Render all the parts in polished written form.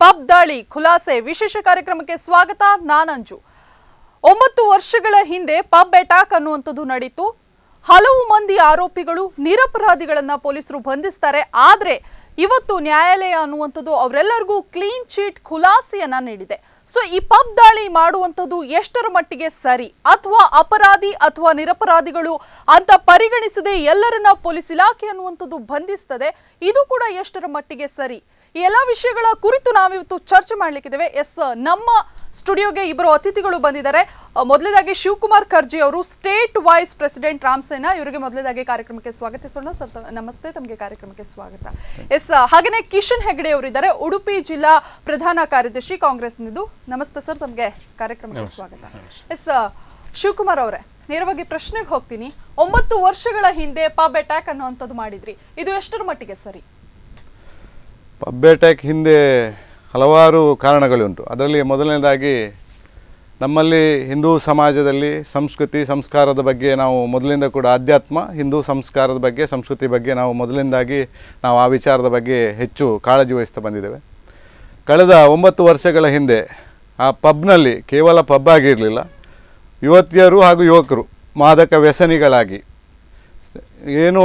Pub ದಾಳಿ ಖುಲಾಸೆ ವಿಶೇಷ ಕಾರ್ಯಕ್ರಮಕ್ಕೆ ಸ್ವಾಗತ. ನಾನಂಜು. 9 ವರ್ಷಗಳ ಹಿಂದೆ ಪಬ್ ಅಟ್ಯಾಕ್ ಅನ್ನುವಂಥದ್ದು ನಡೀತು. ಹಲವು ಮಂದಿ ಆರೋಪಿಗಳು ನಿರಪರಾಧಿಗಳನ್ನ ಪೊಲೀಸರು ಬಂಧಿಸ್ತಾರೆ. ಆದ್ರೆ ಇವತ್ತು ನ್ಯಾಯಾಲಯ ಅನ್ನುವಂಥದ್ದು ಅವರೆಲ್ಲರಿಗೂ ಕ್ಲೀನ್ ಚೀಟ್ ಖುಲಾಸೆಯನ್ನ ನೀಡಿದೆ. ಸೊ ಈ ಪಬ್ ದಾಳಿ ಮಾಡುವಂಥದ್ದು ಎಷ್ಟರ ಮಟ್ಟಿಗೆ ಸರಿ, ಅಥವಾ ಅಪರಾಧಿ ಅಥವಾ ನಿರಪರಾಧಿಗಳು ಅಂತ ಪರಿಗಣಿಸದೆ ಎಲ್ಲರನ್ನ ಪೊಲೀಸ್ ಇಲಾಖೆ ಅನ್ನುವಂಥದ್ದು ಬಂಧಿಸ್ತದೆ, ಇದು ಕೂಡ ಎಷ್ಟರ ಮಟ್ಟಿಗೆ ಸರಿ? ಈ ಎಲ್ಲ ವಿಷಯಗಳ ಕುರಿತು ನಾವಿವತ್ತು ಚರ್ಚೆ ಮಾಡ್ಲಿಕ್ಕಿದ್ದೇವೆ. ನಮ್ಮ ಸ್ಟುಡಿಯೋಗೆ ಇಬ್ಬರು ಅತಿಥಿಗಳು ಬಂದಿದ್ದಾರೆ. ಮೊದಲನೇದಾಗಿ ಶಿವಕುಮಾರ್ ಖರ್ಜಿ ಅವರು, ಸ್ಟೇಟ್ ವೈಸ್ ಪ್ರೆಸಿಡೆಂಟ್ ರಾಮಸೇನಾ, ಇವರಿಗೆ ಮೊದಲನೇದಾಗಿ ಕಾರ್ಯಕ್ರಮಕ್ಕೆ ಸ್ವಾಗತಿಸೋಣ. ಸರ್ ನಮಸ್ತೆ, ತಮಗೆ ಕಾರ್ಯಕ್ರಮಕ್ಕೆ ಸ್ವಾಗತ. ಹಾಗೇನೆ ಕಿಶನ್ ಹೆಗಡೆ ಅವರಿದ್ದಾರೆ, ಉಡುಪಿ ಜಿಲ್ಲಾ ಪ್ರಧಾನ ಕಾರ್ಯದರ್ಶಿ ಕಾಂಗ್ರೆಸ್ನಿಂದು. ನಮಸ್ತೆ ಸರ್, ತಮಗೆ ಕಾರ್ಯಕ್ರಮಕ್ಕೆ ಸ್ವಾಗತ. ಶಿವಕುಮಾರ್ ಅವರೇ, ನೇರವಾಗಿ ಪ್ರಶ್ನೆಗೆ ಹೋಗ್ತೀನಿ. 9 ವರ್ಷಗಳ ಹಿಂದೆ ಪಬ್ ಅಟ್ಯಾಕ್ ಅನ್ನುವಂಥದ್ದು ಮಾಡಿದ್ರಿ, ಇದು ಎಷ್ಟರ ಮಟ್ಟಿಗೆ ಸರಿ? ಪಬ್ ಅಟ್ಯಾಕ್ ಹಿಂದೆ ಹಲವಾರು ಕಾರಣಗಳುಂಟು. ಅದರಲ್ಲಿ ಮೊದಲನೇದಾಗಿ ನಮ್ಮಲ್ಲಿ ಹಿಂದೂ ಸಮಾಜದಲ್ಲಿ ಸಂಸ್ಕೃತಿ ಸಂಸ್ಕಾರದ ಬಗ್ಗೆ ನಾವು ಮೊದಲಿಂದ ಕೂಡ ಅಧ್ಯಾತ್ಮ, ಹಿಂದೂ ಸಂಸ್ಕಾರದ ಬಗ್ಗೆ, ಸಂಸ್ಕೃತಿ ಬಗ್ಗೆ ನಾವು ಮೊದಲಿಂದಾಗಿ ಆ ವಿಚಾರದ ಬಗ್ಗೆ ಹೆಚ್ಚು ಕಾಳಜಿ ವಹಿಸ್ತಾ ಬಂದಿದ್ದೇವೆ. ಕಳೆದ 9 ವರ್ಷಗಳ ಹಿಂದೆ ಆ ಪಬ್ನಲ್ಲಿ ಕೇವಲ ಪಬ್ ಆಗಿರಲಿಲ್ಲ, ಯುವತಿಯರು ಹಾಗೂ ಯುವಕರು ಮಾದಕ ವ್ಯಸನಿಗಳಾಗಿ ಏನು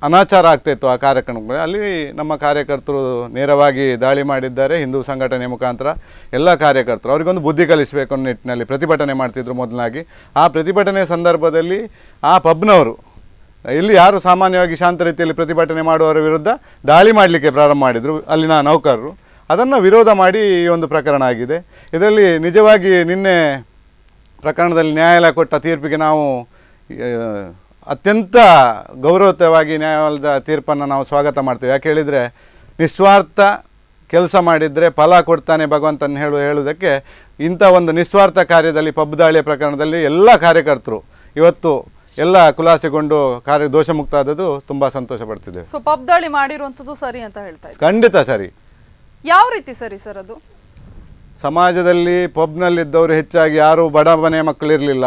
ಅನಾಚಾರ ಆಗ್ತಾಯಿತ್ತು ಆ ಕಾರ್ಯಕ್ರಮಗಳಲ್ಲಿ, ಅಲ್ಲಿ ನಮ್ಮ ಕಾರ್ಯಕರ್ತರು ನೇರವಾಗಿ ದಾಳಿ ಮಾಡಿದ್ದಾರೆ. ಹಿಂದೂ ಸಂಘಟನೆ ಮುಖಾಂತರ ಎಲ್ಲ ಕಾರ್ಯಕರ್ತರು ಅವರಿಗೊಂದು ಬುದ್ಧಿ ಕಲಿಸಬೇಕು ಅನ್ನೋ ನಿಟ್ಟಿನಲ್ಲಿ ಪ್ರತಿಭಟನೆ ಮಾಡ್ತಿದ್ರು. ಮೊದಲಾಗಿ ಆ ಪ್ರತಿಭಟನೆ ಸಂದರ್ಭದಲ್ಲಿ ಆ ಪಬ್ನವರು ಇಲ್ಲಿ ಯಾರು ಸಾಮಾನ್ಯವಾಗಿ ಶಾಂತ ರೀತಿಯಲ್ಲಿ ಪ್ರತಿಭಟನೆ ಮಾಡುವವರ ವಿರುದ್ಧ ದಾಳಿ ಮಾಡಲಿಕ್ಕೆ ಪ್ರಾರಂಭ ಮಾಡಿದರು ಅಲ್ಲಿನ ನೌಕರರು. ಅದನ್ನು ವಿರೋಧ ಮಾಡಿ ಈ ಒಂದು ಪ್ರಕರಣ ಆಗಿದೆ. ಇದರಲ್ಲಿ ನಿಜವಾಗಿ ನಿನ್ನೆ ಪ್ರಕರಣದಲ್ಲಿ ನ್ಯಾಯಾಲಯ ಕೊಟ್ಟ ತೀರ್ಪಿಗೆ ನಾವು ಅತ್ಯಂತ ಗೌರವಯುತವಾಗಿ ನ್ಯಾಯಾಲಯದ ತೀರ್ಪನ್ನು ನಾವು ಸ್ವಾಗತ ಮಾಡ್ತೀವಿ. ಯಾಕೆ ಹೇಳಿದರೆ, ನಿಸ್ವಾರ್ಥ ಕೆಲಸ ಮಾಡಿದರೆ ಫಲ ಕೊಡ್ತಾನೆ ಭಗವಂತನ ಹೇಳುವುದಕ್ಕೆ ಇಂಥ ಒಂದು ನಿಸ್ವಾರ್ಥ ಕಾರ್ಯದಲ್ಲಿ ಪಬ್ ದಾಳಿಯ ಪ್ರಕರಣದಲ್ಲಿ ಎಲ್ಲ ಕಾರ್ಯಕರ್ತರು ಇವತ್ತು ಎಲ್ಲ ಖುಲಾಸೆಗೊಂಡು ದೋಷಮುಕ್ತ ಆದದ್ದು ತುಂಬ ಸಂತೋಷ ಪಡ್ತಿದೆ. ಸೊ ಪಬ್ ದಾಳಿ ಮಾಡಿರುವಂಥದ್ದು ಸರಿ ಅಂತ ಹೇಳ್ತಾ ಇದ್ದಾರೆ? ಖಂಡಿತ ಸರಿ. ಯಾವ ರೀತಿ ಸರಿ ಸರ್ ಅದು? ಸಮಾಜದಲ್ಲಿ ಪಬ್ನಲ್ಲಿದ್ದವರು ಹೆಚ್ಚಾಗಿ ಯಾರು ಬಡ ಮನೆ ಮಕ್ಕಳಿರಲಿಲ್ಲ,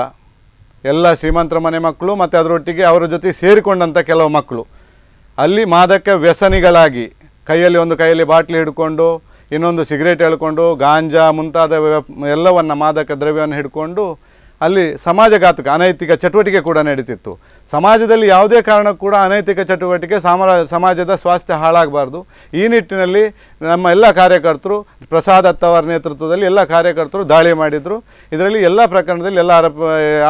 ಎಲ್ಲ ಶ್ರೀಮಂತರ ಮನೆ ಮಕ್ಕಳು ಮತ್ತು ಅದರೊಟ್ಟಿಗೆ ಅವರ ಜೊತೆ ಸೇರಿಕೊಂಡಂಥ ಕೆಲವು ಮಕ್ಕಳು ಅಲ್ಲಿ ಮಾದಕ ವ್ಯಸನಿಗಳಾಗಿ ಕೈಯಲ್ಲಿ ಬಾಟ್ಲಿ ಹಿಡ್ಕೊಂಡು, ಇನ್ನೊಂದು ಸಿಗರೇಟ್ ಎಳ್ಕೊಂಡು, ಗಾಂಜಾ ಮುಂತಾದ ಎಲ್ಲವನ್ನು ಮಾದಕ ದ್ರವ್ಯವನ್ನು ಹಿಡ್ಕೊಂಡು ಅಲ್ಲಿ ಸಮಾಜಘಾತಕ ಅನೈತಿಕ ಚಟುವಟಿಕೆ ಕೂಡ ನಡೀತಿತ್ತು. ಸಮಾಜದಲ್ಲಿ ಯಾವುದೇ ಕಾರಣಕ್ಕೂ ಕೂಡ ಅನೈತಿಕ ಚಟುವಟಿಕೆ ಸಮಾಜದ ಸ್ವಾಸ್ಥ್ಯ ಹಾಳಾಗಬಾರ್ದು. ಈ ನಿಟ್ಟಿನಲ್ಲಿ ನಮ್ಮ ಎಲ್ಲ ಕಾರ್ಯಕರ್ತರು, ಪ್ರಸಾದ್ ಅವರ ನೇತೃತ್ವದಲ್ಲಿ ಎಲ್ಲ ಕಾರ್ಯಕರ್ತರು ದಾಳಿ ಮಾಡಿದರು. ಇದರಲ್ಲಿ ಎಲ್ಲ ಪ್ರಕರಣದಲ್ಲಿ ಎಲ್ಲ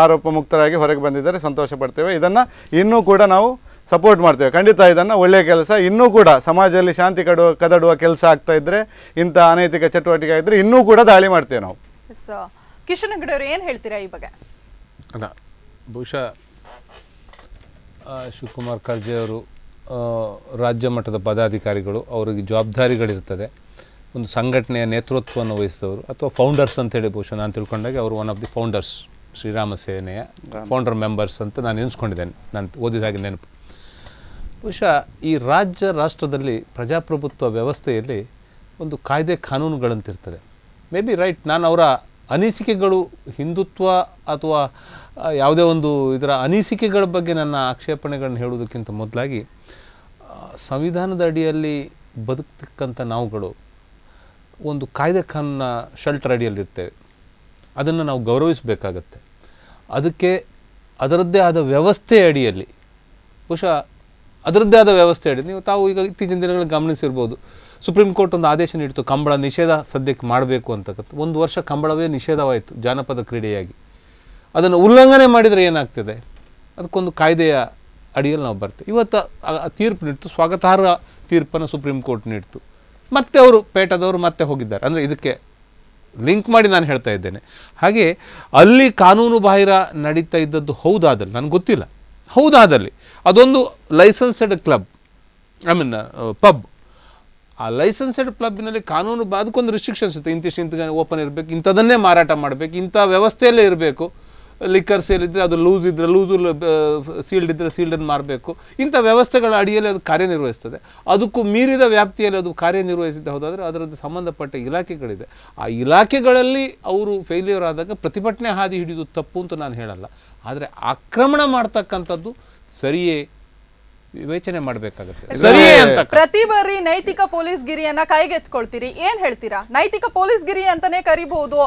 ಆರೋಪ ಮುಕ್ತರಾಗಿ ಹೊರಗೆ ಬಂದಿದ್ದಾರೆ. ಸಂತೋಷ ಪಡ್ತೇವೆ. ಇದನ್ನು ಇನ್ನೂ ಕೂಡ ನಾವು ಸಪೋರ್ಟ್ ಮಾಡ್ತೇವೆ. ಖಂಡಿತ ಇದನ್ನು ಒಳ್ಳೆಯ ಕೆಲಸ. ಇನ್ನೂ ಕೂಡ ಸಮಾಜದಲ್ಲಿ ಶಾಂತಿ ಕದಡುವ ಕೆಲಸ ಆಗ್ತಾ ಇದ್ದರೆ, ಇಂಥ ಅನೈತಿಕ ಚಟುವಟಿಕೆ ಆಗಿದ್ದರೆ ಇನ್ನೂ ಕೂಡ ದಾಳಿ ಮಾಡ್ತೇವೆ ನಾವು. ಕಿಶನ್ ಹೆಗಡೆ ಅವರು ಏನು ಹೇಳ್ತೀರಾ ಈ ಬಗ್ಗೆ? ಅಲ್ಲ, ಬಹುಶಃ ಶಿವಕುಮಾರ್ ಖರ್ಜೆ ಅವರು ರಾಜ್ಯ ಮಟ್ಟದ ಪದಾಧಿಕಾರಿಗಳು, ಅವರಿಗೆ ಜವಾಬ್ದಾರಿಗಳಿರ್ತದೆ. ಒಂದು ಸಂಘಟನೆಯ ನೇತೃತ್ವವನ್ನು ವಹಿಸಿದವರು ಅಥವಾ ಫೌಂಡರ್ಸ್ ಅಂತೇಳಿ ಬಹುಶಃ ನಾನು ತಿಳ್ಕೊಂಡಾಗೆ ಅವರು one of the founders, Shriram ಸೇನೆಯ ಫೌಂಡರ್ ಮೆಂಬರ್ಸ್ ಅಂತ ನಾನು ಎನಿಸ್ಕೊಂಡಿದ್ದೇನೆ, ನಾನು ಓದಿದಾಗೆ ನೆನಪು. ಬಹುಶಃ ಈ ರಾಷ್ಟ್ರದಲ್ಲಿ ಪ್ರಜಾಪ್ರಭುತ್ವ ವ್ಯವಸ್ಥೆಯಲ್ಲಿ ಒಂದು ಕಾಯ್ದೆ ಕಾನೂನುಗಳಂತಿರ್ತದೆ. ಮೇ ಬಿ ರೈಟ್, ನಾನು ಅವರ ಅನಿಸಿಕೆಗಳು ಹಿಂದುತ್ವ ಅಥವಾ ಯಾವುದೇ ಒಂದು ಇದರ ಅನಿಸಿಕೆಗಳ ಬಗ್ಗೆ ನನ್ನ ಆಕ್ಷೇಪಣೆಗಳನ್ನ ಹೇಳುವುದಕ್ಕಿಂತ ಮೊದಲಾಗಿ ಸಂವಿಧಾನದ ಅಡಿಯಲ್ಲಿ ಬದುಕತಕ್ಕಂಥ ನಾವುಗಳು ಒಂದು ಕಾಯ್ದೆ ಕಾನೂನ ಶೆಲ್ಟರ್ ಅಡಿಯಲ್ಲಿರ್ತೇವೆ. ಅದನ್ನು ನಾವು ಗೌರವಿಸಬೇಕಾಗತ್ತೆ. ಅದಕ್ಕೆ ಅದರದ್ದೇ ಆದ ವ್ಯವಸ್ಥೆ ಅಡಿಯಲ್ಲಿ, ಬಹುಶಃ ಅದರದ್ದೇ ಆದ ವ್ಯವಸ್ಥೆ ಅಡಿ ತಾವು ಈಗ ಇತ್ತೀಚಿನ ದಿನಗಳಲ್ಲಿ ಗಮನಿಸಿರ್ಬೋದು, ಸುಪ್ರೀಂ ಕೋರ್ಟ್ ಒಂದು ಆದೇಶ ನೀಡಿತು, ಕಂಬಳ ನಿಷೇಧ ಸದ್ಯಕ್ಕೆ ಮಾಡಬೇಕು ಅಂತಕ್ಕಂಥ. 1 ವರ್ಷ ಕಂಬಳವೇ ನಿಷೇಧವಾಯಿತು ಜಾನಪದ ಕ್ರೀಡೆಯಾಗಿ. ಅದನ್ನು ಉಲ್ಲಂಘನೆ ಮಾಡಿದರೆ ಏನಾಗ್ತದೆ? ಅದಕ್ಕೊಂದು ಕಾಯ್ದೆಯ ಅಡಿಯಲ್ಲಿ ನಾವು ಬರ್ತೇವೆ. ಇವತ್ತು ಆ ತೀರ್ಪು ನೀಡ್ತು, ಸ್ವಾಗತಾರ್ಹ ತೀರ್ಪನ್ನು ಸುಪ್ರೀಂ ಕೋರ್ಟ್ ನೀಡ್ತು. ಮತ್ತೆ ಅವರು ಪೇಟದವರು ಮತ್ತೆ ಹೋಗಿದ್ದಾರೆ. ಅಂದರೆ ಇದಕ್ಕೆ ಲಿಂಕ್ ಮಾಡಿ ನಾನು ಹೇಳ್ತಾ ಇದ್ದೇನೆ. ಹಾಗೆ ಅಲ್ಲಿ ಕಾನೂನು ಬಾಹಿರ ನಡೀತಾ ಇದ್ದದ್ದು ಹೌದಾದಲ್ಲಿ, ನನಗೆ ಗೊತ್ತಿಲ್ಲ, ಹೌದಾದಲ್ಲಿ ಅದೊಂದು ಲೈಸೆನ್ಸ್ಡ್ ಕ್ಲಬ್, ಪಬ್. ಆ ಲೈಸೆನ್ಸ್ಡ್ ಕ್ಲಬ್ಬಿನಲ್ಲಿ ಕಾನೂನು ಅದಕ್ಕೊಂದು ರಿಸ್ಟ್ರಿಕ್ಷನ್ಸ್ ಇರುತ್ತೆ. ಇಂತಿಷ್ಟು ಓಪನ್ ಇರಬೇಕು, ಇಂಥದನ್ನೇ ಮಾರಾಟ ಮಾಡಬೇಕು, ಇಂಥ ವ್ಯವಸ್ಥೆಯಲ್ಲೇ ಇರಬೇಕು. ಲಿಕ್ಕರ್ ಸೇಲ್ ಇದ್ದರೆ ಅದು ಲೂಸ್ ಇದ್ದರೆ ಲೂಸು, ಸೀಲ್ಡ್ ಇದ್ದರೆ ಸೀಲ್ಡನ್ನು ಮಾರಬೇಕು. ಇಂಥ ವ್ಯವಸ್ಥೆಗಳ ಅಡಿಯಲ್ಲಿ ಅದು ಕಾರ್ಯನಿರ್ವಹಿಸ್ತದೆ. ಅದಕ್ಕೂ ಮೀರಿದ ವ್ಯಾಪ್ತಿಯಲ್ಲಿ ಅದು ಕಾರ್ಯನಿರ್ವಹಿಸಿದ್ದ ಹೋದಾದರೆ ಅದರದ್ದು ಸಂಬಂಧಪಟ್ಟ ಇಲಾಖೆಗಳಿದೆ. ಆ ಇಲಾಖೆಗಳಲ್ಲಿ ಅವರು ಫೇಲ್ಯೂರ್ ಆದಾಗ ಪ್ರತಿಭಟನೆ ಹಾದಿ ಹಿಡಿದು ತಪ್ಪು ಅಂತ ನಾನು ಹೇಳಲ್ಲ. ಆದರೆ ಆಕ್ರಮಣ ಮಾಡ್ತಕ್ಕಂಥದ್ದು ಸರಿಯೇ ವಿವೇಚನೆ ಮಾಡಬೇಕಾಗುತ್ತೆ. ಸರಿಯೇ ಅಂತ ಪ್ರತಿ ಬಾರಿ ನೈತಿಕ ಪೊಲೀಸ್ ಗಿರಿಯನ್ನ ಕೈಗೆತ್ಕೊಳ್ತೀರಿ, ಏನ್ ಹೇಳ್ತೀರಾ? ನೈತಿಕ ಪೊಲೀಸ್ ಗಿರಿ ಅಂತಾನೆ ಕರಿಬಹುದು,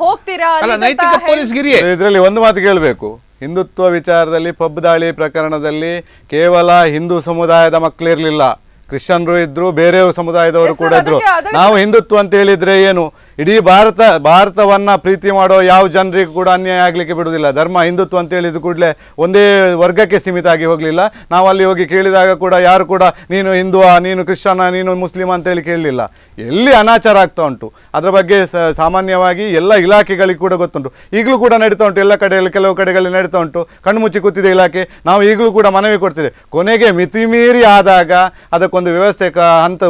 ಹೋಗ್ತೀರಾ? ನೈತಿಕ ಪೊಲೀಸ್ ಗಿರಿ ಇದರಲ್ಲಿ ಒಂದು ಮಾತು ಕೇಳಬೇಕು. ಹಿಂದುತ್ವ ವಿಚಾರದಲ್ಲಿ ಪಬ್ ದಾಳಿ ಪ್ರಕರಣದಲ್ಲಿ ಕೇವಲ ಹಿಂದೂ ಸಮುದಾಯದ ಮಕ್ಕಳಿರ್ಲಿಲ್ಲ, ಕ್ರಿಶ್ಚಿಯನ್ರು ಇದ್ರು, ಬೇರೆ ಸಮುದಾಯದವರು ಕೂಡ ಇದ್ರು. ನಾವು ಹಿಂದುತ್ವ ಅಂತ ಹೇಳಿದ್ರೆ ಏನು, ಇಡೀ ಭಾರತವನ್ನ ಪ್ರೀತಿ ಮಾಡೋ ಯಾವ ಜನರಿಗೂ ಕೂಡ ಅನ್ಯಾಯ ಆಗ್ಲಿಕ್ಕೆ ಬಿಡುವುದಿಲ್ಲ. ಧರ್ಮ ಹಿಂದುತ್ವ ಅಂತ ಹೇಳಿದ ಕೂಡಲೇ ಒಂದೇ ವರ್ಗಕ್ಕೆ ಸೀಮಿತ ಆಗಿ ಹೋಗ್ಲಿಲ್ಲ. ನಾವು ಅಲ್ಲಿ ಹೋಗಿ ಕೇಳಿದಾಗ ಕೂಡ ಯಾರು ಕೂಡ ನೀನು ಹಿಂದುವಾ, ನೀನು ಕ್ರಿಶ್ಚಿಯನ, ನೀನು ಮುಸ್ಲಿಂ ಅಂತ ಹೇಳಿ ಕೇಳಲಿಲ್ಲ. ಎಲ್ಲಿ ಅನಾಚಾರ ಆಗ್ತಾ ಉಂಟು ಅದರ ಬಗ್ಗೆ ಸಾಮಾನ್ಯವಾಗಿ ಎಲ್ಲ ಇಲಾಖೆಗಳಿಗೆ ಕೂಡ ಗೊತ್ತುಂಟು. ಈಗಲೂ ಕೂಡ ನಡೀತಾ ಉಂಟು, ಎಲ್ಲ ಕಡೆಯಲ್ಲಿ ಕೆಲವು ಕಡೆಗಳಲ್ಲಿ ನಡೀತಾ ಉಂಟು. ಕಣ್ಮುಚ್ಚಿ ಕೂತಿದೆ ಇಲಾಖೆ. ನಾವು ಈಗಲೂ ಕೂಡ ಮನವಿ ಕೊಡ್ತಿದೆ, ಕೊನೆಗೆ ಮಿತಿಮೀರಿ ಆದಾಗ ಅದಕ್ಕೊಂದು ವ್ಯವಸ್ಥೆ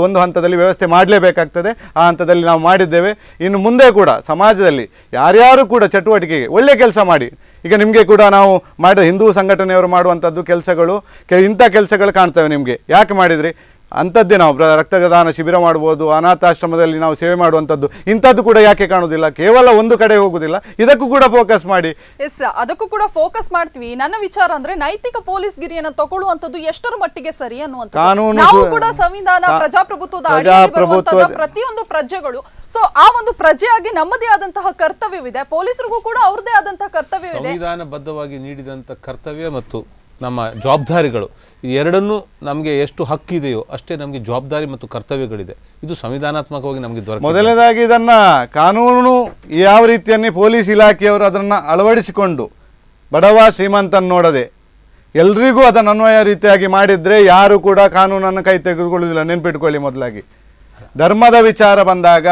ಒಂದು ಹಂತದಲ್ಲಿ ವ್ಯವಸ್ಥೆ ಮಾಡಲೇಬೇಕಾಗ್ತದೆ. ಆ ಹಂತದಲ್ಲಿ ನಾವು ಮಾಡಿದ್ದೇವೆ. ಇನ್ನು ಮುಂದೆ ಕೂಡ ಸಮಾಜದಲ್ಲಿ ಯಾರ್ಯಾರು ಕೂಡ ಚಟುವಟಿಕೆಗೆ ಒಳ್ಳೆ ಕೆಲಸ ಮಾಡಿ, ಈಗ ನಿಮಗೆ ಕೂಡ ನಾವು ಮಾಡಿದ ಹಿಂದೂ ಸಂಘಟನೆಯವರು ಮಾಡುವಂಥದ್ದು ಕೆಲಸಗಳು ಇಂಥ ಕೆಲಸಗಳು ಕಾಣ್ತವೆ ನಿಮಗೆ. ಯಾಕೆ ಮಾಡಿದ್ರಿ ಅಂಥದ್ದೇ ನಾವು ರಕ್ತದಾನ ಶಿಬಿರ ಮಾಡ್ಬೋದು, ಅನಾಥಾಶ್ರಮದಲ್ಲಿ ನಾವು ಸೇವೆ ಮಾಡುವಂಥದ್ದು, ಇಂಥದ್ದು ಕೂಡ ಯಾಕೆ ಕಾಣುವುದಿಲ್ಲ? ಕೇವಲ ಒಂದು ಕಡೆ ಹೋಗುದಿಲ್ಲ, ಇದಕ್ಕೂ ಕೂಡ ಫೋಕಸ್ ಮಾಡಿ. ಎಸ್, ಅದಕ್ಕೂ ಕೂಡ ಫೋಕಸ್ ಮಾಡ್ತೀವಿ. ನನ್ನ ವಿಚಾರ ಅಂದ್ರೆ ನೈತಿಕ ಪೊಲೀಸ್ ಗಿರಿಯನ್ನ ತಗೊಳ್ಳುವಂತದ್ದು ಎಷ್ಟರ ಮಟ್ಟಿಗೆ ಸರಿ ಅನ್ನುವಂಥದ್ದು. ಕಾನೂನು ನಾವು ಕೂಡ ಸಂವಿಧಾನ ಪ್ರಜಾಪ್ರಭುತ್ವದ ಪ್ರತಿಯೊಂದು ಪ್ರಜೆಗಳು, ಸೊ ಆ ಒಂದು ಪ್ರಜೆಯಾಗಿ ನಮ್ಮದೇ ಆದಂತಹ ಕರ್ತವ್ಯವಿದೆ. ಪೊಲೀಸರಿಗೂ ಕೂಡ ಅವ್ರದೇ ಆದಂತಹ ಕರ್ತವ್ಯವಿದೆ. ಸಂವಿಧಾನಬದ್ಧವಾಗಿ ನೀಡಿದಂತ ಕರ್ತವ್ಯ ಮತ್ತು ನಮ್ಮ ಜವಾಬ್ದಾರಿಗಳು ಎರಡನ್ನೂ ನಮಗೆ ಎಷ್ಟು ಹಕ್ಕಿದೆಯೋ ಅಷ್ಟೇ ನಮಗೆ ಜವಾಬ್ದಾರಿ ಮತ್ತು ಕರ್ತವ್ಯಗಳಿದೆ. ಇದು ಸಂವಿಧಾನಾತ್ಮಕವಾಗಿ ನಮಗೆ ದೊರಕ. ಮೊದಲನೇದಾಗಿ ಇದನ್ನ ಕಾನೂನು ಯಾವ ರೀತಿಯನ್ನೇ ಪೊಲೀಸ್ ಇಲಾಖೆಯವರು ಅದನ್ನು ಅಳವಡಿಸಿಕೊಂಡು ಬಡವ ಶ್ರೀಮಂತನ ನೋಡದೆ ಎಲ್ರಿಗೂ ಅದನ್ನು ಅನ್ವಯ ರೀತಿಯಾಗಿ ಮಾಡಿದ್ರೆ ಯಾರು ಕೂಡ ಕಾನೂನನ್ನು ಕೈ ತೆಗೆದುಕೊಳ್ಳುವುದಿಲ್ಲ. ನೆನ್ಪಿಟ್ಕೊಳ್ಳಿ, ಮೊದಲಾಗಿ ಧರ್ಮದ ವಿಚಾರ ಬಂದಾಗ,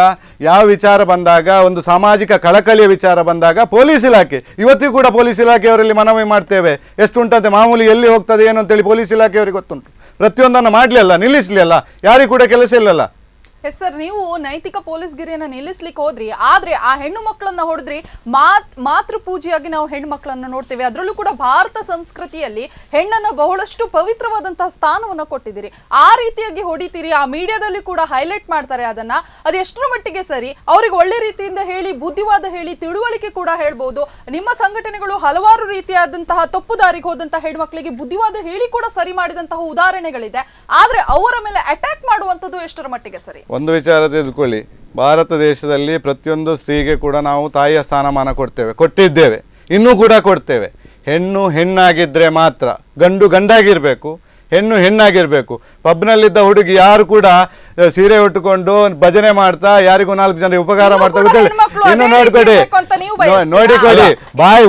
ಯಾವ ವಿಚಾರ ಬಂದಾಗ, ಒಂದು ಸಾಮಾಜಿಕ ಕಳಕಳಿಯ ವಿಚಾರ ಬಂದಾಗ ಪೊಲೀಸ್ ಇಲಾಖೆ, ಇವತ್ತಿಗೂ ಕೂಡ ಪೊಲೀಸ್ ಇಲಾಖೆಯವರಲ್ಲಿ ಮನವಿ ಮಾಡ್ತೇವೆ. ಎಷ್ಟುಂಟಂತೆ ಮಾಮೂಲಿ ಎಲ್ಲಿ ಹೋಗ್ತದೆ ಏನು ಅಂತೇಳಿ ಪೊಲೀಸ್ ಇಲಾಖೆಯವರಿಗೆ ಗೊತ್ತುಂಟು. ಪ್ರತಿಯೊಂದನ್ನು ಮಾಡಲಿಲ್ಲ, ನಿಲ್ಲಿಸಲಿಲ್ಲ, ಯಾರಿಗೂ ಕೂಡ ಕೆಲಸ ಇಲ್ಲಲ್ಲ. ಎಸ್ ಸರ್, ನೀವು ನೈತಿಕ ಪೊಲೀಸ್ ಗಿರಿಯನ್ನ ನಿಲ್ಲಿಸ್ಲಿಕ್ಕೆ ಹೋದ್ರಿ, ಆದ್ರೆ ಆ ಹೆಣ್ಣು ಮಕ್ಕಳನ್ನ ಹೊಡೆದ್ರಿ. ಮಾತೃ ಪೂಜೆಯಾಗಿ ನಾವು ಹೆಣ್ಣು ಮಕ್ಕಳನ್ನ ನೋಡ್ತೇವೆ. ಅದರಲ್ಲೂ ಕೂಡ ಭಾರತ ಸಂಸ್ಕೃತಿಯಲ್ಲಿ ಹೆಣ್ಣನ್ನ ಬಹಳಷ್ಟು ಪವಿತ್ರವಾದಂತಹ ಸ್ಥಾನವನ್ನ ಕೊಟ್ಟಿದ್ದೀರಿ. ಆ ರೀತಿಯಾಗಿ ಹೊಡಿತೀರಿ, ಆ ಮೀಡಿಯಾದಲ್ಲಿ ಕೂಡ ಹೈಲೈಟ್ ಮಾಡ್ತಾರೆ ಅದನ್ನ. ಅದು ಎಷ್ಟರ ಮಟ್ಟಿಗೆ ಸರಿ? ಅವ್ರಿಗೆ ಒಳ್ಳೆ ರೀತಿಯಿಂದ ಹೇಳಿ, ಬುದ್ಧಿವಾದ ಹೇಳಿ, ತಿಳುವಳಿಕೆ ಕೂಡ ಹೇಳ್ಬಹುದು. ನಿಮ್ಮ ಸಂಘಟನೆಗಳು ಹಲವಾರು ರೀತಿಯಾದಂತಹ ತಪ್ಪು ದಾರಿಗೆ ಹೋದಂತಹ ಹೆಣ್ಮಕ್ಳಿಗೆ ಬುದ್ಧಿವಾದ ಹೇಳಿ ಕೂಡ ಸರಿ ಮಾಡಿದಂತಹ ಉದಾಹರಣೆಗಳಿದೆ. ಆದ್ರೆ ಅವರ ಮೇಲೆ ಅಟ್ಯಾಕ್ ಮಾಡುವಂಥದ್ದು ಎಷ್ಟರ ಮಟ್ಟಿಗೆ ಸರಿ? ಒಂದು ವಿಚಾರ ತಿಳಿದುಕೊಳ್ಳಿ, ಭಾರತ ದೇಶದಲ್ಲಿ ಪ್ರತಿಯೊಂದು ಸ್ತ್ರೀಗೆ ಕೂಡ ನಾವು ತಾಯಿಯ ಸ್ಥಾನಮಾನ ಕೊಟ್ಟಿದ್ದೇವೆ, ಇನ್ನೂ ಕೂಡ ಕೊಡ್ತೇವೆ. ಹೆಣ್ಣು ಹೆಣ್ಣಾಗಿದ್ದರೆ ಮಾತ್ರ, ಗಂಡು ಗಂಡಾಗಿರಬೇಕು, ಹೆಣ್ಣು ಹೆಣ್ಣಾಗಿರಬೇಕು. ಪಬ್ನಲ್ಲಿದ್ದ ಹುಡುಗಿ ಯಾರು ಕೂಡ ಸೀರೆ ಉಟ್ಟುಕೊಂಡು ಭಜನೆ ಮಾಡ್ತಾ ಯಾರಿಗೂ 4 ಜನರಿಗೆ ಉಪಕಾರ ಮಾಡ್ತಾ ಇನ್ನು ನೋಡಿಕೊಡಿ. ಬಾಯಿ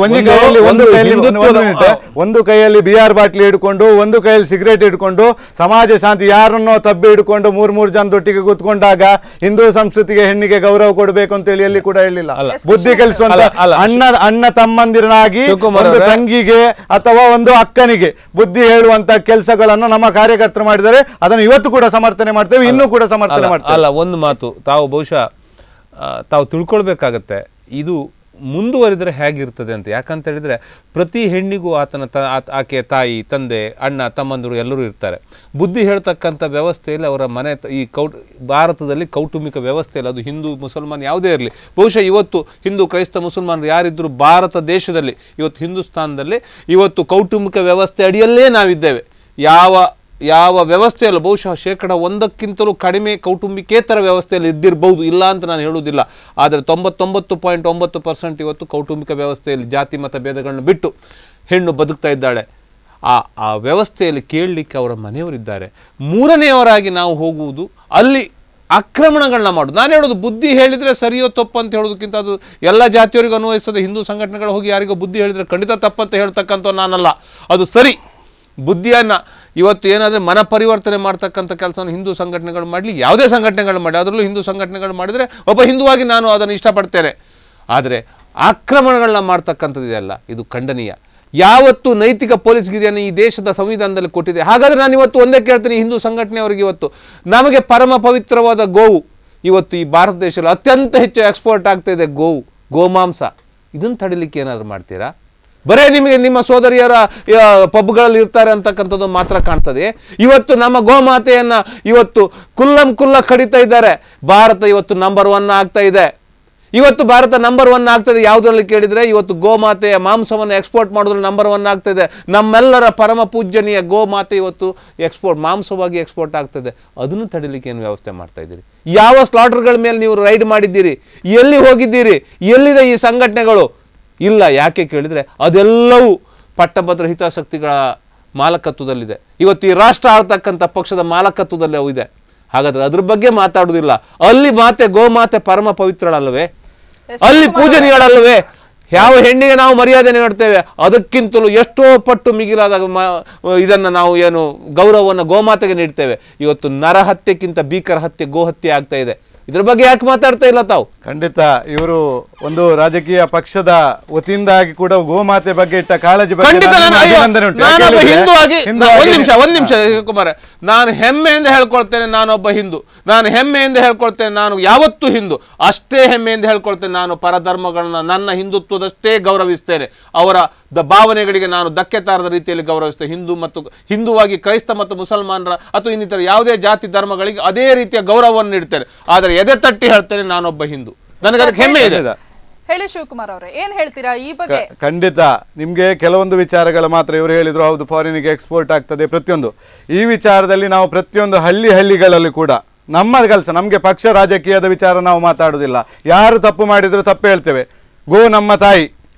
ಒಂದು ಕೈಯಲ್ಲಿ ಬಿಆರ್ ಬಾಟ್ಲಿ ಹಿಡ್ಕೊಂಡು, ಒಂದು ಕೈಯಲ್ಲಿ ಸಿಗರೇಟ್ ಹಿಡ್ಕೊಂಡು, ಸಮಾಜ ಶಾಂತಿ ಯಾರನ್ನೋ ತಬ್ಬಿ ಹಿಡ್ಕೊಂಡು 3 ಜನದೊಟ್ಟಿಗೆ ಕೂತ್ಕೊಂಡಾಗ ಹಿಂದೂ ಸಂಸ್ಕೃತಿಗೆ ಹೆಣ್ಣಿಗೆ ಗೌರವ ಕೊಡಬೇಕು ಅಂತ ಹೇಳಿ ಎಲ್ಲಿ ಕೂಡ ಹೇಳಿಲ್ಲ. ಬುದ್ಧಿ ಕಲಿಸುವಂತ ಅಣ್ಣ ತಮ್ಮಂದಿರನಾಗಿ ಒಂದು ತಂಗಿಗೆ ಅಥವಾ ಒಂದು ಅಕ್ಕನಿಗೆ ಬುದ್ಧಿ ಹೇಳುವಂತ ಕೆಲಸಗಳನ್ನು ನಮ್ಮ ಕಾರ್ಯಕರ್ತರು ಮಾಡಿದರೆ ಅದನ್ನು ಇವತ್ತು ಕೂಡ ಸಮರ್ಥನೆ ಮಾಡ್ತೇವೆ, ಇನ್ನೂ ಕೂಡ ಸಮರ್ಥನೆ ಮಾಡ್ತೇವೆ. ಅಲ್ಲ, ಒಂದು ಮಾತು ತಾವು ಬಹುಶಃ ತಾವು ತಿಳ್ಕೊಳ್ಬೇಕಾಗತ್ತೆ, ಇದು ಮುಂದುವರಿದರೆ ಹೇಗಿರ್ತದೆ ಅಂತ. ಯಾಕಂತ ಹೇಳಿದ್ರೆ ಪ್ರತಿ ಹೆಣ್ಣಿಗೂ ಆಕೆಯ ತಾಯಿ, ತಂದೆ, ಅಣ್ಣ, ತಮ್ಮಂದಿರು ಎಲ್ಲರೂ ಇರ್ತಾರೆ. ಬುದ್ಧಿ ಹೇಳ್ತಕ್ಕಂಥ ವ್ಯವಸ್ಥೆಯಲ್ಲಿ ಅವರ ಮನೆ ಭಾರತದಲ್ಲಿ ಕೌಟುಂಬಿಕ ವ್ಯವಸ್ಥೆಯಲ್ಲಿ, ಅದು ಹಿಂದೂ ಮುಸಲ್ಮಾನ್ ಯಾವುದೇ ಇರಲಿ, ಬಹುಶಃ ಇವತ್ತು ಹಿಂದೂ ಕ್ರೈಸ್ತ ಮುಸಲ್ಮಾನರು ಯಾರಿದ್ರು ಭಾರತ ದೇಶದಲ್ಲಿ, ಇವತ್ತು ಹಿಂದೂಸ್ತಾನದಲ್ಲಿ ಇವತ್ತು ಕೌಟುಂಬಿಕ ವ್ಯವಸ್ಥೆ ಅಡಿಯಲ್ಲೇ ನಾವಿದ್ದೇವೆ. ಯಾವ ವ್ಯವಸ್ಥೆಯಲ್ಲ, ಬಹುಶಃ 1%ಕ್ಕಿಂತಲೂ ಕಡಿಮೆ ಕೌಟುಂಬಿಕೇತರ ವ್ಯವಸ್ಥೆಯಲ್ಲಿ ಇದ್ದಿರಬಹುದು, ಇಲ್ಲ ಅಂತ ನಾನು ಹೇಳುವುದಿಲ್ಲ. ಆದರೆ 99.9% ಇವತ್ತು ಕೌಟುಂಬಿಕ ವ್ಯವಸ್ಥೆಯಲ್ಲಿ ಜಾತಿ ಮತ ಭೇದಗಳನ್ನು ಬಿಟ್ಟು ಹೆಣ್ಣು ಬದುಕ್ತಾ ಇದ್ದಾಳೆ. ಆ ವ್ಯವಸ್ಥೆಯಲ್ಲಿ ಕೇಳಲಿಕ್ಕೆ ಅವರ ಮನೆಯವರಿದ್ದಾರೆ. ಮೂರನೆಯವರಾಗಿ ನಾವು ಹೋಗುವುದು ಅಲ್ಲಿ ಆಕ್ರಮಣಗಳನ್ನ ಮಾಡೋದು. ನಾನು ಹೇಳೋದು, ಬುದ್ಧಿ ಹೇಳಿದರೆ ಸರಿಯೋ ತಪ್ಪು ಅಂತ ಹೇಳೋದಕ್ಕಿಂತ ಅದು ಎಲ್ಲ ಜಾತಿಯವರಿಗೂ ಅನ್ವಯಿಸ್ತದೆ. ಹಿಂದೂ ಸಂಘಟನೆಗಳು ಹೋಗಿ ಯಾರಿಗೋ ಬುದ್ಧಿ ಹೇಳಿದರೆ ಖಂಡಿತ ತಪ್ಪಂತ ಹೇಳ್ತಕ್ಕಂಥ ನಾನಲ್ಲ, ಅದು ಸರಿ. ಬುದ್ಧಿಯನ್ನು ಇವತ್ತು ಏನಾದರೆ ಮನ ಪರಿವರ್ತನೆ ಮಾಡ್ತಕ್ಕಂಥ ಕೆಲಸವನ್ನು ಹಿಂದೂ ಸಂಘಟನೆಗಳು ಮಾಡಲಿ, ಯಾವುದೇ ಸಂಘಟನೆಗಳು ಮಾಡಿ, ಅದರಲ್ಲೂ ಹಿಂದೂ ಸಂಘಟನೆಗಳು ಮಾಡಿದರೆ ಒಬ್ಬ ಹಿಂದುವಾಗಿ ನಾನು ಅದನ್ನು ಇಷ್ಟಪಡ್ತೇನೆ. ಆದರೆ ಆಕ್ರಮಣಗಳನ್ನ ಮಾಡ್ತಕ್ಕಂಥದ್ದಿದೆಯಲ್ಲ, ಇದು ಖಂಡನೀಯ. ಯಾವತ್ತು ನೈತಿಕ ಪೊಲೀಸ್ ಗಿರಿಯನ್ನು ಈ ದೇಶದ ಸಂವಿಧಾನದಲ್ಲಿ ಕೊಟ್ಟಿದೆ. ಹಾಗಾದರೆ ನಾನು ಇವತ್ತು ಒಂದೇ ಕೇಳ್ತೀನಿ, ಹಿಂದೂ ಸಂಘಟನೆಯವರಿಗೆ ಇವತ್ತು ನಮಗೆ ಪರಮ ಪವಿತ್ರವಾದ ಗೋವು, ಇವತ್ತು ಈ ಭಾರತ ದೇಶದಲ್ಲಿ ಅತ್ಯಂತ ಹೆಚ್ಚು ಎಕ್ಸ್ಪೋರ್ಟ್ ಆಗ್ತಾ ಇದೆ ಗೋಮಾಂಸ, ಇದನ್ನು ತಡಿಲಿಕ್ಕೆ ಏನಾದರೂ ಮಾಡ್ತೀರಾ? ಬರೇ ನಿಮಗೆ ನಿಮ್ಮ ಸೋದರಿಯರ ಪಬ್ಗಳಲ್ಲಿ ಇರ್ತಾರೆ ಅಂತಕ್ಕಂಥದ್ದು ಮಾತ್ರ ಕಾಣ್ತದೆ. ಇವತ್ತು ನಮ್ಮ ಗೋಮಾತೆಯನ್ನ ಇವತ್ತು ಕುಲ್ಲ ಕಡಿತಾ ಇದ್ದಾರೆ. ಭಾರತ ಇವತ್ತು ನಂಬರ್ 1 ಆಗ್ತಾ ಇದೆ. ಇವತ್ತು ಭಾರತ ನಂಬರ್ 1 ಆಗ್ತದೆ ಯಾವುದರಲ್ಲಿ ಕೇಳಿದ್ರೆ, ಇವತ್ತು ಗೋಮಾತೆಯ ಮಾಂಸವನ್ನು ಎಕ್ಸ್ಪೋರ್ಟ್ ಮಾಡೋದ್ರಲ್ಲಿ ನಂಬರ್ 1 ಆಗ್ತದೆ. ನಮ್ಮೆಲ್ಲರ ಪರಮ ಪೂಜ್ಯನೀಯ ಗೋಮಾತೆ ಇವತ್ತು ಮಾಂಸವಾಗಿ ಎಕ್ಸ್ಪೋರ್ಟ್ ಆಗ್ತದೆ. ಅದನ್ನು ತಡಿಲಿಕ್ಕೆ ಏನು ವ್ಯವಸ್ಥೆ ಮಾಡ್ತಾ ಇದ್ದೀರಿ? ಯಾವ ಸ್ಲಾಟರ್ಗಳ ಮೇಲೆ ನೀವು ರೈಡ್ ಮಾಡಿದ್ದೀರಿ? ಎಲ್ಲಿ ಹೋಗಿದ್ದೀರಿ? ಎಲ್ಲಿದೆ ಈ ಸಂಘಟನೆಗಳು? ಇಲ್ಲ. ಯಾಕೆ ಕೇಳಿದ್ರೆ ಅದೆಲ್ಲವೂ ಪಟ್ಟಭದ್ರ ಹಿತಾಸಕ್ತಿಗಳ ಮಾಲಕತ್ವದಲ್ಲಿದೆ. ಇವತ್ತು ಈ ರಾಷ್ಟ್ರ ಆಳ್ತಕ್ಕಂಥ ಪಕ್ಷದ ಮಾಲಕತ್ವದಲ್ಲಿ ಅವು ಇದೆ. ಹಾಗಾದ್ರೆ ಅದ್ರ ಬಗ್ಗೆ ಮಾತಾಡುವುದಿಲ್ಲ. ಅಲ್ಲಿ ಗೋಮಾತೆ ಪರಮ ಪವಿತ್ರಳಲ್ಲವೇ? ಅಲ್ಲಿ ಪೂಜನೀಯಳಲ್ಲವೇ? ಯಾವ ಹೆಣ್ಣಿಗೆ ನಾವು ಮರ್ಯಾದೆ ನೀಡ್ತೇವೆ ಅದಕ್ಕಿಂತಲೂ ಎಷ್ಟೋ ಪಟ್ಟು ಮಿಗಿಲಾದ ಇದನ್ನ ನಾವು ಏನು ಗೌರವವನ್ನು ಗೋಮಾತೆಗೆ ನೀಡ್ತೇವೆ. ಇವತ್ತು ನರಹತ್ಯೆಕ್ಕಿಂತ ಭೀಕರ ಹತ್ಯೆ ಗೋಹತ್ಯೆ ಆಗ್ತಾ ಇದೆ. ಇದ್ರ ಬಗ್ಗೆ ಯಾಕೆ ಮಾತಾಡ್ತಾ ಇಲ್ಲ ತಾವು? ಖಂಡಿತ ಇವರು ಒಂದು ರಾಜಕೀಯ ಪಕ್ಷದ ವತಿಯಿಂದಾಗಿ ಕೂಡ ಗೋಮಾತೆ ಬಗ್ಗೆ ಇಟ್ಟ ಕಾಳಜಿ ಬಗ್ಗೆ ಒಂದ್ ನಿಮಿಷ ಕುಮಾರ, ನಾನು ಹೆಮ್ಮೆಯಿಂದ ಹೇಳ್ಕೊಳ್ತೇನೆ ನಾನೊಬ್ಬ ಹಿಂದೂ. ನಾನು ಹೆಮ್ಮೆಯಿಂದ ಹೇಳ್ಕೊಳ್ತೇನೆ ನಾನು ಯಾವತ್ತೂ ಹಿಂದೂ. ಅಷ್ಟೇ ಹೆಮ್ಮೆಯಿಂದ ಹೇಳ್ಕೊಳ್ತೇನೆ ನಾನು ಪರಧರ್ಮಗಳನ್ನ ನನ್ನ ಹಿಂದುತ್ವದಷ್ಟೇ ಗೌರವಿಸ್ತೇನೆ. ಅವರ ಭಾವನೆಗಳಿಗೆ ನಾನು ಧಕ್ಕೆ ತಾರದ ರೀತಿಯಲ್ಲಿ ಗೌರವಿಸ್ತೇನೆ. ಹಿಂದೂವಾಗಿ ಕ್ರೈಸ್ತ ಮತ್ತು ಮುಸಲ್ಮಾನರ ಅಥವಾ ಇನ್ನಿತರ ಯಾವುದೇ ಜಾತಿ ಧರ್ಮಗಳಿಗೆ ಅದೇ ರೀತಿಯ ಗೌರವವನ್ನು ನೀಡ್ತೇನೆ. ಆದರೆ ಎದೆ ತಟ್ಟಿ ಹೇಳ್ತೇನೆ ನಾನೊಬ್ಬ ಹಿಂದೂ. ನನಗೆ ಅದಕ್ಕೆ ಹೆಮ್ಮೆ ಇದೆ. ಹೇಳಿ ಶಿವಕುಮಾರ್ ಅವರೇ, ಏನ್ ಹೇಳ್ತೀರಾ ಈ ಬಗ್ಗೆ? ಖಂಡಿತ ನಿಮ್ಗೆ ಕೆಲವೊಂದು ವಿಚಾರಗಳು ಮಾತ್ರ ಇವರು ಹೇಳಿದ್ರು. ಹೌದು, ಫಾರಿನಿಗೆ ಎಕ್ಸ್ಪೋರ್ಟ್ ಆಗ್ತದೆ ಪ್ರತಿಯೊಂದು. ಈ ವಿಚಾರದಲ್ಲಿ ನಾವು ಪ್ರತಿಯೊಂದು ಹಳ್ಳಿಗಳಲ್ಲಿ ಕೂಡ ನಮ್ಮ ಕೆಲಸ, ನಮಗೆ ಪಕ್ಷ ರಾಜಕೀಯದ ವಿಚಾರ ನಾವು ಮಾತಾಡುವುದಿಲ್ಲ. ಯಾರು ತಪ್ಪು ಮಾಡಿದ್ರು ತಪ್ಪು ಹೇಳ್ತೇವೆ. ಗೋ ನಮ್ಮ ತಾಯಿ,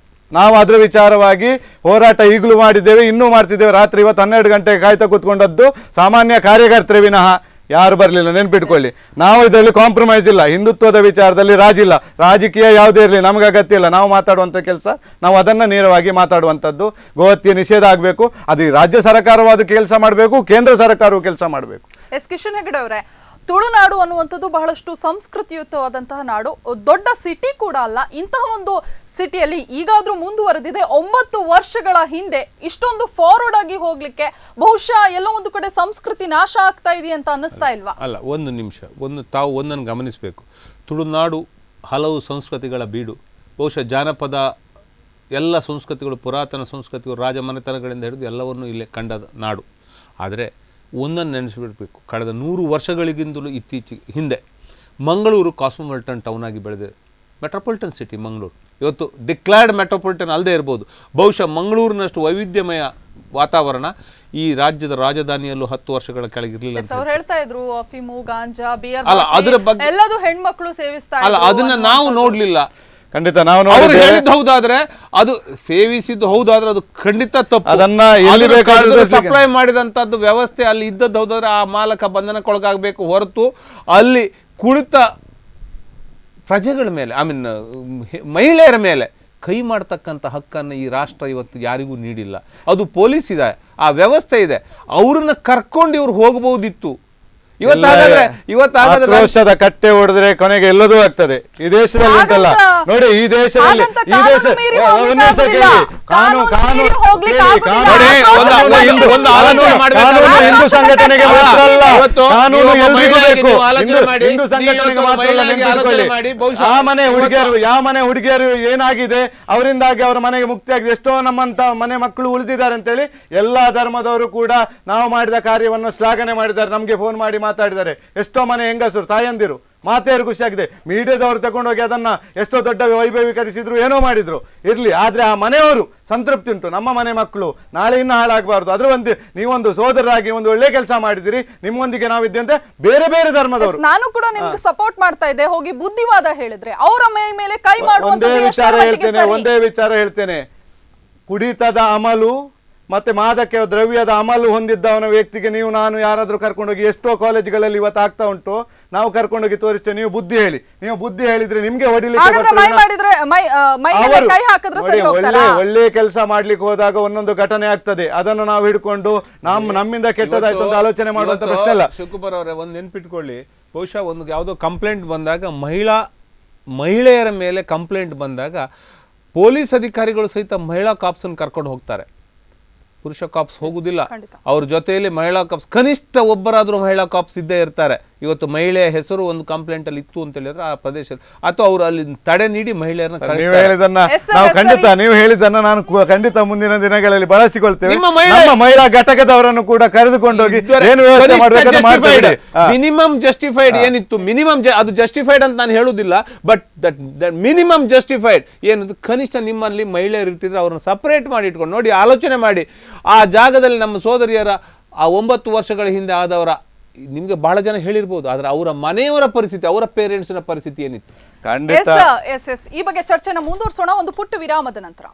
ನಾವು ಅದರ ವಿಚಾರವಾಗಿ ಹೋರಾಟ ಈಗಲೂ ಮಾಡಿದ್ದೇವೆ, ಇನ್ನೂ ಮಾಡ್ತಿದ್ದೇವೆ. ರಾತ್ರಿ ಇವತ್ತು 12 ಗಂಟೆಗೆ ಕಾಯ್ತಾ ಕೂತ್ಕೊಂಡದ್ದು ಸಾಮಾನ್ಯ ಕಾರ್ಯಕರ್ತರೇ ವಿನಃ ಯಾರು ಬರಲಿಲ್ಲ. ನೆನ್ಪಿಟ್ಕೊಳ್ಳಿ, ನಾವು ಇದರಲ್ಲಿ ಕಾಂಪ್ರಮೈಸ್ ಇಲ್ಲ. ಹಿಂದುತ್ವದ ವಿಚಾರದಲ್ಲಿ ರಾಜಿಲ್ಲ. ರಾಜಕೀಯ ಯಾವುದೇ ಇರಲಿ ನಮ್ಗೆ ಅಗತ್ಯ ಇಲ್ಲ. ನಾವು ಮಾತಾಡುವಂಥ ಕೆಲಸ ನಾವು ಅದನ್ನು ನೇರವಾಗಿ ಮಾತಾಡುವಂಥದ್ದು. ಗೋಹತ್ಯೆ ನಿಷೇಧ ಆಗಬೇಕು. ಅದು ರಾಜ್ಯ ಸರ್ಕಾರವಾದ ಕೆಲಸ ಮಾಡಬೇಕು, ಕೇಂದ್ರ ಸರ್ಕಾರವು ಕೆಲಸ ಮಾಡಬೇಕು. ಎಸ್ ಕಿಶನ್ ಹೆಗಡೆ ಅವರೇ, ತುಳುನಾಡು ಅನ್ನುವಂಥದ್ದು ಬಹಳಷ್ಟು ಸಂಸ್ಕೃತಿಯುತವಾದಂತಹ ನಾಡು, ದೊಡ್ಡ ಸಿಟಿ ಕೂಡ ಅಲ್ಲ. ಇಂತಹ ಒಂದು ಸಿಟಿಯಲ್ಲಿ ಈಗಾದ್ರೂ ಮುಂದುವರೆದಿದೆ. 9 ವರ್ಷಗಳ ಹಿಂದೆ ಇಷ್ಟೊಂದು ಫಾರ್ವರ್ಡ್ ಆಗಿ ಹೋಗ್ಲಿಕ್ಕೆ ಬಹುಶಃ ಎಲ್ಲೋ ಒಂದು ಕಡೆ ಸಂಸ್ಕೃತಿ ನಾಶ ಆಗ್ತಾ ಇದೆ ಅಂತ ಅನ್ನಿಸ್ತಾ ಇಲ್ವಾ? ಅಲ್ಲ, ಒಂದು ನಿಮಿಷ, ತಾವು ಒಂದನ್ನು ಗಮನಿಸಬೇಕು. ತುಳುನಾಡು ಹಲವು ಸಂಸ್ಕೃತಿಗಳ ಬೀಡು. ಬಹುಶಃ ಜಾನಪದ ಎಲ್ಲ ಸಂಸ್ಕೃತಿಗಳು, ಪುರಾತನ ಸಂಸ್ಕೃತಿಗಳು, ರಾಜಮನೆತನಗಳಿಂದ ಹಿಡಿದು ಎಲ್ಲವನ್ನೂ ಇಲ್ಲೇ ಕಂಡ ನಾಡು. ಆದರೆ ಒಂದನ್ನು ನೆನೆಸಿಬಿಡಬೇಕು, ಕಳೆದ 100 ವರ್ಷಗಳಿಗಿಂತಲೂ ಇತ್ತೀಚೆಗೆ ಹಿಂದೆ ಮಂಗಳೂರು ಕಾಸ್ಮೋಪಾಲಿಟನ್ ಟೌನ್ ಆಗಿ ಬೆಳೆದಿದೆ. ಮೆಟ್ರೋಪಾಲಿಟನ್ ಸಿಟಿ ಮಂಗಳೂರು ಇವತ್ತು ಡಿಕ್ಲೇರ್ಡ್ ಮೆಟ್ರೋಪಾಲಿಟನ್ ಅಲ್ಲದೆ ಇರ್ಬೋದು. ಬಹುಶಃ ಮಂಗಳೂರಿನಷ್ಟು ವೈವಿಧ್ಯಮಯ ವಾತಾವರಣ ಈ ರಾಜ್ಯದ ರಾಜಧಾನಿಯಲ್ಲೂ 10 ವರ್ಷಗಳ ಕೆಳಗಿರಲಿಲ್ಲ. ಅವ್ರು ಹೇಳ್ತಾ ಇದ್ರು ಅಫೀಮು, ಗಾಂಜಾ, ಬಿಯರ್, ಅಲ್ಲ ಅದರ ಬಗ್ಗೆ ಎಲ್ಲದೂ ಹೆಣ್ಮಕ್ಳು ಸೇವಿಸ್ತಾ ಅಲ್ಲ, ಅದನ್ನ ನಾವು ನೋಡ್ಲಿಲ್ಲ. ಖಂಡಿತ ನಾವು ಹೇಳಿದ್ದು ಹೌದಾದ್ರೆ, ಅದು ಸೇವಿಸಿದ್ದು ಹೌದಾದ್ರೆ ಅದು ಖಂಡಿತ ತಪ್ಪು. ಅದನ್ನ ಎಲ್ಲಿ ಬೇಕಾದ್ರೂ ಸಪ್ಲೈ ಮಾಡಿದಂತದ್ದು ವ್ಯವಸ್ಥೆ ಅಲ್ಲಿ ಇದ್ದದ್ದು ಹೌದಾದ್ರೆ ಆ ಮಾಲಕ ಬಂಧನಕ್ಕೊಳಗಾಗಬೇಕು ಹೊರತು ಅಲ್ಲಿ ಕುಳಿತ ಪ್ರಜೆಗಳ ಮೇಲೆ, ಮಹಿಳೆಯರ ಮೇಲೆ ಕೈ ಮಾಡ್ತಕ್ಕಂಥ ಹಕ್ಕನ್ನು ಈ ರಾಷ್ಟ್ರ ಇವತ್ತು ಯಾರಿಗೂ ನೀಡಿಲ್ಲ. ಅದು ಪೊಲೀಸ್ ಇದೆ, ಆ ವ್ಯವಸ್ಥೆ ಇದೆ, ಅವ್ರನ್ನ ಕರ್ಕೊಂಡು ಇವ್ರು ಹೋಗಬಹುದಿತ್ತು. ಆಕ್ರೋಶದ ಕಟ್ಟೆ ಹೊಡೆದ್ರೆ ಕೊನೆಗೆ ಎಲ್ಲದೂ ಆಗ್ತದೆ. ಈ ದೇಶದಲ್ಲಿ ಉಂಟಲ್ಲ ನೋಡಿ, ಈ ದೇಶದಲ್ಲಿ ಹಿಂದೂ ಸಂಘಟನೆಗೆ ಮಾತ್ರ ಅಲ್ಲ, ಕಾನೂನು ಎಲ್ರಿಗೂ ಬೇಕು. ಹಿಂದೂ ಸಂಘಟನೆಗೆ ಮಾತ್ರ ಅಲ್ಲ, ನೆನಪಿಟ್ಕೊಳ್ಳಿ. ಯಾವ ಮನೆ ಹುಡುಗಿಯರು ಏನಾಗಿದೆ ಅವರಿಂದಾಗಿ ಅವರ ಮನೆಗೆ ಮುಕ್ತಿಯಾಗಿದೆ, ಎಷ್ಟೋ ನಮ್ಮಂತ ಮನೆ ಮಕ್ಕಳು ಉಳಿದಿದ್ದಾರೆ ಅಂತೇಳಿ ಎಲ್ಲಾ ಧರ್ಮದವರು ಕೂಡ ನಾವು ಮಾಡಿದ ಕಾರ್ಯವನ್ನು ಶ್ಲಾಘನೆ ಮಾಡಿದ್ದಾರೆ. ನಮ್ಗೆ ಫೋನ್ ಮಾಡಿ ಮಾತಾಡಿದ್ದಾರೆ. ಎಷ್ಟೋ ಮನೆ ಹೆಂಗಸರು, ತಾಯಂದಿರು, ಮಾತೆಯರು ಖುಷಿಯಾಗಿದೆ. ಮೀಡಿಯಾದವರು ತಗೊಂಡೋಗಿ ಅದನ್ನ ಎಷ್ಟೋ ದೊಡ್ಡ ವೈಭವೀಕರಿಸಿದ್ರು, ಏನೋ ಮಾಡಿದ್ರು, ಇರ್ಲಿ. ಆದ್ರೆ ಆ ಮನೆಯವರು ಸಂತೃಪ್ತಿ ಉಂಟು. ನಮ್ಮ ಮನೆ ಮಕ್ಕಳು ನಾಳೆ ಇನ್ನೂ ಹಾಳಾಗಬಾರ್ದು. ಅದ್ರ ಒಂದು ನೀವೊಂದು ಸೋದರರಾಗಿ ಒಂದು ಒಳ್ಳೆ ಕೆಲಸ ಮಾಡಿದಿರಿ, ನಿಮ್ಮೊಂದಿಗೆ ನಾವಿದ್ದಂತೆ ಬೇರೆ ಬೇರೆ ಧರ್ಮದವರು. ನಾನು ಕೂಡ ನಿಮ್ಗೆ ಸಪೋರ್ಟ್ ಮಾಡ್ತಾ ಇದ್ದೆ. ಹೋಗಿ ಬುದ್ಧಿವಾದ ಹೇಳಿದ್ರೆ ಅವರ ಮೇಲೆ ಕೈ ಒಂದೇ ವಿಚಾರ ಹೇಳ್ತೇನೆ. ಕುಡಿತದ ಅಮಲು ಮತ್ತೆ ಮಾದಕ ದ್ರವ್ಯದ ಅಮಲು ಹೊಂದಿದ್ದವನ ವ್ಯಕ್ತಿಗೆ ನಾನು ಯಾರಾದ್ರೂ ಕರ್ಕೊಂಡೋಗಿ, ಎಷ್ಟೋ ಕಾಲೇಜುಗಳಲ್ಲಿ ಇವತ್ತು ಆಗ್ತಾ ಉಂಟು, ನಾವು ಕರ್ಕೊಂಡೋಗಿ ತೋರಿಸ್ತೇವೆ. ನೀವು ಬುದ್ಧಿ ಹೇಳಿದ್ರೆ ನಿಮ್ಗೆ ಹೊಡಿಲಿಕ್ಕೆ ಒಳ್ಳೆ ಕೆಲಸ ಮಾಡ್ಲಿಕ್ಕೆ ಹೋದಾಗ ಒಂದೊಂದು ಘಟನೆ ಆಗ್ತದೆ. ಅದನ್ನು ನಾವು ಹಿಡ್ಕೊಂಡು ನಮ್ಮಿಂದ ಕೆಟ್ಟದಾಯ್ತು ಅಂತ ಆಲೋಚನೆ ಮಾಡುವಂತ ಪ್ರಶ್ನೆ ಅಲ್ಲ. ಶಿವಕುಮಾರ್ ಅವರೇ, ಒಂದು ನೆನ್ಪಿಟ್ಕೊಳ್ಳಿ, ಬಹುಶಃ ಒಂದು ಯಾವುದೋ ಕಂಪ್ಲೇಂಟ್ ಬಂದಾಗ, ಮಹಿಳೆಯರ ಮೇಲೆ ಕಂಪ್ಲೇಂಟ್ ಬಂದಾಗ ಪೊಲೀಸ್ ಅಧಿಕಾರಿಗಳು ಸಹಿತ ಮಹಿಳಾ ಕಾಪ್ಸ್ ಅನ್ನು ಕರ್ಕೊಂಡು ಹೋಗ್ತಾರೆ. ಪುರುಷ ಕಾಪ್ಸ್ ಹೋಗುದಿಲ್ಲ. ಅವ್ರ ಜೊತೆಯಲ್ಲಿ ಮಹಿಳಾ ಕಾಪ್ಸ್, ಕನಿಷ್ಠ ಒಬ್ಬರಾದ್ರೂ ಮಹಿಳಾ ಕಾಪ್ಸ್ ಇದ್ದೇ ಇರ್ತಾರೆ. ಇವತ್ತು ಮಹಿಳೆಯ ಹೆಸರು ಒಂದು ಕಂಪ್ಲೇಂಟ್ ಅಲ್ಲಿ ಇತ್ತು ಅಂತ ಹೇಳಿದ್ರೆ ಆ ಪ್ರದೇಶದಲ್ಲಿ ಅಥವಾ ಅವರು ಅಲ್ಲಿ ತಡೆ ನೀಡಿ ಮಹಿಳೆಯರನ್ನ ನೀವು ಹೇಳಿದನ್ನ ನಾವು ಖಂಡಿತ ನೀವು ಹೇಳಿದ್ದನ್ನ ನಾನು ಖಂಡಿತ ಮುಂದಿನ ದಿನಗಳಲ್ಲಿ ಬಳಸಿಕೊಳ್ತೇವೆ. ನಮ್ಮ ಮಹಿಳಾ ಘಟಕದವರನ್ನು ಕೂಡ ಕರೆದುಕೊಂಡೋಗಿ ಏನು ವ್ಯವಸ್ಥೆ ಮಾಡಬೇಕಂತ ಮಾಡ್ತೇವೆ. ಮಿನಿಮಮ್ ಜಸ್ಟಿಫೈಡ್ ಏನಿತ್ತು, ಮಿನಿಮಮ್ ಅದು ಜಸ್ಟಿಫೈಡ್ ಅಂತ ನಾನು ಹೇಳುದಿಲ್ಲ, ಬಟ್ ದಟ್ ಮಿನಿಮಮ್ ಜಸ್ಟಿಫೈಡ್ ಏನು, ಕನಿಷ್ಠ ನಿಮ್ಮಲ್ಲಿ ಮಹಿಳೆಯರು ಇರ್ತಿದ್ರೆ ಅವ್ರನ್ನ ಸಪರೇಟ್ ಮಾಡಿ ಇಟ್ಕೊಂಡು ನೋಡಿ, ಆಲೋಚನೆ ಮಾಡಿ ಆ ಜಾಗದಲ್ಲಿ ನಮ್ಮ ಸೋದರಿಯರ ಆ 9 ವರ್ಷಗಳ ಹಿಂದೆ ಆದವರ ನಿಮ್ಗೆ ಬಹಳ ಜನ ಹೇಳಿರ್ಬೋದು, ಆದ್ರೆ ಅವರ ಮನೆಯವರ ಪರಿಸ್ಥಿತಿ, ಅವರ ಪೇರೆಂಟ್ಸ್ನ ಪರಿಸ್ಥಿತಿ ಏನಿತ್ತು ಖಂಡಿತ. ಈ ಬಗ್ಗೆ ಚರ್ಚೆನ ಮುಂದುವರಿಸೋಣ ಒಂದು ಪುಟ್ಟ ವಿರಾಮದ ನಂತರ.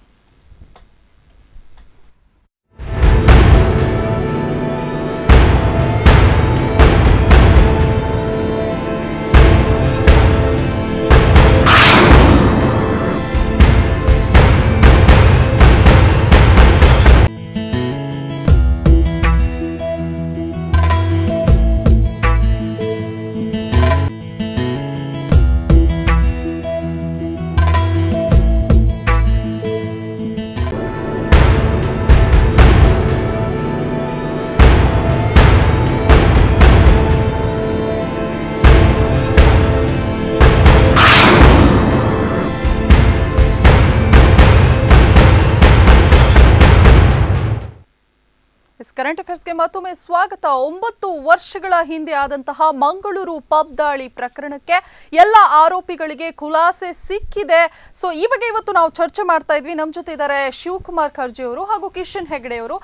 ಕರೆಂಟ್ ಅಫೇರ್ಸ್ಗೆ ಮತ್ತೊಮ್ಮೆ ಸ್ವಾಗತ. 9 ವರ್ಷಗಳ ಹಿಂದೆ ಆದಂತಹ ಮಂಗಳೂರು ಪಬ್ ದಾಳಿ ಪ್ರಕರಣಕ್ಕೆ ಎಲ್ಲ ಆರೋಪಿಗಳಿಗೆ ಖುಲಾಸೆ ಸಿಕ್ಕಿದೆ. ಸೊ ಈ ಬಗ್ಗೆ ಇವತ್ತು ನಾವು ಚರ್ಚೆ ಮಾಡ್ತಾ ಇದ್ವಿ. ನಮ್ಮ ಜೊತೆ ಇದ್ದಾರೆ ಶಿವಕುಮಾರ್ ಖರ್ಜೆ ಅವರು ಹಾಗೂ ಕಿಶನ್ ಹೆಗ್ಡೆ ಅವರು.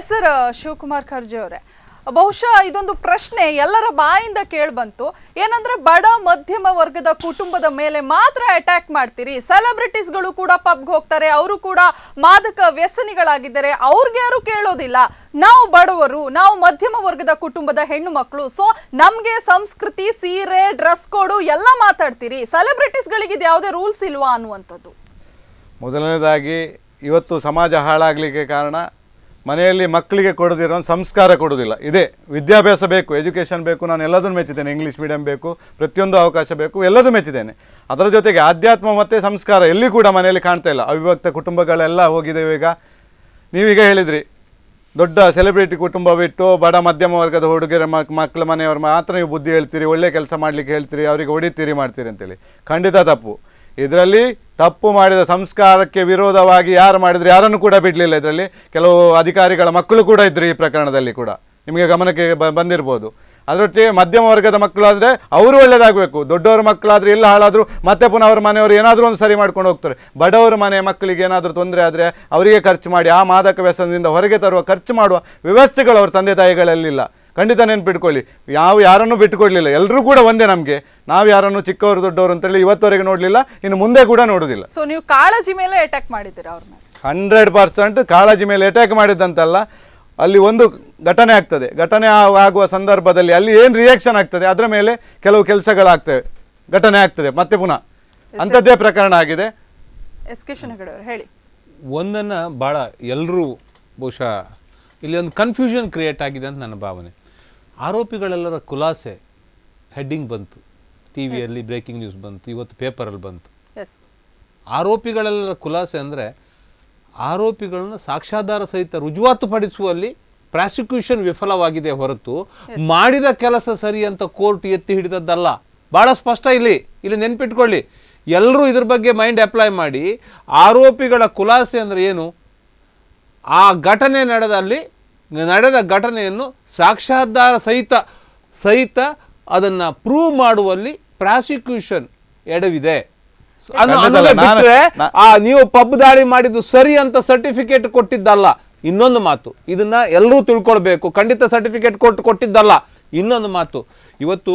ಸರ್, ಶಿವಕುಮಾರ್ ಖರ್ಜೆ ಅವರೇ, ಬಹುಶಃ ಇದೊಂದು ಪ್ರಶ್ನೆ ಎಲ್ಲರ ಬಾಯಿಂದ ಕೇಳ್ಬಂತು. ಏನಂದ್ರೆ ಬಡ ಮಧ್ಯಮ ವರ್ಗದ ಕುಟುಂಬದ ಮೇಲೆ ಮಾತ್ರ ಅಟ್ಯಾಕ್ ಮಾಡ್ತೀರಿ, ಸೆಲೆಬ್ರಿಟೀಸ್ಗಳು ಕೂಡ ಪಬ್ಗೆ ಹೋಗ್ತಾರೆ, ಅವರು ಕೂಡ ಮಾದಕ ವ್ಯಸನಿಗಳಾಗಿದ್ದಾರೆ, ಅವ್ರಿಗೆ ಯಾರು ಕೇಳೋದಿಲ್ಲ. ನಾವು ಬಡವರು, ನಾವು ಮಧ್ಯಮ ವರ್ಗದ ಕುಟುಂಬದ ಹೆಣ್ಣು ಮಕ್ಕಳು, ಸೊ ನಮ್ಗೆ ಸಂಸ್ಕೃತಿ, ಸೀರೆ, ಡ್ರೆಸ್ ಕೋಡು ಎಲ್ಲ ಮಾತಾಡ್ತೀರಿ, ಸೆಲೆಬ್ರಿಟೀಸ್ಗಳಿಗೆ ಇದು ಯಾವುದೇ ರೂಲ್ಸ್ ಇಲ್ವಾ ಅನ್ನುವಂಥದ್ದು. ಮೊದಲನೇದಾಗಿ ಇವತ್ತು ಸಮಾಜ ಹಾಳಾಗಲಿಕ್ಕೆ ಕಾರಣ ಮನೆಯಲ್ಲಿ ಮಕ್ಕಳಿಗೆ ಕೊಡದಿರೋ ಸಂಸ್ಕಾರ ಕೊಡೋದಿಲ್ಲ. ಇದೇ ವಿದ್ಯಾಭ್ಯಾಸ ಬೇಕು, ಎಜುಕೇಷನ್ ಬೇಕು, ನಾನು ಎಲ್ಲದನ್ನು ಮೆಚ್ಚಿದ್ದೇನೆ. ಇಂಗ್ಲೀಷ್ ಮೀಡಿಯಂ ಬೇಕು, ಪ್ರತಿಯೊಂದು ಅವಕಾಶ ಬೇಕು, ಎಲ್ಲದೂ ಮೆಚ್ಚಿದ್ದೇನೆ. ಅದರ ಜೊತೆಗೆ ಆಧ್ಯಾತ್ಮ ಮತ್ತು ಸಂಸ್ಕಾರ ಎಲ್ಲಿ ಕೂಡ ಮನೆಯಲ್ಲಿ ಕಾಣ್ತಾ ಇಲ್ಲ. ಅವಿಭಕ್ತ ಕುಟುಂಬಗಳೆಲ್ಲ ಹೋಗಿದ್ದೇವೆ. ಈಗ ನೀವೀಗ ಹೇಳಿದ್ರಿ, ದೊಡ್ಡ ಸೆಲೆಬ್ರಿಟಿ ಕುಟುಂಬ ಬಿಟ್ಟು ಬಡ ಮಧ್ಯಮ ವರ್ಗದ ಹುಡುಗರ ಮಕ್ಕಳ ಮನೆಯವ್ರು ಮಾತ್ರ ನೀವು ಬುದ್ಧಿ ಹೇಳ್ತೀರಿ, ಒಳ್ಳೆ ಕೆಲಸ ಮಾಡಲಿಕ್ಕೆ ಹೇಳ್ತೀರಿ, ಅವರಿಗೆ ಹೊಡಿತೀರಿ ಮಾಡ್ತೀರಿ ಅಂತೇಳಿ. ಖಂಡಿತ ತಪ್ಪು. ಇದರಲ್ಲಿ ತಪ್ಪು ಮಾಡಿದ ಸಂಸ್ಕಾರಕ್ಕೆ ವಿರೋಧವಾಗಿ ಯಾರು ಮಾಡಿದ್ರು ಯಾರನ್ನು ಕೂಡ ಬಿಡಲಿಲ್ಲ. ಇದರಲ್ಲಿ ಕೆಲವು ಅಧಿಕಾರಿಗಳ ಮಕ್ಕಳು ಕೂಡ ಇದ್ದರು ಈ ಪ್ರಕರಣದಲ್ಲಿ ಕೂಡ, ನಿಮಗೆ ಗಮನಕ್ಕೆ ಬಂದಿರ್ಬೋದು. ಅದರೊಟ್ಟಿಗೆ ಮಧ್ಯಮ ವರ್ಗದ ಮಕ್ಕಳಾದರೆ ಅವರು ಒಳ್ಳೆಯದಾಗಬೇಕು. ದೊಡ್ಡವರ ಮಕ್ಕಳಾದರೆ ಎಲ್ಲ ಹಾಳಾದರೂ ಮತ್ತೆ ಪುನಃ ಅವ್ರ ಮನೆಯವರು ಏನಾದರೂ ಒಂದು ಸರಿ ಮಾಡ್ಕೊಂಡು ಹೋಗ್ತಾರೆ. ಬಡವರ ಮನೆಯ ಮಕ್ಕಳಿಗೆ ಏನಾದರೂ ತೊಂದರೆ ಆದರೆ ಅವರಿಗೆ ಖರ್ಚು ಮಾಡಿ ಆ ಮಾದಕ ವ್ಯಸನದಿಂದ ಹೊರಗೆ ತರುವ ಖರ್ಚು ಮಾಡುವ ವ್ಯವಸ್ಥೆಗಳು ಅವ್ರ ತಂದೆ ತಾಯಿಗಳಲ್ಲಿಲ್ಲ. ಖಂಡಿತ ನೆನ್ಪಿಟ್ಕೊಳ್ಳಿ, ಯಾರನ್ನೂ ಬಿಟ್ಟುಕೊಡ್ಲಿಲ್ಲ. ಎಲ್ಲರೂ ಕೂಡ ಒಂದೇ ನಮಗೆ. ನಾವು ಯಾರನ್ನು ಚಿಕ್ಕವರು ದೊಡ್ಡವರು ಅಂತೇಳಿ ಇವತ್ತವರೆಗೆ ನೋಡಲಿಲ್ಲ, ಇನ್ನು ಮುಂದೆ ಕೂಡ ನೋಡುವುದಿಲ್ಲ. ಸೊ ನೀವು ಕಾಳಜಿ ಮೇಲೆ ಅಟ್ಯಾಕ್ ಮಾಡಿದ್ದೀರಾ ಅವ್ರ ಮೇಲೆ? 100% ಕಾಳಜಿ ಮೇಲೆ ಅಟ್ಯಾಕ್ ಮಾಡಿದ್ದಂತಲ್ಲ. ಅಲ್ಲಿ ಒಂದು ಘಟನೆ ಆಗ್ತದೆ, ಘಟನೆ ಆಗುವ ಸಂದರ್ಭದಲ್ಲಿ ಅಲ್ಲಿ ಏನು ರಿಯಾಕ್ಷನ್ ಆಗ್ತದೆ ಅದರ ಮೇಲೆ ಕೆಲವು ಕೆಲಸಗಳಾಗ್ತವೆ, ಘಟನೆ ಆಗ್ತದೆ, ಮತ್ತೆ ಪುನಃ ಅಂಥದ್ದೇ ಪ್ರಕರಣ ಆಗಿದೆ. ಹೇಳಿ. ಒಂದನ್ನು ಭಾಳ ಎಲ್ಲರೂ ಬಹುಶಃ ಇಲ್ಲಿ ಒಂದು ಕನ್ಫ್ಯೂಷನ್ ಕ್ರಿಯೇಟ್ ಆಗಿದೆ ಅಂತ ನನ್ನ ಭಾವನೆ. ಆರೋಪಿಗಳೆಲ್ಲರ ಖುಲಾಸೆ ಹೆಡ್ಡಿಂಗ್ ಬಂತು, ಟಿ ವಿಯಲ್ಲಿ ಬ್ರೇಕಿಂಗ್ ನ್ಯೂಸ್ ಬಂತು, ಇವತ್ತು ಪೇಪರಲ್ಲಿ ಬಂತು. ಆರೋಪಿಗಳೆಲ್ಲರ ಖುಲಾಸೆ ಅಂದರೆ ಆರೋಪಿಗಳನ್ನ ಸಾಕ್ಷ್ಯಾಧಾರ ಸಹಿತ ರುಜುವಾತುಪಡಿಸುವಲ್ಲಿ ಪ್ರಾಸಿಕ್ಯೂಷನ್ ವಿಫಲವಾಗಿದೆ ಹೊರತು ಮಾಡಿದ ಕೆಲಸ ಸರಿ ಅಂತ ಕೋರ್ಟ್ ಎತ್ತಿ ಹಿಡಿದದ್ದಲ್ಲ. ಭಾಳ ಸ್ಪಷ್ಟ ಇಲ್ಲಿ ನೆನ್ಪಿಟ್ಕೊಳ್ಳಿ. ಎಲ್ಲರೂ ಇದ್ರ ಬಗ್ಗೆ ಮೈಂಡ್ ಅಪ್ಲೈ ಮಾಡಿ. ಆರೋಪಿಗಳ ಖುಲಾಸೆ ಅಂದರೆ ಏನು? ಆ ಘಟನೆ ನಡೆದ ಘಟನೆಯನ್ನು ಸಾಕ್ಷ್ಯಾಧಾರ ಸಹಿತ ಅದನ್ನು ಪ್ರೂವ್ ಮಾಡುವಲ್ಲಿ ಪ್ರಾಸಿಕ್ಯೂಷನ್ ಎಡವಿದೆ. ನೀವು ಪಬ್ ದಾಳಿ ಮಾಡಿದ್ದು ಸರಿ ಅಂತ ಸರ್ಟಿಫಿಕೇಟ್ ಕೊಟ್ಟಿದ್ದಲ್ಲ. ಇನ್ನೊಂದು ಮಾತು, ಇದನ್ನ ಎಲ್ಲರೂ ತಿಳ್ಕೊಳ್ಬೇಕು. ಖಂಡಿತ ಸರ್ಟಿಫಿಕೇಟ್ ಕೊಟ್ಟಿದ್ದಲ್ಲ. ಇನ್ನೊಂದು ಮಾತು, ಇವತ್ತು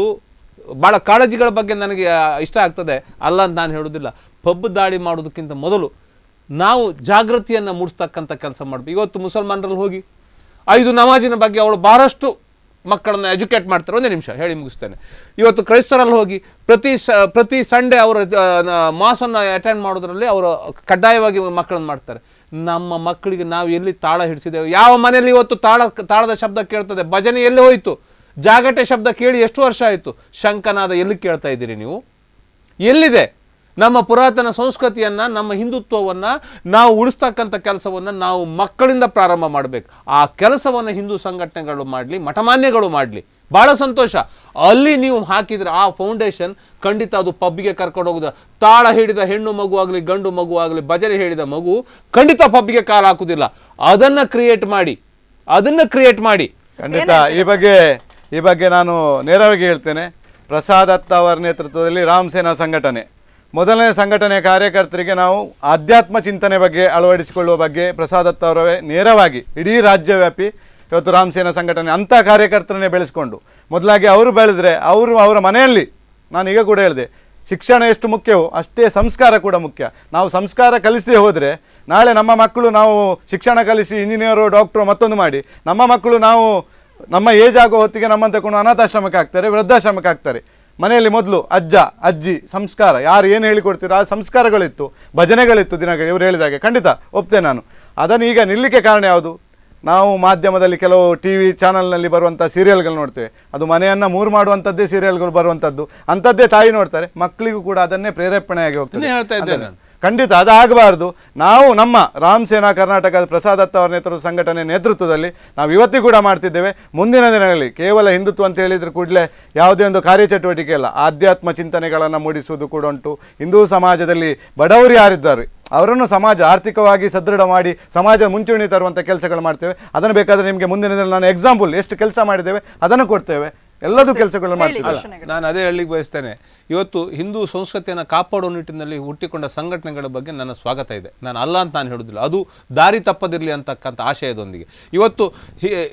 ಬಹಳ ಕಾಳಜಿಗಳ ಬಗ್ಗೆ ನನಗೆ ಇಷ್ಟ ಆಗ್ತದೆ, ಅಲ್ಲ ಅಂತ ನಾನು ಹೇಳೋದಿಲ್ಲ. ಪಬ್ ದಾಳಿ ಮಾಡೋದಕ್ಕಿಂತ ಮೊದಲು ನಾವು ಜಾಗೃತಿಯನ್ನು ಮೂಡಿಸ್ತಕ್ಕಂಥ ಕೆಲಸ ಮಾಡಬೇಕು. ಇವತ್ತು ಮುಸಲ್ಮಾನರಲ್ಲಿ ಹೋಗಿ 5 ನಮಾಜಿನ ಬಗ್ಗೆ ಅವಳು ಬಹಳಷ್ಟು ಮಕ್ಕಳನ್ನ ಎಜುಕೇಟ್ ಮಾಡ್ತಾರೆ. ಒಂದೇ ನಿಮಿಷ ಹೇಳಿ ಮುಗಿಸ್ತೇನೆ. ಇವತ್ತು ಕ್ರೈಸ್ತರಲ್ಲಿ ಹೋಗಿ ಪ್ರತಿ ಸಂಡೇ ಅವರ ಮಾಸನ್ನು ಅಟೆಂಡ್ ಮಾಡೋದ್ರಲ್ಲಿ ಅವರು ಕಡ್ಡಾಯವಾಗಿ ಮಕ್ಕಳನ್ನು ಮಾಡ್ತಾರೆ. ನಮ್ಮ ಮಕ್ಕಳಿಗೆ ನಾವು ಎಲ್ಲಿ ತಾಳ ಹಿಡಿಸಿದ್ದೇವೆ? ಯಾವ ಮನೆಯಲ್ಲಿ ಇವತ್ತು ತಾಳದ ಶಬ್ದ ಕೇಳ್ತದೆ? ಭಜನೆ ಎಲ್ಲಿ ಹೋಯಿತು? ಜಾಗಟೆ ಶಬ್ದ ಕೇಳಿ ಎಷ್ಟು ವರ್ಷ ಆಯಿತು? ಶಂಕನಾದ ಎಲ್ಲಿ ಕೇಳ್ತಾ ಇದ್ದೀರಿ ನೀವು? ಎಲ್ಲಿದೆ ನಮ್ಮ ಪುರಾತನ ಸಂಸ್ಕೃತಿಯನ್ನು, ನಮ್ಮ ಹಿಂದುತ್ವವನ್ನು ನಾವು ಉಳಿಸ್ತಕ್ಕಂಥ ಕೆಲಸವನ್ನು ನಾವು ಮಕ್ಕಳಿಂದ ಪ್ರಾರಂಭ ಮಾಡಬೇಕು. ಆ ಕೆಲಸವನ್ನು ಹಿಂದೂ ಸಂಘಟನೆಗಳು ಮಾಡಲಿ, ಮಠಮಾನ್ಯಗಳು ಮಾಡಲಿ. ಬಹಳ ಸಂತೋಷ. ಅಲ್ಲಿ ನೀವು ಹಾಕಿದ್ರೆ ಆ ಫೌಂಡೇಶನ್ ಖಂಡಿತ ಅದು ಪಬ್ಬಿಗೆ ಕರ್ಕೊಂಡು ಹೋಗುದ. ತಾಳ ಹಿಡಿದ ಹೆಣ್ಣು ಮಗು ಆಗಲಿ ಗಂಡು ಮಗು ಆಗಲಿ, ಭಜನೆ ಹೇಳಿದ ಮಗು ಖಂಡಿತ ಪಬ್ಬಿಗೆ ಕಾಲ ಹಾಕುದಿಲ್ಲ. ಅದನ್ನ ಕ್ರಿಯೇಟ್ ಮಾಡಿ ಖಂಡಿತ ಈ ಬಗ್ಗೆ ನಾನು ನೇರವಾಗಿ ಹೇಳ್ತೇನೆ. ಪ್ರಸಾದ್ ದತ್ತ ಅವರ ನೇತೃತ್ವದಲ್ಲಿ ರಾಮ್ ಸೇನಾ ಸಂಘಟನೆ ಮೊದಲನೇ ಸಂಘಟನೆಯ ಕಾರ್ಯಕರ್ತರಿಗೆ ನಾವು ಆಧ್ಯಾತ್ಮ ಚಿಂತನೆ ಬಗ್ಗೆ ಅಳವಡಿಸಿಕೊಳ್ಳುವ ಬಗ್ಗೆ ಪ್ರಸಾದ್ ದತ್ತ ಅವರವೇ ನೇರವಾಗಿ ಇಡೀ ರಾಜ್ಯವ್ಯಾಪಿ ಇವತ್ತು ರಾಮ್ ಸೇನಾ ಸಂಘಟನೆ ಅಂಥ ಕಾರ್ಯಕರ್ತರನ್ನೇ ಬೆಳೆಸ್ಕೊಂಡು ಮೊದಲಾಗಿ ಅವರು ಬೆಳೆದ್ರೆ ಅವರ ಮನೆಯಲ್ಲಿ, ನಾನೀಗ ಕೂಡ ಹೇಳಿದೆ, ಶಿಕ್ಷಣ ಎಷ್ಟು ಮುಖ್ಯವೋ ಅಷ್ಟೇ ಸಂಸ್ಕಾರ ಕೂಡ ಮುಖ್ಯ. ನಾವು ಸಂಸ್ಕಾರ ಕಲಿಸದೇ ಹೋದರೆ ನಾಳೆ ನಮ್ಮ ಮಕ್ಕಳು ನಾವು ಶಿಕ್ಷಣ ಕಲಿಸಿ ಇಂಜಿನಿಯರು ಡಾಕ್ಟ್ರು ಮತ್ತೊಂದು ಮಾಡಿ ನಮ್ಮ ಮಕ್ಕಳು ನಮ್ಮ ಏಜ್ ಆಗೋ ಹೊತ್ತಿಗೆ ನಮ್ಮಂತ ಕೊಂಡು ಅನಾಥಾಶ್ರಮಕ್ಕೆ ಆಗ್ತಾರೆ, ವೃದ್ಧಾಶ್ರಮಕ್ಕೆ ಆಗ್ತಾರೆ. ಮನೆಯಲ್ಲಿ ಮೊದಲು ಅಜ್ಜ ಅಜ್ಜಿ ಸಂಸ್ಕಾರ ಯಾರು ಏನು ಹೇಳಿಕೊಡ್ತೀರೋ ಆ ಸಂಸ್ಕಾರಗಳಿತ್ತು, ಭಜನೆಗಳಿತ್ತು ದಿನಕ್ಕೆ ಇವರು ಹೇಳಿದಾಗೆ ಖಂಡಿತ ಒಪ್ತೇನೆ ನಾನು. ಅದನ್ನು ಈಗ ನಿಲ್ಲಕ್ಕೆ ಕಾರಣ ಯಾವುದು? ನಾವು ಮಾಧ್ಯಮದಲ್ಲಿ ಕೆಲವು ಟಿ ವಿ ಚಾನಲ್ನಲ್ಲಿ ಬರುವಂಥ ಸೀರಿಯಲ್ಗಳು ನೋಡ್ತೇವೆ. ಅದು ಮನೆಯನ್ನು ಮೂರು ಮಾಡುವಂಥದ್ದೇ ಸೀರಿಯಲ್ಗಳು ಬರುವಂಥದ್ದು, ಅಂಥದ್ದೇ ತಾಯಿ ನೋಡ್ತಾರೆ, ಮಕ್ಕಳಿಗೂ ಕೂಡ ಅದನ್ನೇ ಪ್ರೇರೇಪಣೆಯಾಗಿ ಹೋಗ್ತದೆ. ಖಂಡಿತ ಅದಾಗಬಾರ್ದು. ನಾವು ನಮ್ಮ ರಾಮ್ ಸೇನಾ ಕರ್ನಾಟಕ ಪ್ರಸಾದ್ ದತ್ತ ಅವರ ಸಂಘಟನೆ ನೇತೃತ್ವದಲ್ಲಿ ನಾವು ಇವತ್ತಿಗೂ ಕೂಡ ಮಾಡ್ತಿದ್ದೇವೆ. ಮುಂದಿನ ದಿನಗಳಲ್ಲಿ ಕೇವಲ ಹಿಂದುತ್ವ ಅಂತ ಹೇಳಿದ್ರೆ ಕೂಡಲೇ ಯಾವುದೇ ಒಂದು ಕಾರ್ಯಚಟುವಟಿಕೆ ಇಲ್ಲ, ಆಧ್ಯಾತ್ಮ ಚಿಂತನೆಗಳನ್ನು ಮೂಡಿಸುವುದು ಕೂಡ ಉಂಟು. ಹಿಂದೂ ಸಮಾಜದಲ್ಲಿ ಬಡವರು ಯಾರಿದ್ದಾರೆ ಅವರನ್ನು ಸಮಾಜ ಆರ್ಥಿಕವಾಗಿ ಸದೃಢ ಮಾಡಿ ಸಮಾಜ ಮುಂಚೂಣಿ ತರುವಂಥ ಕೆಲಸಗಳು ಮಾಡ್ತೇವೆ. ಅದನ್ನು ಬೇಕಾದರೆ ನಿಮಗೆ ಮುಂದಿನ ದಿನ ನಾನು ಎಕ್ಸಾಂಪಲ್ ಎಷ್ಟು ಕೆಲಸ ಮಾಡಿದ್ದೇವೆ ಅದನ್ನು ಕೊಡ್ತೇವೆ. ಎಲ್ಲದೂ ಕೆಲಸಗಳು ಮಾಡ್ತಿದ್ದೇವೆ. ನಾನು ಅದೇ ಹೇಳಲಿಕ್ಕೆ ಬಯಸ್ತೇನೆ, ಇವತ್ತು ಹಿಂದೂ ಸಂಸ್ಕೃತಿಯನ್ನು ಕಾಪಾಡುವ ನಿಟ್ಟಿನಲ್ಲಿ ಹುಟ್ಟಿಕೊಂಡ ಸಂಘಟನೆಗಳ ಬಗ್ಗೆ ನನ್ನ ಸ್ವಾಗತ ಇದೆ. ನಾನು ಅಲ್ಲ ಅಂತ ನಾನು ಹೇಳುವುದಿಲ್ಲ, ಅದು ದಾರಿ ತಪ್ಪದಿರಲಿ ಅಂತಕ್ಕಂಥ ಆಶಯದೊಂದಿಗೆ ಇವತ್ತು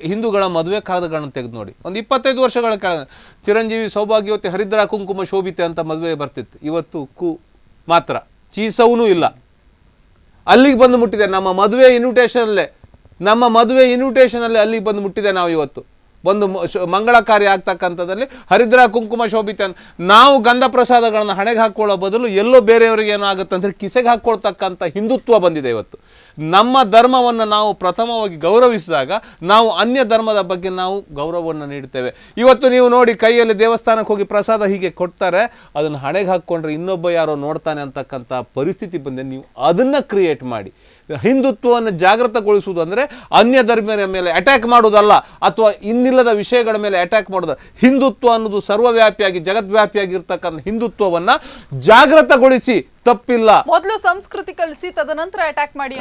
ಹಿಂದೂಗಳ ಮದುವೆ ಕಾಗದಗಳನ್ನು ತೆಗೆದು ನೋಡಿ. ಒಂದು 25 ವರ್ಷಗಳ ಕೆಳಗೆ ಚಿರಂಜೀವಿ ಸೌಭಾಗ್ಯವತಿ ಹರಿದ್ರ ಕುಂಕುಮ ಶೋಭಿತೆ ಅಂತ ಮದುವೆ ಬರ್ತಿತ್ತು. ಇವತ್ತು ಮಾತ್ರ ಚೀಸವೂ ಇಲ್ಲ. ಅಲ್ಲಿಗೆ ಬಂದು ಮುಟ್ಟಿದೆ ನಮ್ಮ ಮದುವೆ ಇನ್ವಿಟೇಷನಲ್ಲೇ ಅಲ್ಲಿಗೆ ಬಂದು ಮುಟ್ಟಿದೆ. ನಾವು ಇವತ್ತು ಒಂದು ಮಂಗಳ ಕಾರ್ಯ ಆಗ್ತಕ್ಕಂಥದ್ದಲ್ಲಿ ಹರಿದ್ರ ಕುಂಕುಮ ಶೋಭಿತ ನಾವು ಗಂಧ ಪ್ರಸಾದಗಳನ್ನು ಹಣೆಗೆ ಹಾಕೊಳ್ಳೋ ಬದಲು ಎಲ್ಲೋ ಬೇರೆಯವರಿಗೆ ಏನೋ ಆಗುತ್ತೆ ಅಂತ ಹೇಳಿ ಕಿಸೆಗೆ ಹಾಕ್ಕೊಳ್ತಕ್ಕಂಥ ಹಿಂದುತ್ವ ಬಂದಿದೆ. ಇವತ್ತು ನಮ್ಮ ಧರ್ಮವನ್ನು ನಾವು ಪ್ರಥಮವಾಗಿ ಗೌರವಿಸಿದಾಗ ನಾವು ಅನ್ಯ ಧರ್ಮದ ಬಗ್ಗೆ ನಾವು ಗೌರವವನ್ನು ನೀಡ್ತೇವೆ. ಇವತ್ತು ನೀವು ನೋಡಿ, ಕೈಯಲ್ಲಿ ದೇವಸ್ಥಾನಕ್ಕೆ ಹೋಗಿ ಪ್ರಸಾದ ಹೀಗೆ ಕೊಡ್ತಾರೆ, ಅದನ್ನು ಹಣೆಗೆ ಹಾಕ್ಕೊಂಡ್ರೆ ಇನ್ನೊಬ್ಬ ಯಾರೋ ನೋಡ್ತಾನೆ ಅಂತಕ್ಕಂಥ ಪರಿಸ್ಥಿತಿ ಬಂದರೆ ನೀವು ಅದನ್ನು ಕ್ರಿಯೇಟ್ ಮಾಡಿ. ಹಿಂದುತ್ವವನ್ನು ಜಾಗೃತಗೊಳಿಸುವುದು ಅಂದರೆ ಅನ್ಯ ಧರ್ಮೀಯರ ಮೇಲೆ ಅಟ್ಯಾಕ್ ಮಾಡುವುದಲ್ಲ, ಅಥವಾ ಇನ್ನಿಲ್ಲದ ವಿಷಯಗಳ ಮೇಲೆ ಅಟ್ಯಾಕ್ ಮಾಡೋದು. ಹಿಂದುತ್ವ ಅನ್ನೋದು ಸರ್ವವ್ಯಾಪಿಯಾಗಿ ಜಗದ್ವ್ಯಾಪಿಯಾಗಿ ಇರ್ತಕ್ಕಂಥ ಹಿಂದುತ್ವವನ್ನ ಜಾಗೃತಗೊಳಿಸಿ ತಪ್ಪಿಲ್ಲ. ಮೊದಲು ಸಂಸ್ಕೃತಿ ಕಲಿಸಿ ತದನಂತರ ಅಟ್ಯಾಕ್ ಮಾಡಿ.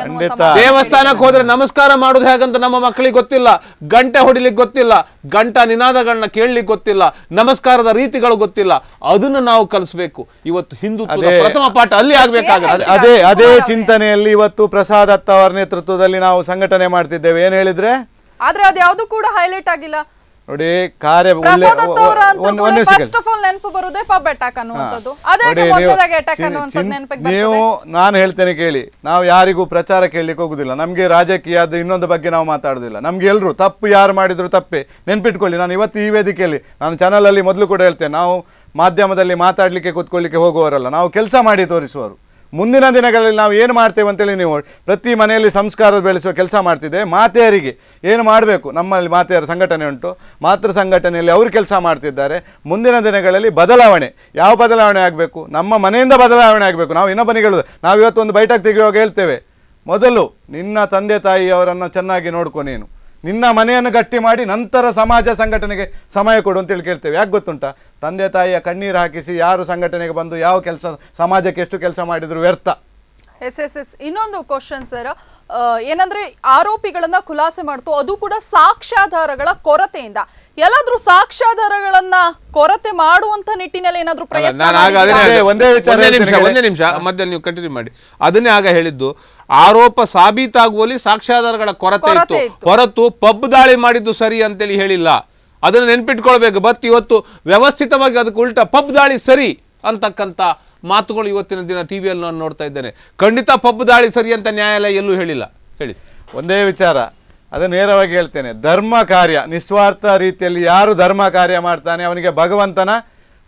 ದೇವಸ್ಥಾನಕ್ಕೆ ಹೋದ್ರೆ ನಮಸ್ಕಾರ ಮಾಡೋದು ಹೇಗಂತ ನಮ್ಮ ಮಕ್ಕಳಿಗೆ ಗೊತ್ತಿಲ್ಲ, ಗಂಟೆ ಹೊಡಿಲಿಕ್ಕೆ ಗೊತ್ತಿಲ್ಲ, ಗಂಟಾ ನಿನಾದಗಳನ್ನ ಕೇಳಲಿಕ್ಕೆ ಗೊತ್ತಿಲ್ಲ, ನಮಸ್ಕಾರದ ರೀತಿಗಳು ಗೊತ್ತಿಲ್ಲ. ಅದನ್ನು ನಾವು ಕಲಿಸ್ಬೇಕು. ಇವತ್ತು ಹಿಂದುತ್ವದ ಪ್ರಥಮ ಪಾಠ ಅಲ್ಲಿ ಆಗ್ಬೇಕಾಗುತ್ತೆ. ಅದೇ ಚಿಂತನೆಯಲ್ಲಿ ಇವತ್ತು ಪ್ರಸಾದ್ ದತ್ತ ಅವರ ನೇತೃತ್ವದಲ್ಲಿ ನಾವು ಸಂಘಟನೆ ಮಾಡ್ತಿದ್ದೇವೆ. ಏನ್ ಹೇಳಿದ್ರೆ ಆದ್ರೆ ಅದ್ಯಾವುದು ಕೂಡ ಹೈಲೈಟ್ ಆಗಿಲ್ಲ ನೋಡಿ. ಕಾರ್ಯ ನೀವು ನಾನು ಹೇಳ್ತೇನೆ ಕೇಳಿ, ನಾವು ಯಾರಿಗೂ ಪ್ರಚಾರ ಕೇಳಲಿಕ್ಕೆ ಹೋಗುದಿಲ್ಲ. ನಮ್ಗೆ ರಾಜಕೀಯದ ಇನ್ನೊಂದು ಬಗ್ಗೆ ನಾವು ಮಾತಾಡುದಿಲ್ಲ. ನಮ್ಗೆ ಎಲ್ರು ತಪ್ಪು ಯಾರು ಮಾಡಿದ್ರು ತಪ್ಪೇ ನೆನ್ಪಿಟ್ಕೊಳ್ಳಿ. ನಾನು ಇವತ್ತು ಈ ವೇದಿಕೆಯಲ್ಲಿ ನಾನು ಚಾನಲ್ ಅಲ್ಲಿ ಮೊದಲು ಕೂಡ ಹೇಳ್ತೇನೆ, ನಾವು ಮಾಧ್ಯಮದಲ್ಲಿ ಮಾತಾಡ್ಲಿಕ್ಕೆ ಕೂತ್ಕೊಳ್ಳಿಕ್ಕೆ ಹೋಗುವವರಲ್ಲ, ನಾವು ಕೆಲಸ ಮಾಡಿ ತೋರಿಸುವರು. ಮುಂದಿನ ದಿನಗಳಲ್ಲಿ ನಾವು ಏನು ಮಾಡ್ತೇವೆ ಅಂತೇಳಿ ನೀವು ಪ್ರತಿ ಮನೆಯಲ್ಲಿ ಸಂಸ್ಕಾರ ಬೆಳೆಸುವ ಕೆಲಸ ಮಾಡ್ತಿದ್ದೇವೆ. ಮಾತೆಯರಿಗೆ ಏನು ಮಾಡಬೇಕು, ನಮ್ಮಲ್ಲಿ ಮಾತೆಯರ ಸಂಘಟನೆ ಉಂಟು, ಮಾತೃ ಸಂಘಟನೆಯಲ್ಲಿ ಅವರು ಕೆಲಸ ಮಾಡ್ತಿದ್ದಾರೆ. ಮುಂದಿನ ದಿನಗಳಲ್ಲಿ ಬದಲಾವಣೆ, ಯಾವ ಬದಲಾವಣೆ ಆಗಬೇಕು, ನಮ್ಮ ಮನೆಯಿಂದ ಬದಲಾವಣೆ ಆಗಬೇಕು. ನಾವು ಇನ್ನೊಬ್ಬನಿಗೆ ಹೇಳೋದು, ನಾವು ಇವತ್ತು ಒಂದು ಬೈಠಕ್ ತೆಗೆಯುವಾಗ ಹೇಳ್ತೇವೆ, ಮೊದಲು ನಿನ್ನ ತಂದೆ ತಾಯಿಯವರನ್ನು ಚೆನ್ನಾಗಿ ನೋಡ್ಕೊ, ನೀನು ನಿನ್ನ ಮನೆಯನ್ನು ಗಟ್ಟಿ ಮಾಡಿ ನಂತರ ಸಮಾಜ ಸಂಘಟನೆಗೆ ಸಮಯ ಕೊಡು ಅಂತೇಳಿ ಕೇಳ್ತೇವೆ. ಯಾಕೆ ಗೊತ್ತುಂಟಾ? ತಂದೆ ತಾಯಿಯ ಕಣ್ಣೀರು ಹಾಕಿಸಿ ಯಾರು ಸಂಘಟನೆಗೆ ಬಂದು ಯಾವ ಕೆಲಸ ಸಮಾಜಕ್ಕೆ ಎಷ್ಟು ಕೆಲಸ ಮಾಡಿದ್ರು ವ್ಯರ್ಥ. ಎಸ್ ಇನ್ನೊಂದು ಕ್ವಶನ್ ಸರ್, ಏನಂದ್ರೆ ಆರೋಪಿಗಳನ್ನ ಖುಲಾಸೆ ಮಾಡ್ತು, ಅದು ಕೂಡ ಸಾಕ್ಷ್ಯಾಧಾರಗಳ ಕೊರತೆಯಿಂದ. ಎಲ್ಲಾದ್ರೂ ಸಾಕ್ಷ್ಯಾಧಾರಗಳನ್ನ ಕೊರತೆ ಮಾಡುವಂತ ನಿಟ್ಟಿನಲ್ಲಿ ಏನಾದ್ರೂ ಒಂದೇ ನಿಮಿಷ ಮಧ್ಯದಲ್ಲಿ ನೀವು ಕಂಟಿನ್ಯೂ ಮಾಡಿ. ಅದನ್ನೇ ಆಗ ಹೇಳಿದ್ದು, ಆರೋಪ ಸಾಬೀತಾಗುವಲ್ಲಿ ಸಾಕ್ಷ್ಯಾಧಾರಗಳ ಕೊರತೆ ಇತ್ತು ಹೊರತು ಪಬ್ ದಾಳಿ ಮಾಡಿದ್ದು ಸರಿ ಅಂತೇಳಿ ಹೇಳಿಲ್ಲ. ಅದನ್ನು ನೆನ್ಪಿಟ್ಕೊಳ್ಬೇಕು. ಇವತ್ತು ವ್ಯವಸ್ಥಿತವಾಗಿ ಅದಕ್ಕೆ ಉಲ್ಟಾ ಪಬ್ ದಾಳಿ ಸರಿ ಅಂತಕ್ಕಂಥ ಮಾತುಗಳು ಇವತ್ತಿನ ದಿನ ಟಿವಿಯಲ್ಲಿ ನಾನು ನೋಡ್ತಾ ಇದ್ದೇನೆ. ಖಂಡಿತ ಪಬ್ ದಾಳಿ ಸರಿ ಅಂತ ನ್ಯಾಯಾಲಯ ಎಲ್ಲೂ ಹೇಳಿಲ್ಲ. ಹೇಳಿ. ಒಂದೇ ವಿಚಾರ, ಅದು ನೇರವಾಗಿ ಹೇಳ್ತೇನೆ. ಧರ್ಮ ಕಾರ್ಯ ನಿಸ್ವಾರ್ಥ ರೀತಿಯಲ್ಲಿ ಯಾರು ಧರ್ಮ ಕಾರ್ಯ ಮಾಡ್ತಾನೆ ಅವನಿಗೆ ಭಗವಂತನ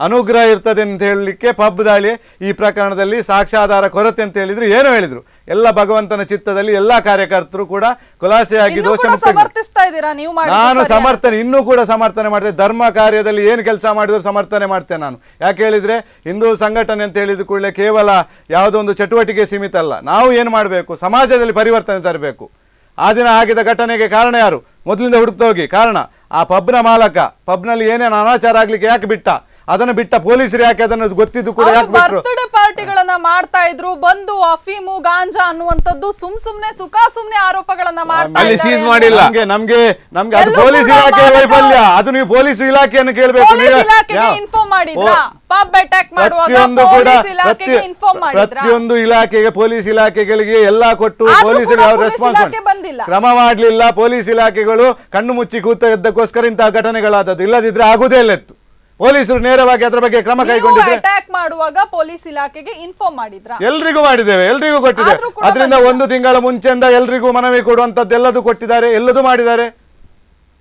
ಅನುಗ್ರಹ ಇರ್ತದೆ ಅಂತ ಹೇಳಲಿಕ್ಕೆ ಪಬ್ ದಾಳಿ ಈ ಪ್ರಕರಣದಲ್ಲಿ ಸಾಕ್ಷ್ಯಾಧಾರ ಕೊರತೆ ಅಂತ ಹೇಳಿದ್ರು. ಏನು ಹೇಳಿದ್ರು? ಎಲ್ಲ ಭಗವಂತನ ಚಿತ್ತದಲ್ಲಿ ಎಲ್ಲ ಕಾರ್ಯಕರ್ತರು ಕೂಡ ಖುಲಾಸೆಯಾಗಿ ದೋಷ ನಾನು ಸಮರ್ಥನೆ ಇನ್ನೂ ಕೂಡ ಸಮರ್ಥನೆ ಮಾಡ್ತೇನೆ. ಧರ್ಮ ಕಾರ್ಯದಲ್ಲಿ ಏನು ಕೆಲಸ ಮಾಡಿದ್ರು ಸಮರ್ಥನೆ ಮಾಡ್ತೇನೆ ನಾನು. ಯಾಕೆ ಹೇಳಿದ್ರೆ ಹಿಂದೂ ಸಂಘಟನೆ ಅಂತ ಹೇಳಿದ ಕೂಡಲೇ ಕೇವಲ ಯಾವುದೋ ಒಂದು ಚಟುವಟಿಕೆ ಸೀಮಿತ ಅಲ್ಲ. ನಾವು ಏನು ಮಾಡಬೇಕು, ಸಮಾಜದಲ್ಲಿ ಪರಿವರ್ತನೆ ತರಬೇಕು. ಆ ದಿನ ಆಗಿದ ಘಟನೆಗೆ ಕಾರಣ ಯಾರು? ಮೊದಲಿಂದ ಹುಡುಕ್ತಾ ಹೋಗಿ ಕಾರಣ ಆ ಪಬ್ನ ಮಾಲಕ ಪಬ್ನಲ್ಲಿ ಏನೇನು ಅನಾಚಾರ ಆಗ್ಲಿಕ್ಕೆ ಯಾಕೆ ಬಿಟ್ಟ, ಅದನ್ನು ಬಿಟ್ಟ ಪೊಲೀಸರು ಯಾಕೆ ಅದನ್ನು ಗೊತ್ತಿದ್ದು ಕೂಡ ಯಾಕೆ ಬಿಟ್ರು? ಬರ್ತ್ಡೇ ಪಾರ್ಟಿಗಳನ್ನ ಮಾಡ್ತಾ ಇದ್ರು, ಬಂದು ಅಫೀಮು ಗಾಂಜಾ ಅನ್ನುವಂಥದ್ದು ಸುಮ್ನೆ ಆರೋಪಗಳನ್ನ ಮಾಡ್ತಾ ಇದ್ದಾರೆ. ನಮ್ಗೆ ಅದು ಪೊಲೀಸ್ ಇಲಾಖೆ ವೈಫಲ್ಯ. ಅದು ನೀವು ಪೊಲೀಸ್ ಇಲಾಖೆಯನ್ನು ಕೇಳಬೇಕು. ಇನ್ಫಾರ್ಮ್ ಮಾಡಿದ್ರಾ? ಪಬ್ ಅಟ್ಯಾಕ್ ಮಾಡುವಾಗ ಪೊಲೀಸ್ ಇಲಾಖೆಗೆ ಇನ್ಫಾರ್ಮ್ ಮಾಡಿದ್ರಾ? ಪ್ರತಿಯೊಂದು ಇಲಾಖೆಗೆ ಪೊಲೀಸ್ ಇಲಾಖೆಗಳಿಗೆ ಎಲ್ಲಾ ಕೊಟ್ಟು ಪೊಲೀಸರು ರೆಸ್ಪಾನ್ಸ್ ಕ್ರಮ ಮಾಡಲಿಲ್ಲ. ಪೊಲೀಸ್ ಇಲಾಖೆಗಳು ಕಣ್ಣು ಮುಚ್ಚಿ ಕೂತದ್ದಕ್ಕೋಸ್ಕರ ಇಂತಹ ಘಟನೆಗಳಾದದ್ದು. ಇಲ್ಲದಿದ್ರೆ ಆಗುದೇ ಇಲ್ಲ ಇತ್ತು. ಪೊಲೀಸರು ನೇರವಾಗಿ ಅದರ ಬಗ್ಗೆ ಕ್ರಮ ಕೈಗೊಂಡಿದ್ರೆ. ಅಟ್ಯಾಕ್ ಮಾಡುವಾಗ ಪೊಲೀಸ್ ಇಲಾಖೆಗೆ ಇನ್ಫಾರ್ಮ್ ಮಾಡಿದ್ರಾ? ಎಲ್ರಿಗೂ ಮಾಡಿದ್ದೇವೆ, ಎಲ್ರಿಗೂ ಕೊಟ್ಟಿದ್ದೇವೆ. ಅದರಿಂದ 1 ತಿಂಗಳ ಮುಂಚೆಯಿಂದ ಎಲ್ರಿಗೂ ಮನವಿ ಕೊಡುವಂತದ್ದೆಲ್ಲದೂ ಕೊಟ್ಟಿದ್ದಾರೆ, ಎಲ್ಲದೂ ಮಾಡಿದ್ದಾರೆ.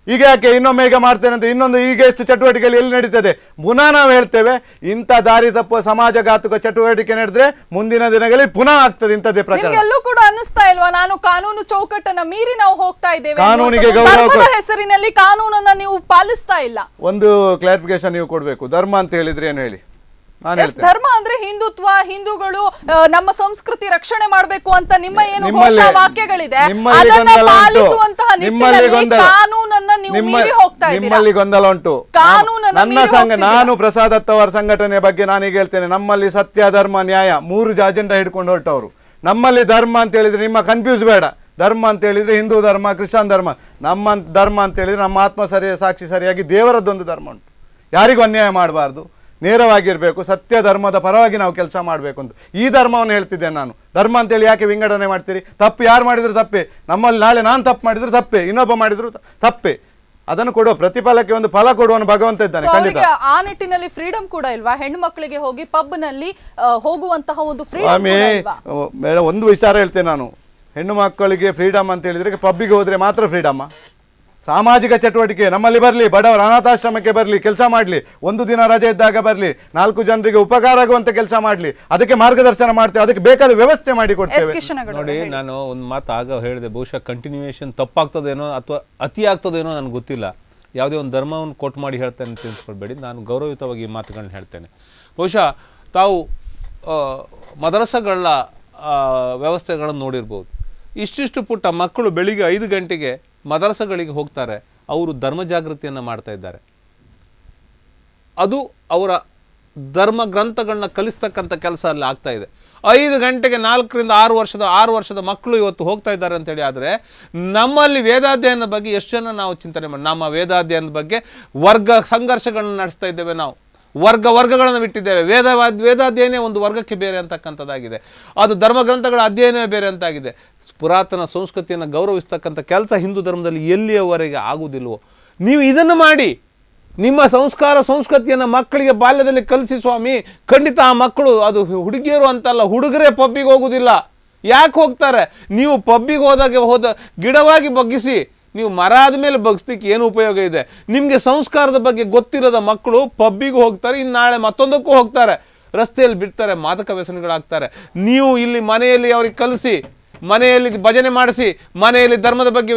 ಈಗ ಯಾಕೆ ಇನ್ನೊಮ್ಮೆ ಈಗ ಮಾಡ್ತೇನೆ ಅಂತ ಇನ್ನೊಂದು ಈಗ ಎಷ್ಟು ಚಟುವಟಿಕೆಗಳು ಎಲ್ಲಿ ನಡೀತದೆ? ಪುನಃ ನಾವು ಹೇಳ್ತೇವೆ, ಇಂಥ ದಾರಿ ತಪ್ಪುವ ಸಮಾಜಘಾತುಕ ಚಟುವಟಿಕೆ ನಡೆದ್ರೆ ಮುಂದಿನ ದಿನಗಳಲ್ಲಿ ಪುನಃ ಆಗ್ತದೆ ಇಂಥದ್ದೇ ಪ್ರಕರಣ. ಎಲ್ಲೂ ಕೂಡ ಅನ್ನಿಸ್ತಾ ಇಲ್ವಾ ನಾನು ಕಾನೂನು ಚೌಕಟ್ಟನ್ನ ಮೀರಿ ನಾವು ಹೋಗ್ತಾ ಇದ್ದೇವೆ, ಕಾನೂನಿಗೆ ಗೌರವ ಹೆಸರಿನಲ್ಲಿ ಕಾನೂನನ್ನ ನೀವು ಪಾಲಿಸ್ತಾ ಇಲ್ಲ? ಒಂದು ಕ್ಲಾರಿಫಿಕೇಶನ್ ನೀವು ಕೊಡ್ಬೇಕು. ಧರ್ಮ ಅಂತ ಹೇಳಿದ್ರೆ ಏನು ಹೇಳಿ? ಧರ್ಮ ಅಂದ್ರೆ ಹಿಂದುತ್ವ, ಹಿಂದೂಗಳು ನಮ್ಮ ಸಂಸ್ಕೃತಿ ರಕ್ಷಣೆ ಮಾಡಬೇಕು ಅಂತ ನಿಮ್ಮ ಏನು ವಾಕ್ಯಗಳಿದೆ, ಅದನ್ನ ಪಾಲಿಸುವಂತಹ ನಿಟ್ಟಿನಲ್ಲಿ ಕಾನೂನನ್ನ ನೀವು ಮೀರಿ ಹೋಗ್ತಾ ಇದ್ದೀರಾ. ನಿಮ್ಮಲ್ಲಿ ಗೊಂದಲ ಉಂಟು. ನಾನು ಪ್ರಸಾದ್ ದತ್ತ ಅವರ ಸಂಘಟನೆ ಬಗ್ಗೆ ನಾನೀಗ ಹೇಳ್ತೇನೆ. ನಮ್ಮಲ್ಲಿ ಸತ್ಯ, ಧರ್ಮ, ನ್ಯಾಯ 3 ಅಜೆಂಡಾ ಹಿಡ್ಕೊಂಡು ಹೊರಟವರು. ನಮ್ಮಲ್ಲಿ ಧರ್ಮ ಅಂತ ಹೇಳಿದ್ರೆ ನಿಮ್ಮ ಕನ್ಫ್ಯೂಸ್ ಬೇಡ. ಧರ್ಮ ಅಂತ ಹೇಳಿದ್ರೆ ಹಿಂದೂ ಧರ್ಮ, ಕ್ರಿಶ್ಚಿಯನ್ ಧರ್ಮ. ನಮ್ಮ ಧರ್ಮ ಅಂತ ಹೇಳಿದ್ರೆ ನಮ್ಮ ಆತ್ಮ ಸಾಕ್ಷಿ ಸರಿಯಾಗಿ ದೇವರದ್ದೊಂದು ಧರ್ಮ ಉಂಟು. ಯಾರಿಗೂ ಅನ್ಯಾಯ ಮಾಡಬಾರ್ದು, ನೇರವಾಗಿರಬೇಕು, ಸತ್ಯ ಧರ್ಮದ ಪರವಾಗಿ ನಾವು ಕೆಲಸ ಮಾಡಬೇಕು ಅಂತ ಈ ಧರ್ಮವನ್ನು ಹೇಳ್ತಿದ್ದೇನೆ ನಾನು. ಧರ್ಮ ಅಂತೇಳಿ ಯಾಕೆ ವಿಂಗಡಣೆ ಮಾಡ್ತೀರಿ? ತಪ್ಪು ಯಾರು ಮಾಡಿದ್ರು ತಪ್ಪೆ. ನಮ್ಮಲ್ಲಿ ನಾಳೆ ನಾನು ತಪ್ಪು ಮಾಡಿದ್ರು ತಪ್ಪೆ, ಇನ್ನೊಬ್ಬ ಮಾಡಿದ್ರು ತಪ್ಪೆ. ಅದನ್ನು ಕೊಡುವ ಪ್ರತಿಫಲಕ್ಕೆ ಒಂದು ಫಲ ಕೊಡುವನು ಭಗವಂತ ಇದ್ದಾನೆ. ಖಂಡಿತ ಆ ನಿಟ್ಟಿನಲ್ಲಿ ಫ್ರೀಡಮ್ ಕೂಡ ಇಲ್ವಾ? ಹೆಣ್ಣು ಮಕ್ಕಳಿಗೆ ಹೋಗಿ ಪಬ್ ನಲ್ಲಿ ಹೋಗುವಂತಹ ಒಂದು ಫ್ರೀಡಮ್ ಮೇಡಮ್, ಒಂದು ವಿಚಾರ ಹೇಳ್ತೇನೆ ನಾನು. ಹೆಣ್ಣು ಮಕ್ಕಳಿಗೆ ಫ್ರೀಡಮ್ ಅಂತ ಹೇಳಿದ್ರೆ ಪಬ್ಬಿಗೆ ಹೋದ್ರೆ ಮಾತ್ರ ಫ್ರೀಡಮ್? ಸಾಮಾಜಿಕ ಚಟುವಟಿಕೆ ನಮ್ಮಲ್ಲಿ ಬರಲಿ, ಬಡವರ ಅನಾಥಾಶ್ರಮಕ್ಕೆ ಬರಲಿ, ಕೆಲಸ ಮಾಡಲಿ, 1 ದಿನ ರಜೆ ಇದ್ದಾಗ ಬರಲಿ, 4 ಜನರಿಗೆ ಉಪಕಾರ ಆಗುವಂತ ಕೆಲಸ ಮಾಡಲಿ, ಅದಕ್ಕೆ ಮಾರ್ಗದರ್ಶನ ಮಾಡ್ತೇವೆ, ಅದಕ್ಕೆ ಬೇಕಾದ ವ್ಯವಸ್ಥೆ ಮಾಡಿ ಕೊಡ್ತೇವೆ. ನೋಡಿ, ನಾನು ಒಂದು ಮಾತು ಆಗ ಹೇಳಿದೆ, ಬಹುಶಃ ಕಂಟಿನ್ಯೂಯೇಷನ್ ತಪ್ಪಾಗ್ತದೇನೋ ಅಥವಾ ಅತಿ ಆಗ್ತದೇನೋ ನನಗೆ ಗೊತ್ತಿಲ್ಲ. ಯಾವುದೇ ಒಂದು ಧರ್ಮವನ್ನು ಕೋಟ್ ಮಾಡಿ ಹೇಳ್ತೇನೆ ಅಂತ ತಿಳ್ಕೊಳ್ಬೇಡಿ. ನಾನು ಗೌರವಯುತವಾಗಿ ಈ ಮಾತುಗಳನ್ನ ಹೇಳ್ತೇನೆ. ಬಹುಶಃ ತಾವು ಮದರಸಗಳ ವ್ಯವಸ್ಥೆಗಳನ್ನು ನೋಡಿರ್ಬೋದು. ಇಷ್ಟಿಷ್ಟು ಪುಟ್ಟ ಮಕ್ಕಳು ಬೆಳಿಗ್ಗೆ 5 ಗಂಟೆಗೆ ಮದರಸಗಳಿಗೆ ಹೋಗ್ತಾರೆ. ಅವರು ಧರ್ಮ ಜಾಗೃತಿಯನ್ನು ಮಾಡ್ತಾ ಇದ್ದಾರೆ. ಅದು ಅವರ ಧರ್ಮ ಗ್ರಂಥಗಳನ್ನ ಕಲಿಸ್ತಕ್ಕಂಥ ಕೆಲಸ ಅಲ್ಲಿ ಆಗ್ತಾ ಇದೆ. 5 ಗಂಟೆಗೆ 4 ರಿಂದ 6 ವರ್ಷದ ಮಕ್ಕಳು ಇವತ್ತು ಹೋಗ್ತಾ ಇದ್ದಾರೆ ಅಂತೇಳಿ. ಆದರೆ ನಮ್ಮಲ್ಲಿ ವೇದಾಧ್ಯಯನದ ಬಗ್ಗೆ ಎಷ್ಟು ಜನ ನಾವು ಚಿಂತನೆ ಮಾಡಿ, ನಮ್ಮ ವೇದಾಧ್ಯಯನದ ಬಗ್ಗೆ ವರ್ಗ ಸಂಘರ್ಷಗಳನ್ನು ನಡೆಸ್ತಾ ಇದ್ದೇವೆ. ನಾವು ವರ್ಗಗಳನ್ನು ಬಿಟ್ಟಿದ್ದೇವೆ. ವೇದಾಧ್ಯಯನೇ ಒಂದು ವರ್ಗಕ್ಕೆ ಬೇರೆ ಅಂತಕ್ಕಂಥದ್ದಾಗಿದೆ. ಅದು ಧರ್ಮಗ್ರಂಥಗಳ ಅಧ್ಯಯನವೇ ಬೇರೆ ಅಂತಾಗಿದೆ. ಪುರಾತನ ಸಂಸ್ಕೃತಿಯನ್ನು ಗೌರವಿಸ್ತಕ್ಕಂಥ ಕೆಲಸ ಹಿಂದೂ ಧರ್ಮದಲ್ಲಿ ಎಲ್ಲಿಯವರೆಗೆ ಆಗುವುದಿಲ್ವೋ ನೀವು ಇದನ್ನು ಮಾಡಿ. ನಿಮ್ಮ ಸಂಸ್ಕೃತಿಯನ್ನು ಮಕ್ಕಳಿಗೆ ಬಾಲ್ಯದಲ್ಲಿ ಕಲಿಸಿ ಸ್ವಾಮಿ. ಖಂಡಿತ ಆ ಮಕ್ಕಳು, ಅದು ಹುಡುಗಿಯರು ಅಂತಲ್ಲ, ಹುಡುಗರೇ ಪಬ್ಬಿಗೆ ಹೋಗುವುದಿಲ್ಲ. ಯಾಕೆ ಹೋಗ್ತಾರೆ? ನೀವು ಪಬ್ಬಿಗೆ ಹೋದ ಗಿಡವಾಗಿ ಬಗ್ಗಿಸಿ, ನೀವು ಮರ ಆದಮೇಲೆ ಬಗ್ಸ್ಲಿಕ್ಕೆ ಏನು ಉಪಯೋಗ ಇದೆ? ನಿಮಗೆ ಸಂಸ್ಕಾರದ ಬಗ್ಗೆ ಗೊತ್ತಿರದ ಮಕ್ಕಳು ಪಬ್ಬಿಗೂ ಹೋಗ್ತಾರೆ, ಇನ್ನು ನಾಳೆ ಮತ್ತೊಂದಕ್ಕೂ ಹೋಗ್ತಾರೆ, ರಸ್ತೆಯಲ್ಲಿ ಬಿಡ್ತಾರೆ, ಮಾದಕ ವ್ಯಸನಗಳಾಗ್ತಾರೆ. ನೀವು ಇಲ್ಲಿ ಮನೆಯಲ್ಲಿ ಅವ್ರಿಗೆ ಕಲಿಸಿ, ಮನೆಯಲ್ಲಿ ಭಜನೆ ಮಾಡಿಸಿ, ಮನೆಯಲ್ಲಿ ಧರ್ಮದ ಬಗ್ಗೆ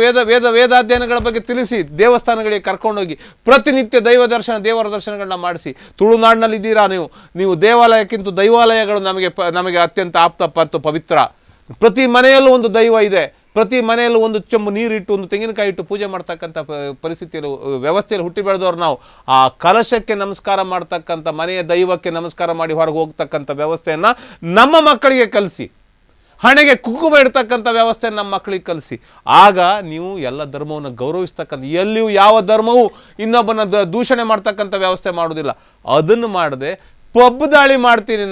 ವೇದಾಧ್ಯಯನಗಳ ಬಗ್ಗೆ ತಿಳಿಸಿ, ದೇವಸ್ಥಾನಗಳಿಗೆ ಕರ್ಕೊಂಡೋಗಿ ಪ್ರತಿನಿತ್ಯ ದೇವರ ದರ್ಶನಗಳನ್ನ ಮಾಡಿಸಿ. ತುಳುನಾಡಿನಲ್ಲಿ ಇದ್ದೀರಾ ನೀವು ದೇವಾಲಯಕ್ಕಿಂತ ದೈವಾಲಯಗಳು ನಮಗೆ ಅತ್ಯಂತ ಆಪ್ತ ಪವಿತ್ರ. ಪ್ರತಿ ಮನೆಯಲ್ಲೂ ಒಂದು ದೈವ ಇದೆ. ಪ್ರತಿ ಮನೆಯಲ್ಲೂ ಒಂದು ಚೆಂಬು ನೀರಿಟ್ಟು, ಒಂದು ತೆಂಗಿನಕಾಯಿ ಇಟ್ಟು ಪೂಜೆ ಮಾಡ್ತಕ್ಕಂಥ ಪರಿಸ್ಥಿತಿಯಲ್ಲಿ ವ್ಯವಸ್ಥೆಯಲ್ಲಿ ಹುಟ್ಟಿ ಬೆಳೆದವ್ರು ನಾವು. ಆ ಕಲಶಕ್ಕೆ ನಮಸ್ಕಾರ ಮಾಡ್ತಕ್ಕಂಥ, ಮನೆಯ ದೈವಕ್ಕೆ ನಮಸ್ಕಾರ ಮಾಡಿ ಹೊರಗೆ ಹೋಗ್ತಕ್ಕಂಥ ವ್ಯವಸ್ಥೆಯನ್ನು ನಮ್ಮ ಮಕ್ಕಳಿಗೆ ಕಲಿಸಿ. ಹಣೆಗೆ ಕುಂಕುಮ ಇಡ್ತಕ್ಕಂಥ ವ್ಯವಸ್ಥೆಯನ್ನು ನಮ್ಮ ಮಕ್ಕಳಿಗೆ ಕಲಿಸಿ. ಆಗ ನೀವು ಎಲ್ಲ ಧರ್ಮವನ್ನು ಗೌರವಿಸ್ತಕ್ಕಂಥ, ಎಲ್ಲಿಯೂ ಯಾವ ಧರ್ಮವೂ ಇನ್ನೊಬ್ಬನ ದೂಷಣೆ ಮಾಡ್ತಕ್ಕಂಥ ವ್ಯವಸ್ಥೆ ಮಾಡೋದಿಲ್ಲ. ಅದನ್ನು ಮಾಡದೆ ಪಬ್ ದಾಳಿ ಮಾಡ್ತೀನಿ,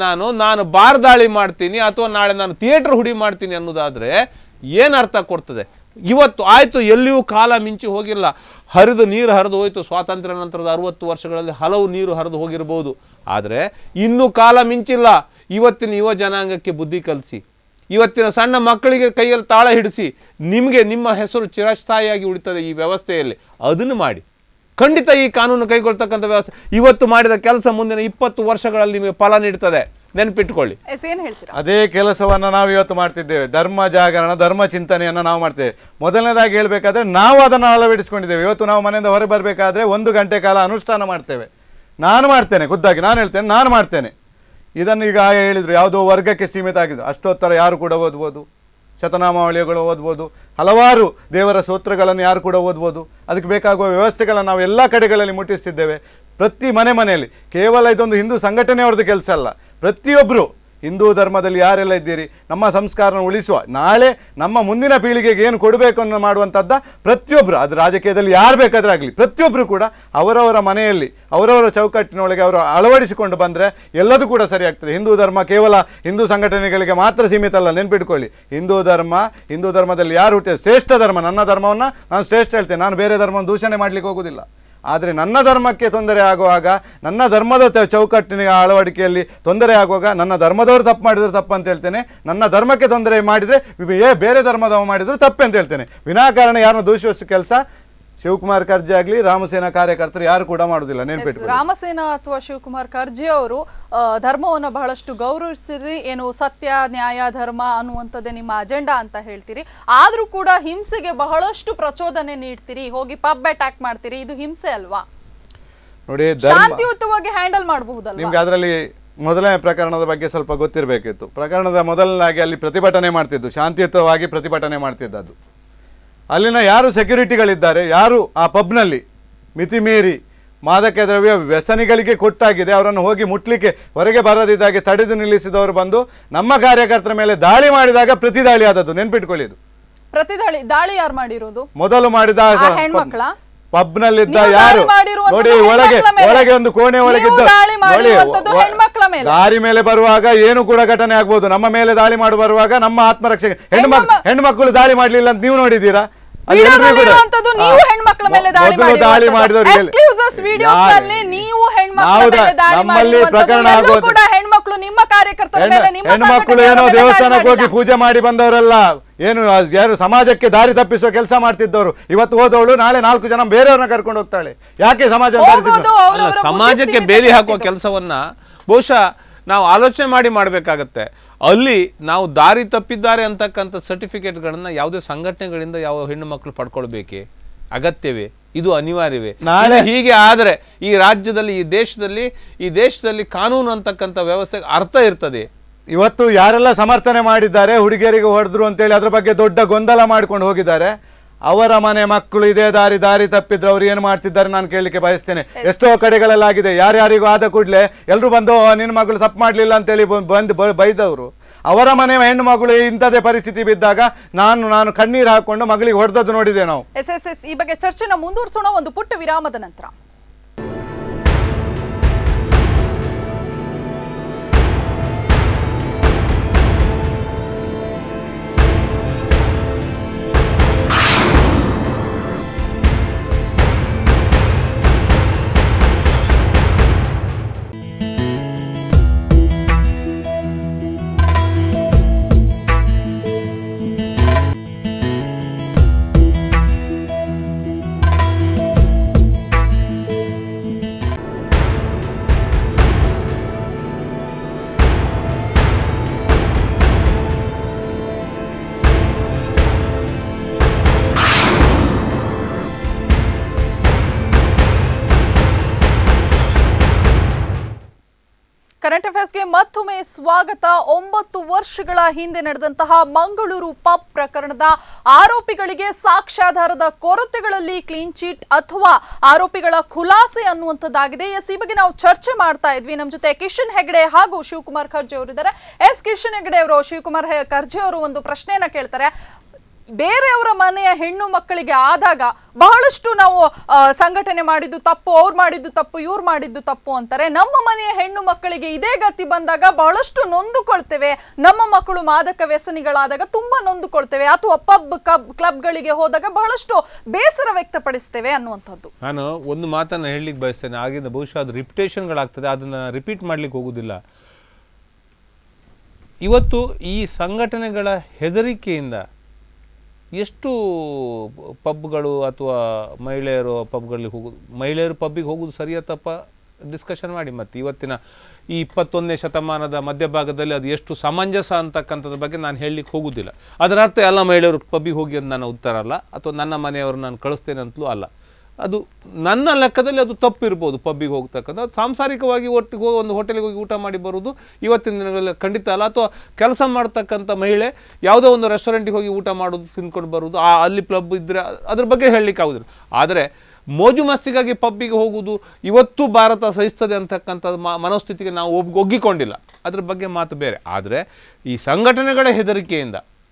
ನಾನು ಬಾರ್ ದಾಳಿ ಮಾಡ್ತೀನಿ, ಅಥವಾ ನಾಳೆ ನಾನು ಥಿಯೇಟರ್ ಹುಡಿ ಮಾಡ್ತೀನಿ ಅನ್ನೋದಾದರೆ ಏನು ಅರ್ಥ ಕೊಡ್ತದೆ? ಇವತ್ತು ಆಯಿತು, ಎಲ್ಲಿಯೂ ಕಾಲ ಮಿಂಚಿ ಹೋಗಿಲ್ಲ. ನೀರು ಹರಿದು ಹೋಯಿತು. ಸ್ವಾತಂತ್ರ್ಯ ನಂತರದ 60 ವರ್ಷಗಳಲ್ಲಿ ಹಲವು ನೀರು ಹರಿದು ಹೋಗಿರ್ಬೋದು. ಆದರೆ ಇನ್ನೂ ಕಾಲ ಮಿಂಚಿಲ್ಲ. ಇವತ್ತಿನ ಯುವ ಜನಾಂಗಕ್ಕೆ ಬುದ್ಧಿ ಕಲಿಸಿ, ಇವತ್ತಿನ ಸಣ್ಣ ಮಕ್ಕಳಿಗೆ ಕೈಯಲ್ಲಿ ತಾಳ ಹಿಡಿಸಿ, ನಿಮ್ಮ ಹೆಸರು ಚಿರಸ್ಥಾಯಿಯಾಗಿ ಉಳಿತದೆ ಈ ವ್ಯವಸ್ಥೆಯಲ್ಲಿ. ಅದನ್ನು ಮಾಡಿ. ಖಂಡಿತ ಈ ಕಾನೂನು ಕೈಗೊಳ್ತಕ್ಕಂಥ ವ್ಯವಸ್ಥೆ ಇವತ್ತು ಮಾಡಿದ ಕೆಲಸ ಮುಂದಿನ 20 ವರ್ಷಗಳಲ್ಲಿ ನಿಮಗೆ ಫಲ ನೀಡುತ್ತದೆ, ನೆನಪಿಟ್ಟುಕೊಳ್ಳಿ. ಅದೇ ಕೆಲಸವನ್ನು ನಾವು ಇವತ್ತು ಮಾಡ್ತಿದ್ದೇವೆ. ಧರ್ಮ ಜಾಗರಣ, ಧರ್ಮ ಚಿಂತನೆಯನ್ನು ನಾವು ಮಾಡ್ತೇವೆ. ಮೊದಲನೇದಾಗಿ ಹೇಳಬೇಕಾದ್ರೆ ನಾವು ಅದನ್ನು ಅಳವಡಿಸಿಕೊಂಡಿದ್ದೇವೆ. ಇವತ್ತು ನಾವು ಮನೆಯಿಂದ ಹೊರಗೆ ಬರಬೇಕಾದ್ರೆ 1 ಗಂಟೆ ಕಾಲ ಅನುಷ್ಠಾನ ಮಾಡ್ತೇವೆ. ನಾನು ಮಾಡ್ತೇನೆ, ಖುದ್ದಾಗಿ ನಾನು ಹೇಳ್ತೇನೆ, ನಾನು ಮಾಡ್ತೇನೆ. ಇದನ್ನು ಈಗ ಹೇಳಿದ್ರು ಯಾವುದೋ ವರ್ಗಕ್ಕೆ ಸೀಮಿತ ಆಗಿದ್ದು, ಅಷ್ಟೊತ್ತರ ಯಾರು ಕೂಡ ಓದ್ಬೋದು. ಶತನಾಮಾವಳಿಗಳು ಓದ್ಬೋದು, ಹಲವಾರು ದೇವರ ಸ್ತೋತ್ರಗಳನ್ನು ಯಾರು ಕೂಡ ಓದ್ಬೋದು. ಅದಕ್ಕೆ ಬೇಕಾಗುವ ವ್ಯವಸ್ಥೆಗಳನ್ನು ನಾವು ಎಲ್ಲ ಕಡೆಗಳಲ್ಲಿ ಮುಟ್ಟಿಸ್ತಿದ್ದೇವೆ. ಪ್ರತಿ ಮನೆಯಲ್ಲಿ ಕೇವಲ ಇದೊಂದು ಹಿಂದೂ ಸಂಘಟನೆಯವ್ರದ್ದು ಕೆಲಸ ಅಲ್ಲ. ಪ್ರತಿಯೊಬ್ಬರು ಹಿಂದೂ ಧರ್ಮದಲ್ಲಿ ಯಾರೆಲ್ಲ ಇದ್ದೀರಿ, ನಮ್ಮ ಸಂಸ್ಕಾರನ ಉಳಿಸುವ, ನಾಳೆ ನಮ್ಮ ಮುಂದಿನ ಪೀಳಿಗೆಗೆ ಏನು ಕೊಡಬೇಕು ಅನ್ನೋ ಮಾಡುವಂಥದ್ದ ಪ್ರತಿಯೊಬ್ಬರು, ಅದು ರಾಜಕೀಯದಲ್ಲಿ ಯಾರು ಬೇಕಾದರೂ ಆಗಲಿ, ಪ್ರತಿಯೊಬ್ಬರು ಕೂಡ ಅವರವರ ಮನೆಯಲ್ಲಿ ಅವರವರ ಚೌಕಟ್ಟಿನೊಳಗೆ ಅವರು ಅಳವಡಿಸಿಕೊಂಡು ಬಂದರೆ ಎಲ್ಲದೂ ಕೂಡ ಸರಿಯಾಗ್ತದೆ. ಹಿಂದೂ ಧರ್ಮ ಕೇವಲ ಹಿಂದೂ ಸಂಘಟನೆಗಳಿಗೆ ಮಾತ್ರ ಸೀಮಿತ ಅಲ್ಲ, ನೆನ್ಪಿಟ್ಕೊಳ್ಳಿ. ಹಿಂದೂ ಧರ್ಮದಲ್ಲಿ ಯಾರು ಹುಟ್ಟಿದ ಶ್ರೇಷ್ಠ ಧರ್ಮ, ನನ್ನ ಧರ್ಮವನ್ನು ನಾನು ಶ್ರೇಷ್ಠ ಹೇಳ್ತೇನೆ, ನಾನು ಬೇರೆ ಧರ್ಮವನ್ನು ದೂಷಣೆ ಮಾಡಲಿಕ್ಕೆ ಹೋಗೋದಿಲ್ಲ. ಆದರೆ ನನ್ನ ಧರ್ಮಕ್ಕೆ ತೊಂದರೆ ಆಗುವಾಗ, ನನ್ನ ಧರ್ಮದ ಚೌಕಟ್ಟಿನ ಅಳವಡಿಕೆಯಲ್ಲಿ ತೊಂದರೆ ಆಗುವಾಗ, ನನ್ನ ಧರ್ಮದವರು ತಪ್ಪು ಮಾಡಿದ್ರು ತಪ್ಪು ಅಂತ ಹೇಳ್ತೇನೆ, ನನ್ನ ಧರ್ಮಕ್ಕೆ ತೊಂದರೆ ಮಾಡಿದರೆ ಬೇರೆ ಧರ್ಮದವ ಮಾಡಿದ್ರು ತಪ್ಪು ಅಂತ ಹೇಳ್ತೇನೆ. ವಿನಾಕಾರಣ ಯಾರನ್ನ ದೂಷಿಸೋ ಕೆಲಸ ಶಿವಕುಮಾರ್ ಕರ್ಜೆ ಆಗಲಿ ರಾಮಸೇನಾ ಕಾರ್ಯಕರ್ತರು ಯಾರು ಕೂಡ ಮಾಡುವುದಿಲ್ಲ, ನೆನ್ಪಿಟ್ಟು. ರಾಮಸೇನಾ ಅಥವಾ ಶಿವಕುಮಾರ್ ಕರ್ಜೆ ಅವರು ಧರ್ಮವನ್ನು ಬಹಳಷ್ಟು ಗೌರವಿಸಿರಿ, ಏನು ಸತ್ಯ ನ್ಯಾಯ ಧರ್ಮ ಅನ್ನುವಂಥದ್ದೇ ನಿಮ್ಮ ಅಜೆಂಡಾ ಅಂತ ಹೇಳ್ತೀರಿ. ಆದ್ರೂ ಕೂಡ ಹಿಂಸೆಗೆ ಬಹಳಷ್ಟು ಪ್ರಚೋದನೆ ನೀಡ್ತೀರಿ, ಹೋಗಿ ಪಬ್ ಅಟ್ಯಾಕ್ ಮಾಡ್ತೀರಿ, ಇದು ಹಿಂಸೆ ಅಲ್ವಾ? ನೋಡಿ, ಶಾಂತಿಯುತವಾಗಿ ಹ್ಯಾಂಡಲ್ ಮಾಡಬಹುದಲ್ಲ? ನಿಮ್ಗೆ ಅದರಲ್ಲಿ ಮೊದಲನೇ ಪ್ರಕರಣದ ಬಗ್ಗೆ ಸ್ವಲ್ಪ ಗೊತ್ತಿರಬೇಕಿತ್ತು. ಪ್ರಕರಣದ ಮೊದಲನಾಗಿ ಅಲ್ಲಿ ಪ್ರತಿಭಟನೆ ಮಾಡ್ತಿದ್ದು, ಶಾಂತಿಯುತವಾಗಿ ಪ್ರತಿಭಟನೆ ಮಾಡ್ತಿದ್ದದ್ದು. ಅಲ್ಲಿನ ಯಾರು ಸೆಕ್ಯೂರಿಟಿಗಳಿದ್ದಾರೆ, ಯಾರು ಆ ಪಬ್ನಲ್ಲಿ ಮಿತಿ ಮೀರಿ ಮಾದಕ ದ್ರವ್ಯ ವ್ಯಸನಿಗಳಿಗೆ ಕೊಟ್ಟಾಗಿದೆ, ಅವರನ್ನು ಹೋಗಿ ಮುಟ್ಲಿಕ್ಕೆ ಹೊರಗೆ ಬರದಿದ್ದಾಗೆ ತಡೆದು ನಿಲ್ಲಿಸಿದವರು ಬಂದು ನಮ್ಮ ಕಾರ್ಯಕರ್ತರ ಮೇಲೆ ದಾಳಿ ಮಾಡಿದಾಗ ಪ್ರತಿದಾಳಿ ಆದದ್ದು, ನೆನ್ಪಿಟ್ಕೊಳ್ಳಿ. ಇದು ದಾಳಿ ಯಾರು ಮಾಡಿರೋದು? ಮೊದಲು ಮಾಡಿದ ಹೆಣ್ಮಕ್ಳ ಪಬ್ನಲ್ಲಿದ್ದ ಯಾರು ನೋಡಿ, ಒಳಗೆ ಒಂದು ಕೋಣೆ ಒಳಗಿದ್ದ ದಾರಿ ಮೇಲೆ ಬರುವಾಗ ಏನು ಕೂಡ ಘಟನೆ ಆಗ್ಬೋದು. ನಮ್ಮ ಮೇಲೆ ದಾಳಿ ಮಾಡಿ ಬರುವಾಗ ನಮ್ಮ ಆತ್ಮರಕ್ಷೆ ಹೆಣ್ಮಕ್ಳು ದಾಳಿ ಮಾಡ್ಲಿಲ್ಲ ಅಂತ ನೀವು ನೋಡಿದ್ದೀರಾ? ದಾಳಿ ಮಾಡಿದವರು ನಮ್ಮಲ್ಲಿ ಪ್ರಕರಣ ಆಗೋದು, ಹೆಣ್ಮಕ್ಳು ಏನೋ ದೇವಸ್ಥಾನಕ್ಕೆ ಹೋಗಿ ಪೂಜೆ ಮಾಡಿ ಬಂದವರಲ್ಲ, ಏನು ಯಾರು ಸಮಾಜಕ್ಕೆ ದಾರಿ ತಪ್ಪಿಸುವ ಕೆಲಸ ಮಾಡ್ತಿದ್ದವರು. ಇವತ್ತು ಹೋದವಳು ನಾಳೆ 4 ಜನ ಬೇರೆಯವ್ರನ್ನ ಕರ್ಕೊಂಡು ಹೋಗ್ತಾಳೆ. ಯಾಕೆ ಸಮಾಜಕ್ಕೆ ಬೇಲಿ ಹಾಕುವ ಕೆಲಸವನ್ನ ಬಹುಶಃ ನಾವು ಆಲೋಚನೆ ಮಾಡಿ ಮಾಡಬೇಕಾಗತ್ತೆ. ಅಲ್ಲಿ ನಾವು ದಾರಿ ತಪ್ಪಿದ್ದಾರೆ ಅಂತಕ್ಕಂಥ ಸರ್ಟಿಫಿಕೇಟ್ಗಳನ್ನ ಯಾವುದೇ ಸಂಘಟನೆಗಳಿಂದ ಯಾವ ಹೆಣ್ಣು ಮಕ್ಕಳು ಪಡ್ಕೊಳ್ಬೇಕೆ? ಅಗತ್ಯವೇ? ಇದು ಅನಿವಾರ್ಯವೇ? ನಾಳೆ ಹೀಗೆ ಆದರೆ ಈ ರಾಜ್ಯದಲ್ಲಿ, ಈ ದೇಶದಲ್ಲಿ ಕಾನೂನು ಅಂತಕ್ಕಂಥ ವ್ಯವಸ್ಥೆಗೆ ಅರ್ಥ ಇರ್ತದೆ. ಇವತ್ತು ಯಾರೆಲ್ಲ ಸಮರ್ಥನೆ ಮಾಡಿದ್ದಾರೆ, ಹುಡುಗಿಯರಿಗೆ ಹೊಡೆದ್ರು ಅಂತೇಳಿ ಅದ್ರ ಬಗ್ಗೆ ದೊಡ್ಡ ಗೊಂದಲ ಮಾಡ್ಕೊಂಡು ಹೋಗಿದ್ದಾರೆ. ಅವರ ಮನೆ ಮಕ್ಕಳು ಇದೇ ದಾರಿ ತಪ್ಪಿದ್ರೆ ಅವ್ರು ಏನು ಮಾಡ್ತಿದ್ದಾರೆ ನಾನು ಕೇಳಲಿಕ್ಕೆ ಬಯಸ್ತೇನೆ. ಎಷ್ಟೋ ಕಡೆಗಳಲ್ಲಾಗಿದೆ, ಯಾರ್ಯಾರಿಗೂ ಆದ ಕೂಡಲೇ ಎಲ್ಲರೂ ಬಂದು ನಿನ್ನ ಮಗಳು ತಪ್ಪು ಮಾಡಲಿಲ್ಲ ಅಂತೇಳಿ ಬೈದವರು. ಅವರ ಮನೆ ಹೆಣ್ಣು ಮಗಳು ಇಂಥದೇ ಪರಿಸ್ಥಿತಿ ಬಿದ್ದಾಗ ನಾನು ಕಣ್ಣೀರು ಹಾಕೊಂಡು ಮಗಳಿಗೆ ಹೊಡೆದದ್ದು ನೋಡಿದೆ ನಾವು. ಈ ಬಗ್ಗೆ ಚರ್ಚೆನ ಮುಂದುವರಿಸೋಣ ಒಂದು ಪುಟ್ಟ ವಿರಾಮದ ನಂತರ. ಕರೆಂಟ್ ಅಫೇರ್ಸ್ಗೆ ಮತ್ತೊಮ್ಮೆ ಸ್ವಾಗತ. 9 ವರ್ಷಗಳ ಹಿಂದೆ ನಡೆದಂತಹ ಮಂಗಳೂರು ಪಬ್ ಪ್ರಕರಣದ ಆರೋಪಿಗಳಿಗೆ ಸಾಕ್ಷ್ಯಾಧಾರದ ಕೊರತೆಗಳಲ್ಲಿ ಕ್ಲೀನ್ ಚಿಟ್ ಅಥವಾ ಆರೋಪಿಗಳ ಖುಲಾಸೆ ಅನ್ನುವಂಥದ್ದಾಗಿದೆ. ಈ ಬಗ್ಗೆ ನಾವು ಚರ್ಚೆ ಮಾಡ್ತಾ ಇದ್ವಿ. ನಮ್ಮ ಜೊತೆ ಕಿಶನ್ ಹೆಗ್ಡೆ ಹಾಗೂ ಶಿವಕುಮಾರ್ ಖರ್ಜೆ ಅವರು ಇದ್ದಾರೆ. ಕಿಶನ್ ಹೆಗ್ಡೆ ಅವರು ಶಿವಕುಮಾರ್ ಖರ್ಜೆ ಅವರು ಒಂದು ಪ್ರಶ್ನೆಯನ್ನ ಕೇಳ್ತಾರೆ. ಬೇರೆಯವರ ಮನೆಯ ಹೆಣ್ಣು ಮಕ್ಕಳಿಗೆ ಆದಾಗ ಬಹಳಷ್ಟು ನಾವು ಸಂಘಟನೆ ಮಾಡಿದ್ದು ತಪ್ಪು, ಅವ್ರು ಮಾಡಿದ್ದು ತಪ್ಪು, ಇವ್ರು ಮಾಡಿದ್ದು ತಪ್ಪು ಅಂತಾರೆ. ನಮ್ಮ ಮನೆಯ ಹೆಣ್ಣು ಮಕ್ಕಳಿಗೆ ಇದೇ ಗತಿ ಬಂದಾಗ ಬಹಳಷ್ಟು ನೊಂದುಕೊಳ್ತೇವೆ. ನಮ್ಮ ಮಕ್ಕಳು ಮಾದಕ ವ್ಯಸನಿಗಳಾದಾಗ ತುಂಬಾ ನೊಂದುಕೊಳ್ತೇವೆ, ಅಥವಾ ಪಬ್ ಕ್ಲಬ್ಗಳಿಗೆ ಹೋದಾಗ ಬಹಳಷ್ಟು ಬೇಸರ ವ್ಯಕ್ತಪಡಿಸ್ತೇವೆ ಅನ್ನುವಂಥದ್ದು. ನಾನು ಒಂದು ಮಾತನ್ನ ಹೇಳಲಿಕ್ಕೆ ಬಯಸ್ತೇನೆ. ಆಗಿಂದ ಬಹುಶಃ ಅದು ರಿಪಿಟೇಷನ್ಗಳಾಗ್ತದೆ, ಅದನ್ನ ರಿಪೀಟ್ ಮಾಡ್ಲಿಕ್ಕೆ ಹೋಗುದಿಲ್ಲ. ಇವತ್ತು ಈ ಸಂಘಟನೆಗಳ ಹೆದರಿಕೆಯಿಂದ ಎಷ್ಟು ಪಬ್ಗಳು ಅಥವಾ ಮಹಿಳೆಯರು ಪಬ್ಗಳಿಗೆ ಹೋಗೋದು, ಮಹಿಳೆಯರು ಪಬ್ಬಿಗೆ ಹೋಗೋದು ಸರಿಯಾ ತಪ್ಪ ಡಿಸ್ಕಷನ್ ಮಾಡಿ. ಮತ್ತು ಇವತ್ತಿನ ಈ 21ನೇ ಶತಮಾನದ ಮಧ್ಯಭಾಗದಲ್ಲಿ ಅದು ಎಷ್ಟು ಸಮಂಜಸ ಅಂತಕ್ಕಂಥದ್ರ ಬಗ್ಗೆ ನಾನು ಹೇಳಲಿಕ್ಕೆ ಹೋಗೋದಿಲ್ಲ. ಅದರ ಅರ್ಥ ಎಲ್ಲ ಮಹಿಳೆಯರು ಪಬ್ಬಿಗೆ ಹೋಗಿ ಅಂತ ನನ್ನ ಉತ್ತರ ಅಲ್ಲ, ಅಥವಾ ನನ್ನ ಮನೆಯವರು ನಾನು ಕಳಿಸ್ತೇನೆ ಅಂತಲೂ ಅಲ್ಲ. ಅದು ನನ್ನ ಲೆಕ್ಕದಲ್ಲಿ ಅದು ತಪ್ಪಿರ್ಬೋದು. ಪಬ್ಬಿಗೆ ಹೋಗ್ತಕ್ಕಂಥ ಅದು ಸಾಂಸಾರಿಕವಾಗಿ ಒಟ್ಟಿಗೆ ಹೋಗಿ ಒಂದು ಹೋಟೆಲಿಗೆ ಹೋಗಿ ಊಟ ಮಾಡಿ ಬರೋದು ಇವತ್ತಿನ ದಿನಗಳಲ್ಲಿ ಖಂಡಿತ ಅಲ್ಲ. ಅಥವಾ ಕೆಲಸ ಮಾಡ್ತಕ್ಕಂಥ ಮಹಿಳೆ ಯಾವುದೋ ಒಂದು ರೆಸ್ಟೋರೆಂಟಿಗೆ ಹೋಗಿ ಊಟ ಮಾಡೋದು ತಿಂದ್ಕೊಂಡು ಬರೋದು, ಅಲ್ಲಿ ಕ್ಲಬ್ ಇದ್ದರೆ ಅದ್ರ ಬಗ್ಗೆ ಹೇಳಲಿಕ್ಕೆ ಆಗೋದಿಲ್ಲ. ಆದರೆ ಮೋಜು ಮಸ್ತಿಗಾಗಿ ಪಬ್ಬಿಗೆ ಹೋಗುವುದು ಇವತ್ತು ಭಾರತ ಸಹಿಸ್ತದೆ ಅಂತಕ್ಕಂಥದ್ದು ಮನೋಸ್ಥಿತಿಗೆ ನಾವು ಒಗ್ಗಿಕೊಂಡಿಲ್ಲ. ಅದ್ರ ಬಗ್ಗೆ ಮಾತು ಬೇರೆ. ಆದರೆ ಈ ಸಂಘಟನೆಗಳ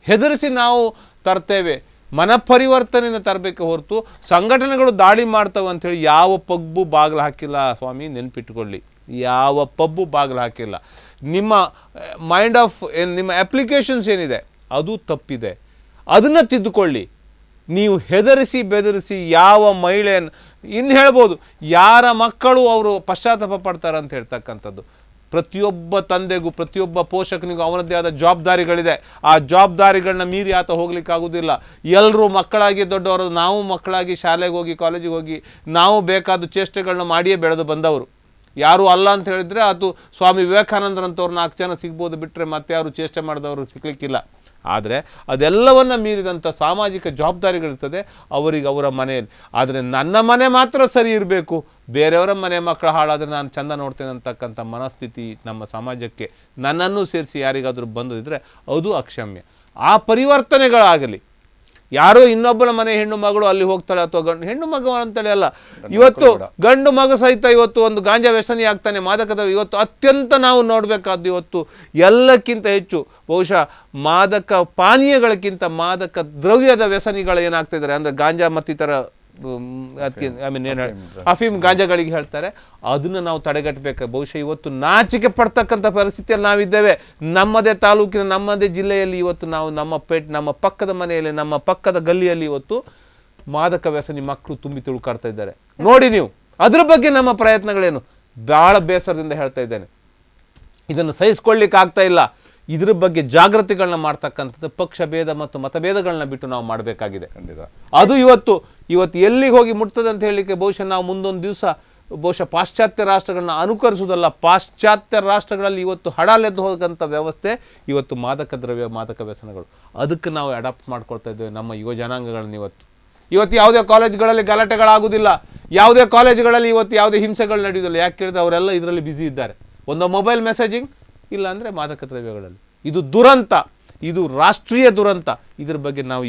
ಹೆದರಿಸಿ ನಾವು ತರ್ತೇವೆ, ಮನಪರಿವರ್ತನೆಯಿಂದ ತರಬೇಕು ಹೊರತು ಸಂಘಟನೆಗಳು ದಾಳಿ ಮಾಡ್ತವೆ ಅಂಥೇಳಿ ಯಾವ ಪಬ್ಬು ಬಾಗಿಲು ಹಾಕಿಲ್ಲ ಸ್ವಾಮಿ, ನೆನ್ಪಿಟ್ಕೊಳ್ಳಿ. ಯಾವ ಪಬ್ಬು ಬಾಗಿಲು ಹಾಕಿಲ್ಲ. ನಿಮ್ಮ ನಿಮ್ಮ ಅಪ್ಲಿಕೇಶನ್ಸ್ ಏನಿದೆ ಅದು ತಪ್ಪಿದೆ, ಅದನ್ನು ತಿದ್ದುಕೊಳ್ಳಿ. ನೀವು ಹೆದರಿಸಿ ಬೆದರಿಸಿ ಯಾವ ಮಹಿಳೆಯನ್ನು ಇನ್ನು ಹೇಳ್ಬೋದು, ಯಾರ ಮಕ್ಕಳು ಅವರು ಪಶ್ಚಾತ್ತಾಪ ಪಡ್ತಾರೆ ಅಂತ ಹೇಳ್ತಕ್ಕಂಥದ್ದು. ಪ್ರತಿಯೊಬ್ಬ ತಂದೆಗೂ ಪ್ರತಿಯೊಬ್ಬ ಪೋಷಕನಿಗೂ ಅವನದ್ದೇ ಆದ ಜವಾಬ್ದಾರಿಗಳಿದೆ. ಆ ಜವಾಬ್ದಾರಿಗಳನ್ನ ಮೀರಿ ಆತ ಹೋಗ್ಲಿಕ್ಕಾಗೋದಿಲ್ಲ. ಎಲ್ಲರೂ ಮಕ್ಕಳಾಗಿ ದೊಡ್ಡವರು, ನಾವು ಮಕ್ಕಳಾಗಿ ಶಾಲೆಗೆ ಹೋಗಿ ಕಾಲೇಜಿಗೆ ಹೋಗಿ ನಾವು ಬೇಕಾದ ಚೇಷ್ಟೆಗಳನ್ನ ಮಾಡಿಯೇ ಬೆಳೆದು ಬಂದವರು. ಯಾರು ಅಲ್ಲ ಅಂತ ಹೇಳಿದರೆ ಅದು ಸ್ವಾಮಿ ವಿವೇಕಾನಂದರಂಥವ್ರು 4 ಜನ ಸಿಗ್ಬೋದು, ಬಿಟ್ಟರೆ ಮತ್ತೆ ಯಾರು ಚೇಷ್ಟೆ ಮಾಡಿದವರು ಸಿಗ್ಲಿಕ್ಕಿಲ್ಲ. ಆದರೆ ಅದೆಲ್ಲವನ್ನ ಮೀರಿದಂಥ ಸಾಮಾಜಿಕ ಜವಾಬ್ದಾರಿಗಳಿರ್ತದೆ ಅವರಿಗೆ ಅವರ ಮನೆಯಲ್ಲಿ. ಆದರೆ ನನ್ನ ಮನೆ ಮಾತ್ರ ಸರಿ ಇರಬೇಕು, ಬೇರೆಯವರ ಮನೆ ಮಕ್ಕಳು ಹಾಳಾದರೆ ನಾನು ಚಂದ ನೋಡ್ತೇನೆ ಅಂತಕ್ಕಂಥ ಮನಸ್ಥಿತಿ ನಮ್ಮ ಸಮಾಜಕ್ಕೆ ನನ್ನನ್ನು ಸೇರಿಸಿ ಯಾರಿಗಾದರೂ ಬಂದಿದ್ರೆ ಅದು ಅಕ್ಷಮ್ಯ. ಆ ಪರಿವರ್ತನೆಗಳಾಗಲಿ. ಯಾರೋ ಇನ್ನೊಬ್ಬನ ಮನೆ ಹೆಣ್ಣು ಮಗಳು ಅಲ್ಲಿ ಹೋಗ್ತಾಳೆ ಅಥವಾ ಹೆಣ್ಣು ಮಗ ಅಂತೇಳಿ ಅಲ್ಲ, ಇವತ್ತು ಗಂಡು ಮಗ ಸಹಿತ ಇವತ್ತು ಒಂದು ಗಾಂಜಾ ವ್ಯಸನಿ ಆಗ್ತಾನೆ, ಮಾದಕದ ಇವತ್ತು ಅತ್ಯಂತ ನಾವು ನೋಡಬೇಕಾದ್ದು ಇವತ್ತು ಎಲ್ಲಕ್ಕಿಂತ ಹೆಚ್ಚು ಬಹುಶಃ ಮಾದಕ ಪಾನೀಯಗಳಕ್ಕಿಂತ ಮಾದಕ ದ್ರವ್ಯದ ವ್ಯಸನಿಗಳು ಏನಾಗ್ತಾ ಇದ್ದಾರೆ ಅಂದರೆ ಗಾಂಜಾ ಮತ್ತಿತರ ಅಫೀಮ್ ಗಾಂಜಾಗಳಿಗೆ ಹೇಳ್ತಾರೆ. ಅದನ್ನು ನಾವು ತಡೆಗಟ್ಟಬೇಕು. ಬಹುಶಃ ಇವತ್ತು ನಾಚಿಕೆ ಪಡ್ತಕ್ಕಂಥ ಪರಿಸ್ಥಿತಿಯಲ್ಲಿ ನಾವಿದ್ದೇವೆ. ನಮ್ಮದೇ ತಾಲೂಕಿನ ನಮ್ಮದೇ ಜಿಲ್ಲೆಯಲ್ಲಿ ಇವತ್ತು ನಾವು ನಮ್ಮ ಪಕ್ಕದ ಮನೆಯಲ್ಲಿ ನಮ್ಮ ಪಕ್ಕದ ಗಲ್ಲಿಯಲ್ಲಿ ಇವತ್ತು ಮಾದಕ ವ್ಯಸನಿ ಮಕ್ಕಳು ತುಂಬಿ ತುಳುಕಾಡ್ತಾ ಇದ್ದಾರೆ. ನೋಡಿ ನೀವು ಅದ್ರ ಬಗ್ಗೆ ನಮ್ಮ ಪ್ರಯತ್ನಗಳೇನು? ಬಹಳ ಬೇಸರದಿಂದ ಹೇಳ್ತಾ ಇದ್ದೇನೆ, ಇದನ್ನು ಸಹಿಸ್ಕೊಳ್ಳಿಕ್ಕೆ ಆಗ್ತಾ ಇಲ್ಲ. ಇದ್ರ ಬಗ್ಗೆ ಜಾಗೃತಿಗಳನ್ನ ಮಾಡ್ತಕ್ಕಂಥದ್ದು ಪಕ್ಷ ಭೇದ ಮತ್ತು ಮತಭೇದಗಳನ್ನ ಬಿಟ್ಟು ನಾವು ಮಾಡಬೇಕಾಗಿದೆ. ಅದು ಇವತ್ತು ಎಲ್ಲಿಗೆ ಹೋಗಿ ಮುಟ್ತದೆ ಅಂತ ಹೇಳಲಿಕ್ಕೆ ಬಹುಶಃ ನಾವು ಮುಂದೊಂದು ದಿವಸ ಬಹುಶಃ ಪಾಶ್ಚಾತ್ಯ ರಾಷ್ಟ್ರಗಳನ್ನ ಅನುಕರಿಸುವುದಲ್ಲ, ಪಾಶ್ಚಾತ್ಯ ರಾಷ್ಟ್ರಗಳಲ್ಲಿ ಇವತ್ತು ಹಡಾಲೆದ್ದು ಹೋಗಂಥ ವ್ಯವಸ್ಥೆ ಇವತ್ತು ಮಾದಕ ದ್ರವ್ಯ ಮಾದಕ ವ್ಯಸನಗಳು. ಅದಕ್ಕೆ ನಾವು ಅಡಾಪ್ಟ್ ಮಾಡ್ಕೊಳ್ತಾ ಇದ್ದೇವೆ ನಮ್ಮ ಯುವ ಜನಾಂಗಗಳನ್ನ. ಇವತ್ತು ಯಾವುದೇ ಕಾಲೇಜ್ಗಳಲ್ಲಿ ಗಲಾಟೆಗಳಾಗುವುದಿಲ್ಲ, ಯಾವುದೇ ಕಾಲೇಜುಗಳಲ್ಲಿ ಇವತ್ತು ಯಾವುದೇ ಹಿಂಸೆಗಳು ನಡೆಯುವುದಿಲ್ಲ. ಯಾಕೆ ಕೇಳಿದ್ರೆ ಅವರೆಲ್ಲ ಇದರಲ್ಲಿ ಬ್ಯುಸಿ ಇದ್ದಾರೆ. ಒಂದು ಮೊಬೈಲ್ ಮೆಸೇಜಿಂಗ್, ಇಲ್ಲ ಅಂದರೆ ಮಾದಕ ದ್ರವ್ಯಗಳಲ್ಲಿ. ಇದು ದುರಂತ, ಇದು ರಾಷ್ಟ್ರೀಯ ದುರಂತ. ಇದ್ರ ಬಗ್ಗೆ ನಾವು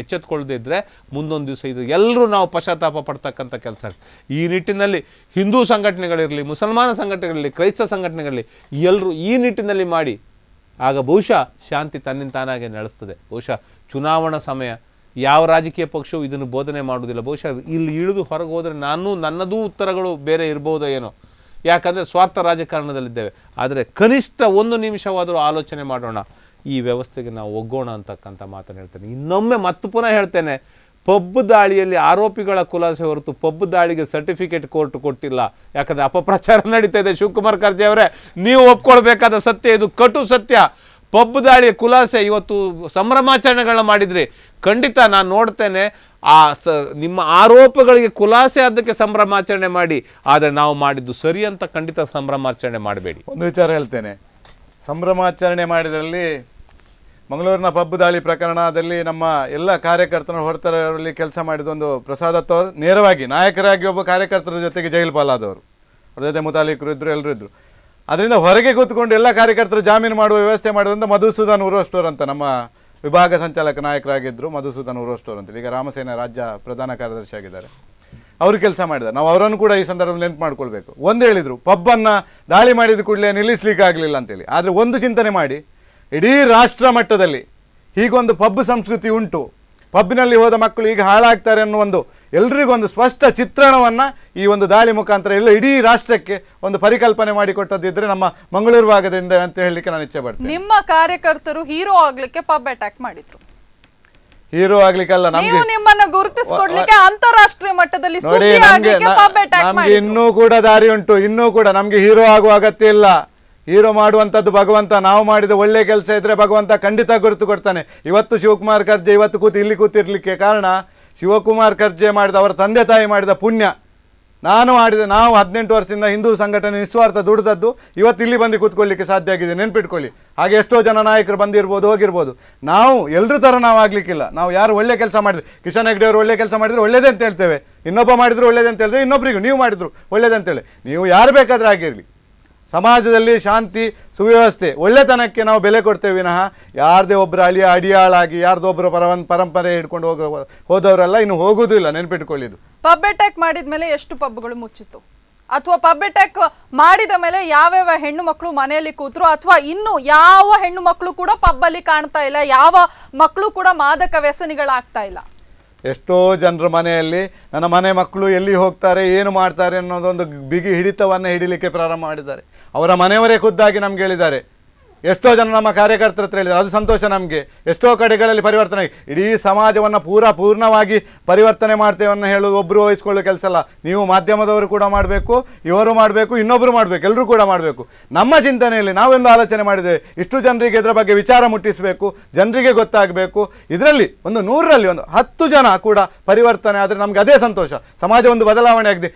ಎಚ್ಚೆತ್ಕೊಳ್ಳದೇ ಇದ್ದರೆ ಮುಂದೊಂದು ದಿವಸ ಇದು ಎಲ್ಲರೂ ನಾವು ಪಶ್ಚಾತ್ತಾಪ ಪಡ್ತಕ್ಕಂಥ ಕೆಲಸ. ಈ ನಿಟ್ಟಿನಲ್ಲಿ ಹಿಂದೂ ಸಂಘಟನೆಗಳಿರಲಿ, ಮುಸಲ್ಮಾನ ಸಂಘಟನೆಗಳಿರಲಿ, ಕ್ರೈಸ್ತ ಸಂಘಟನೆಗಳಿರಲಿ, ಎಲ್ಲರೂ ಈ ನಿಟ್ಟಿನಲ್ಲಿ ಮಾಡಿ ಆಗ ಬಹುಶಃ ಶಾಂತಿ ತನ್ನಿಂದ ತಾನಾಗೆ ನೆಲೆಸ್ತದೆ. ಬಹುಶಃ ಚುನಾವಣಾ ಸಮಯ ಯಾವ ರಾಜಕೀಯ ಪಕ್ಷವೂ ಇದನ್ನು ಬೋಧನೆ ಮಾಡುವುದಿಲ್ಲ. ಬಹುಶಃ ಇಲ್ಲಿ ಇಳಿದು ಹೊರಗೆ ಹೋದರೆ ನನ್ನದೂ ಉತ್ತರಗಳು ಬೇರೆ ಇರ್ಬೋದೋ ಏನೋ, ಯಾಕಂದರೆ ಸ್ವಾರ್ಥ ರಾಜಕಾರಣದಲ್ಲಿದ್ದೇವೆ. ಆದರೆ ಕನಿಷ್ಠ 1 ನಿಮಿಷವಾದರೂ ಆಲೋಚನೆ ಮಾಡೋಣ, ಈ ವ್ಯವಸ್ಥೆಗೆ ನಾವು ಒಗ್ಗೋಣ ಅಂತಕ್ಕಂಥ ಮಾತನ್ನು ಹೇಳ್ತೇನೆ. ಇನ್ನೊಮ್ಮೆ ಪುನಃ ಹೇಳ್ತೇನೆ, ಪಬ್ ದಾಳಿಯಲ್ಲಿ ಆರೋಪಿಗಳ ಖುಲಾಸೆ ಹೊರತು ಪಬ್ ದಾಳಿಗೆ ಸರ್ಟಿಫಿಕೇಟ್ ಕೋರ್ಟ್ ಕೊಟ್ಟಿಲ್ಲ. ಯಾಕಂದರೆ ಅಪಪ್ರಚಾರ ನಡೀತಾ ಇದೆ. ಶಿವಕುಮಾರ್ ಖರ್ಗೆ ಅವರೇ, ನೀವು ಒಪ್ಕೊಳ್ಬೇಕಾದ ಸತ್ಯ ಇದು, ಕಟು ಸತ್ಯ. ಪಬ್ ದಾಳಿಯ ಖುಲಾಸೆ ಇವತ್ತು ಸಂಭ್ರಮಾಚರಣೆಗಳನ್ನ ಮಾಡಿದ್ರಿ, ಖಂಡಿತ ನಾನು ನೋಡ್ತೇನೆ. ನಿಮ್ಮ ಆರೋಪಗಳಿಗೆ ಖುಲಾಸೆ ಅದಕ್ಕೆ ಸಂಭ್ರಮಾಚರಣೆ ಮಾಡಿ, ಆದರೆ ನಾವು ಮಾಡಿದ್ದು ಸರಿ ಅಂತ ಖಂಡಿತ ಸಂಭ್ರಮಾಚರಣೆ ಮಾಡಬೇಡಿ. ಒಂದು ವಿಚಾರ ಹೇಳ್ತೇನೆ, ಸಂಭ್ರಮಾಚರಣೆ ಮಾಡಿದ್ರಲ್ಲಿ ಮಂಗಳೂರಿನ ಪಬ್ ದಾಳಿ ಪ್ರಕರಣದಲ್ಲಿ ನಮ್ಮ ಎಲ್ಲ ಕಾರ್ಯಕರ್ತರು ಹೊರತರಲ್ಲಿ ಕೆಲಸ ಮಾಡಿದೊಂದು ಪ್ರಸಾದ್ ಅವರು ನೇರವಾಗಿ ನಾಯಕರಾಗಿ ಒಬ್ಬ ಕಾರ್ಯಕರ್ತರ ಜೊತೆಗೆ ಜೈಲು ಪಾಲಾದವರು, ಅವ್ರ ಜೊತೆ ಮುತಾಲಿಕರು ಇದ್ದರು, ಎಲ್ಲರೂ ಇದ್ದರು. ಅದರಿಂದ ಹೊರಗೆ ಕೂತ್ಕೊಂಡು ಎಲ್ಲ ಕಾರ್ಯಕರ್ತರು ಜಾಮೀನು ಮಾಡುವ ವ್ಯವಸ್ಥೆ ಮಾಡಿದಂಥ ಮಧುಸೂದನ್ ಉರೋಸ್ಟೋರ್ ಅಂತ ನಮ್ಮ ವಿಭಾಗ ಸಂಚಾಲಕ ನಾಯಕರಾಗಿದ್ದರು. ಮಧುಸೂದನ್ ಉರೋಸ್ಟೋರ್ ಅಂತ ಈಗ ರಾಮಸೇನಾ ರಾಜ್ಯ ಪ್ರಧಾನ ಕಾರ್ಯದರ್ಶಿ ಆಗಿದ್ದಾರೆ. ಅವರು ಕೆಲಸ ಮಾಡಿದ್ದಾರೆ. ನಾವು ಅವರನ್ನು ಕೂಡ ಈ ಸಂದರ್ಭದಲ್ಲಿ ನೆನಪು ಮಾಡ್ಕೊಳ್ಬೇಕು. ಒಂದು ಹೇಳಿದರು, ಪಬ್ಬನ್ನು ದಾಳಿ ಮಾಡಿದ ಕೂಡಲೇ ನಿಲ್ಲಿಸ್ಲಿಕ್ಕೆ ಆಗಲಿಲ್ಲ ಅಂತೇಳಿ. ಆದರೆ ಒಂದು ಚಿಂತನೆ ಮಾಡಿ, ಇಡೀ ರಾಷ್ಟ್ರ ಮಟ್ಟದಲ್ಲಿ ಹೀಗೊಂದು ಪಬ್ ಸಂಸ್ಕೃತಿ ಉಂಟು, ಪಬ್ಬಿನಲ್ಲಿ ಹೋದ ಮಕ್ಕಳು ಈಗ ಹಾಳಾಗ್ತಾರೆ ಅನ್ನೋ ಒಂದು ಎಲ್ರಿಗೊಂದು ಸ್ಪಷ್ಟ ಚಿತ್ರಣವನ್ನು ಈ ಒಂದು ದಾಳಿ ಮುಖಾಂತರ ಎಲ್ಲ ಇಡೀ ರಾಷ್ಟ್ರಕ್ಕೆ ಒಂದು ಪರಿಕಲ್ಪನೆ ಮಾಡಿಕೊಟ್ಟದಿದ್ರೆ ನಮ್ಮ ಮಂಗಳೂರು ಭಾಗದಿಂದ ಅಂತ ಹೇಳಲಿಕ್ಕೆ ನಾನು ಇಚ್ಛೆ ಪಡ್ತೇನೆ. ನಿಮ್ಮ ಕಾರ್ಯಕರ್ತರು ಹೀರೋ ಆಗ್ಲಿಕ್ಕೆ ಪಬ್ ಅಟ್ಯಾಕ್ ಮಾಡಿದ್ರು. ಹೀರೋ ಆಗ್ಲಿಕ್ಕಲ್ಲ, ನೀವು ನಿಮ್ಮನ್ನ ಗುರುತಿಸಿಕೊಡ್ಲಿಕ್ಕೆ ಅಂತಾರಾಷ್ಟ್ರೀಯ ಮಟ್ಟದಲ್ಲಿ ಸುದ್ದಿ ಆಗ್ಲಿಕ್ಕೆ ಪಬ್ ಅಟ್ಯಾಕ್ ನಮ್ಗೆ ಮಾಡಿದ್ರು. ಇನ್ನೂ ಕೂಡ ದಾರಿ ಉಂಟು. ಇನ್ನೂ ಕೂಡ ನಮ್ಗೆ ಹೀರೋ ಆಗುವ ಅಗತ್ಯ ಇಲ್ಲ. ಹೀರೋ ಮಾಡುವಂಥದ್ದು ಭಗವಂತ. ನಾವು ಮಾಡಿದ ಒಳ್ಳೆ ಕೆಲಸ ಇದ್ರೆ ಭಗವಂತ ಖಂಡಿತ ಗುರುತು ಕೊಡ್ತಾನೆ. ಇವತ್ತು ಶಿವಕುಮಾರ್ ಖರ್ಗೆ ಇವತ್ತು ಇಲ್ಲಿ ಕೂತಿರ್ಲಿಕ್ಕೆ ಕಾರಣ ಶಿವಕುಮಾರ್ ಖರ್ಗೆ ಮಾಡಿದ ಅವರ ತಂದೆ ತಾಯಿ ಮಾಡಿದ ಪುಣ್ಯ. ನಾವು 18 ವರ್ಷದಿಂದ ಹಿಂದೂ ಸಂಘಟನೆ ನಿಸ್ವಾರ್ಥ ದುಡಿದದ್ದು ಇವತ್ತು ಇಲ್ಲಿ ಬಂದು ಕೂತ್ಕೊಳ್ಳಿಕ್ಕೆ ಸಾಧ್ಯ ಆಗಿದೆ, ನೆನ್ಪಿಟ್ಕೊಳ್ಳಿ. ಹಾಗೆ ಎಷ್ಟೋ ಜನ ನಾಯಕರು ಬಂದಿರ್ಬೋದು, ಹೋಗಿರ್ಬೋದು. ನಾವು ಎಲ್ಲರ ಥರ ನಾವು ಆಗಲಿಕ್ಕಿಲ್ಲ. ನಾವು ಯಾರು ಒಳ್ಳೆ ಕೆಲಸ ಮಾಡಿದ್ರು, ಕಿಶನ್ ಹೆಗ್ಡೆ ಅವರು ಒಳ್ಳೆ ಕೆಲಸ ಮಾಡಿದ್ರು ಒಳ್ಳೇದೇ ಅಂತ ಹೇಳ್ತೇವೆ, ಇನ್ನೊಬ್ಬ ಮಾಡಿದ್ರು ಒಳ್ಳೇದೇ ಅಂತ ಹೇಳ್ತೇವೆ, ಇನ್ನೊಬ್ಬರಿಗೂ ನೀವು ಮಾಡಿದ್ರು ಒಳ್ಳೇದೇ ಅಂತೇಳಿ. ನೀವು ಯಾರು ಬೇಕಾದರೂ ಆಗಿರಲಿ, ಸಮಾಜದಲ್ಲಿ ಶಾಂತಿ ಸುವ್ಯವಸ್ಥೆ ಒಳ್ಳೆತನಕ್ಕೆ ನಾವು ಬೆಲೆ ಕೊಡ್ತೇವೆ ವಿನಃ ಯಾರದೇ ಒಬ್ಬರು ಅಡಿಯಾಳಾಗಿ ಯಾರ್ದೊಬ್ಬರು ಪರಂಪರೆ ಹಿಡ್ಕೊಂಡು ಹೋದವರೆಲ್ಲ ಇನ್ನು ಹೋಗುವುದಿಲ್ಲ, ನೆನ್ಪಿಟ್ಕೊಳ್ಳಿದ್ದು. ಪಬ್ ಅಟ್ಯಾಕ್ ಮಾಡಿದ ಮೇಲೆ ಎಷ್ಟು ಪಬ್ಗಳು ಮುಚ್ಚಿತು, ಅಥವಾ ಪಬ್ ಅಟ್ಯಾಕ್ ಮಾಡಿದ ಮೇಲೆ ಯಾವ್ಯಾವ ಹೆಣ್ಣು ಮಕ್ಕಳು ಮನೆಯಲ್ಲಿ ಕೂತ್ರು, ಅಥವಾ ಇನ್ನು ಯಾವ ಹೆಣ್ಣು ಮಕ್ಕಳು ಕೂಡ ಪಬ್ ಅಲ್ಲಿ ಕಾಣ್ತಾ ಇಲ್ಲ, ಯಾವ ಮಕ್ಕಳು ಕೂಡ ಮಾದಕ ವ್ಯಸನಿಗಳಾಗ್ತಾ ಇಲ್ಲ? ಎಷ್ಟೋ ಜನರ ಮನೆಯಲ್ಲಿ ನನ್ನ ಮನೆ ಮಕ್ಕಳು ಎಲ್ಲಿ ಹೋಗ್ತಾರೆ ಏನು ಮಾಡ್ತಾರೆ ಅನ್ನೋದೊಂದು ಬಿಗಿ ಹಿಡಿತವನ್ನು ಹಿಡಿಲಿಕ್ಕೆ ಪ್ರಾರಂಭ ಮಾಡಿದ್ದಾರೆ. ಅವರ ಮನೆಯವರೇ ಖುದ್ದಾಗಿ ನಮ್ಗೆ ಹೇಳಿದ್ದಾರೆ. ಎಷ್ಟೋ ಜನ ನಮ್ಮ ಕಾರ್ಯಕರ್ತರ ಹತ್ರ ಹೇಳಿದ್ದಾರೆ, ಅದು ಸಂತೋಷ ನಮಗೆ. ಎಷ್ಟೋ ಕಡೆಗಳಲ್ಲಿ ಪರಿವರ್ತನೆ, ಇಡೀ ಸಮಾಜವನ್ನು ಪೂರ್ಣವಾಗಿ ಪರಿವರ್ತನೆ ಮಾಡ್ತೇವೆ ಅನ್ನೋ ಹೇಳೋದು ಒಬ್ಬರು ವಹಿಸ್ಕೊಳ್ಳೋ ಕೆಲಸ ಅಲ್ಲ. ನೀವು ಮಾಧ್ಯಮದವರು ಕೂಡ ಮಾಡಬೇಕು, ಇವರು ಮಾಡಬೇಕು, ಇನ್ನೊಬ್ಬರು ಮಾಡಬೇಕು, ಎಲ್ಲರೂ ಕೂಡ ಮಾಡಬೇಕು. ನಮ್ಮ ಚಿಂತನೆಯಲ್ಲಿ ನಾವೆಂದು ಆಲೋಚನೆ ಮಾಡಿದ್ದೇವೆ, ಇಷ್ಟು ಜನರಿಗೆ ಇದರ ಬಗ್ಗೆ ವಿಚಾರ ಮುಟ್ಟಿಸಬೇಕು, ಜನರಿಗೆ ಗೊತ್ತಾಗಬೇಕು. ಇದರಲ್ಲಿ 100ರಲ್ಲಿ 10 ಜನ ಕೂಡ ಪರಿವರ್ತನೆ ಆದರೆ ನಮಗೆ ಅದೇ ಸಂತೋಷ. ಸಮಾಜ ಒಂದು ಬದಲಾವಣೆ ಆಗಿದೆ,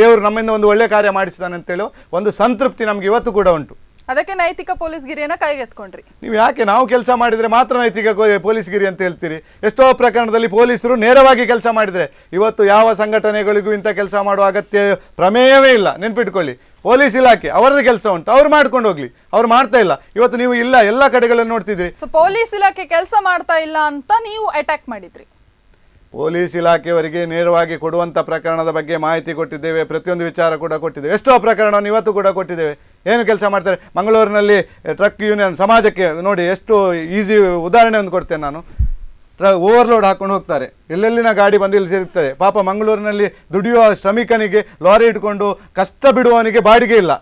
ದೇವರು ನಮ್ಮಿಂದ ಒಂದು ಒಳ್ಳೆ ಕಾರ್ಯ ಮಾಡಿಸ್ತಾನೆ ಅಂತೇಳಿ ಒಂದು ಸಂತೃಪ್ತಿ ನಮ್ಗೆ ಇವತ್ತು ಕೂಡ ಉಂಟು. ಅದಕ್ಕೆ ನೈತಿಕ ಪೊಲೀಸ್ಗಿರಿಯನ್ನ ಕೈಗೆತ್ಕೊಂಡ್ರಿ ನೀವು. ಯಾಕೆ ನಾವು ಕೆಲಸ ಮಾಡಿದರೆ ಮಾತ್ರ ನೈತಿಕ ಪೊಲೀಸ್ಗಿರಿ ಅಂತ ಹೇಳ್ತೀರಿ? ಎಷ್ಟೋ ಪ್ರಕರಣದಲ್ಲಿ ಪೊಲೀಸರು ನೇರವಾಗಿ ಕೆಲಸ ಮಾಡಿದರೆ ಇವತ್ತು ಯಾವ ಸಂಘಟನೆಗಳಿಗೂ ಇಂಥ ಕೆಲಸ ಮಾಡುವ ಅಗತ್ಯ ಪ್ರಮೇಯವೇ ಇಲ್ಲ, ನೆನ್ಪಿಟ್ಕೊಳ್ಳಿ. ಪೊಲೀಸ್ ಇಲಾಖೆ ಅವರದ್ದು ಕೆಲಸ ಉಂಟು, ಅವ್ರು ಮಾಡ್ಕೊಂಡು ಹೋಗ್ಲಿ, ಅವ್ರು ಮಾಡ್ತಾ ಇಲ್ಲ. ಇವತ್ತು ನೀವು ಇಲ್ಲ ಎಲ್ಲ ಕಡೆಗಳನ್ನು ನೋಡ್ತಿದ್ರಿ. ಸೊ ಪೊಲೀಸ್ ಇಲಾಖೆ ಕೆಲಸ ಮಾಡ್ತಾ ಇಲ್ಲ ಅಂತ ನೀವು ಅಟ್ಯಾಕ್ ಮಾಡಿದ್ರಿ. ಪೊಲೀಸ್ ಇಲಾಖೆಯವರಿಗೆ ನೇರವಾಗಿ ಕೊಡುವಂಥ ಪ್ರಕರಣದ ಬಗ್ಗೆ ಮಾಹಿತಿ ಕೊಟ್ಟಿದ್ದೇವೆ, ಪ್ರತಿಯೊಂದು ವಿಚಾರ ಕೂಡ ಕೊಟ್ಟಿದ್ದೇವೆ. ಎಷ್ಟೋ ಪ್ರಕರಣವನ್ನು ಇವತ್ತು ಕೂಡ ಕೊಟ್ಟಿದ್ದೇವೆ. ಏನು ಕೆಲಸ ಮಾಡ್ತಾರೆ ಮಂಗಳೂರಿನಲ್ಲಿ ಟ್ರಕ್ ಯೂನಿಯನ್ ಸಮಾಜಕ್ಕೆ ನೋಡಿ, ಎಷ್ಟು ಈಸಿ ಉದಾಹರಣೆ ಒಂದು ಕೊಡ್ತೇನೆ ನಾನು. ಓವರ್ಲೋಡ್ ಹಾಕೊಂಡು ಹೋಗ್ತಾರೆ, ಎಲ್ಲೆಲ್ಲಿನ ಗಾಡಿ ಬಂದು ಇಲ್ಲಿ ಸೇರುತ್ತದೆ. ಪಾಪ ಮಂಗಳೂರಿನಲ್ಲಿ ದುಡಿಯುವ ಶ್ರಮಿಕನಿಗೆ ಲಾರಿ ಇಟ್ಕೊಂಡು ಕಷ್ಟ ಬಿಡುವವನಿಗೆ ಬಾಡಿಗೆ ಇಲ್ಲ.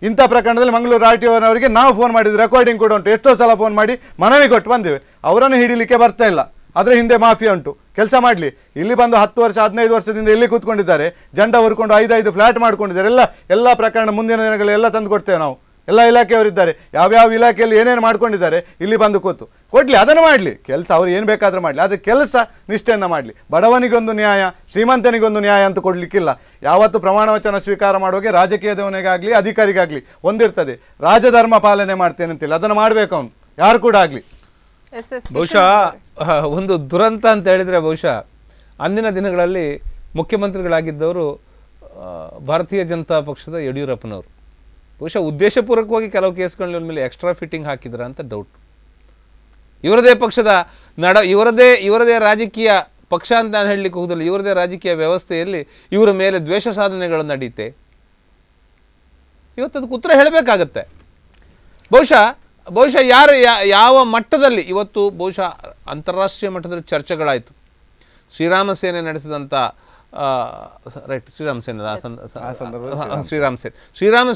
ಇಂಥ ಪ್ರಕರಣದಲ್ಲಿ ಮಂಗಳೂರು RTOನವರಿಗೆ ನಾವು ಫೋನ್ ಮಾಡಿದ್ವಿ, ರೆಕಾರ್ಡಿಂಗ್ ಕೂಡ ಉಂಟು. ಎಷ್ಟೋ ಸಲ ಫೋನ್ ಮಾಡಿ ಮನವಿ ಕೊಟ್ಟು ಬಂದಿವೆ, ಅವರನ್ನು ಹಿಡಿಲಿಕ್ಕೆ ಬರ್ತಾ ಇಲ್ಲ. ಅದರ ಹಿಂದೆ ಮಾಫಿಯಾ ಉಂಟು, ಕೆಲಸ ಮಾಡಲಿ. ಇಲ್ಲಿ ಬಂದು 10 ವರ್ಷ 15 ವರ್ಷದಿಂದ ಇಲ್ಲಿ ಕೂತ್ಕೊಂಡಿದ್ದಾರೆ, ಜಂಡ ಹುರ್ಕೊಂಡು 5 ಫ್ಲ್ಯಾಟ್ ಮಾಡ್ಕೊಂಡಿದ್ದಾರೆ. ಎಲ್ಲ ಪ್ರಕರಣ ಮುಂದಿನ ದಿನಗಳೆಲ್ಲ ತಂದು ಕೊಡ್ತೇವೆ ನಾವು. ಎಲ್ಲ ಇಲಾಖೆಯವರಿದ್ದಾರೆ, ಯಾವ್ಯಾವ ಇಲಾಖೆಯಲ್ಲಿ ಏನೇನು ಮಾಡ್ಕೊಂಡಿದ್ದಾರೆ ಇಲ್ಲಿ ಬಂದು ಕೂತು ಕೊಡಲಿ, ಅದನ್ನು ಮಾಡಲಿ. ಕೆಲಸ ಅವ್ರು ಏನು ಬೇಕಾದರೂ ಮಾಡಲಿ, ಆದರೆ ಕೆಲಸ ನಿಷ್ಠೆಯಿಂದ ಮಾಡಲಿ. ಬಡವನಿಗೊಂದು ನ್ಯಾಯ, ಶ್ರೀಮಂತನಿಗೊಂದು ನ್ಯಾಯ ಅಂತ ಕೊಡಲಿಕ್ಕಿಲ್ಲ. ಯಾವತ್ತು ಪ್ರಮಾಣ ವಚನ ಸ್ವೀಕಾರ ಮಾಡುವಾಗ ರಾಜಕೀಯದವನಿಗಾಗಲಿ ಅಧಿಕಾರಿಗಾಗಲಿ ಒಂದಿರ್ತದೆ, ರಾಜಧರ್ಮ ಪಾಲನೆ ಮಾಡ್ತೇನೆ ಅಂತಿಲ್ಲ, ಅದನ್ನು ಮಾಡಬೇಕು ಅವನು, ಯಾರು ಕೂಡ ಆಗಲಿ. ಬಹುಶಃ ಒಂದು ದುರಂತ ಅಂತ ಹೇಳಿದರೆ, ಬಹುಶಃ ಅಂದಿನ ದಿನಗಳಲ್ಲಿ ಮುಖ್ಯಮಂತ್ರಿಗಳಾಗಿದ್ದವರು ಭಾರತೀಯ ಜನತಾ ಪಕ್ಷದ ಯಡಿಯೂರಪ್ಪನವರು. ಬಹುಶಃ ಉದ್ದೇಶಪೂರ್ವಕವಾಗಿ ಕೆಲವು ಕೇಸ್ಗಳ ಮೇಲೆ ಎಕ್ಸ್ಟ್ರಾ ಫಿಟ್ಟಿಂಗ್ ಹಾಕಿದ್ರ ಅಂತ ಡೌಟ್. ಇವರದೇ ಪಕ್ಷದ ಇವರದೇ ರಾಜಕೀಯ ಪಕ್ಷ ಅಂತ ನಾನು ಹೇಳಲಿಕ್ಕೆ ಹೋಗುದಿಲ್ಲ, ಇವರದೇ ರಾಜಕೀಯ ವ್ಯವಸ್ಥೆಯಲ್ಲಿ ಇವರ ಮೇಲೆ ದ್ವೇಷ ಸಾಧನೆಗಳು ನಡೀತೆ. ಇವತ್ತು ಅದಕ್ಕೆ ಉತ್ತರ ಹೇಳಬೇಕಾಗತ್ತೆ. ಬಹುಶಃ ಯಾವ ಮಟ್ಟದಲ್ಲಿ ಇವತ್ತು ಬಹುಶಃ ಅಂತಾರಾಷ್ಟ್ರೀಯ ಮಟ್ಟದಲ್ಲಿ ಚರ್ಚೆಗಳಾಯಿತು. ಶ್ರೀರಾಮ ಸೇನೆ ನಡೆಸಿದಂಥ ಶ್ರೀರಾಮ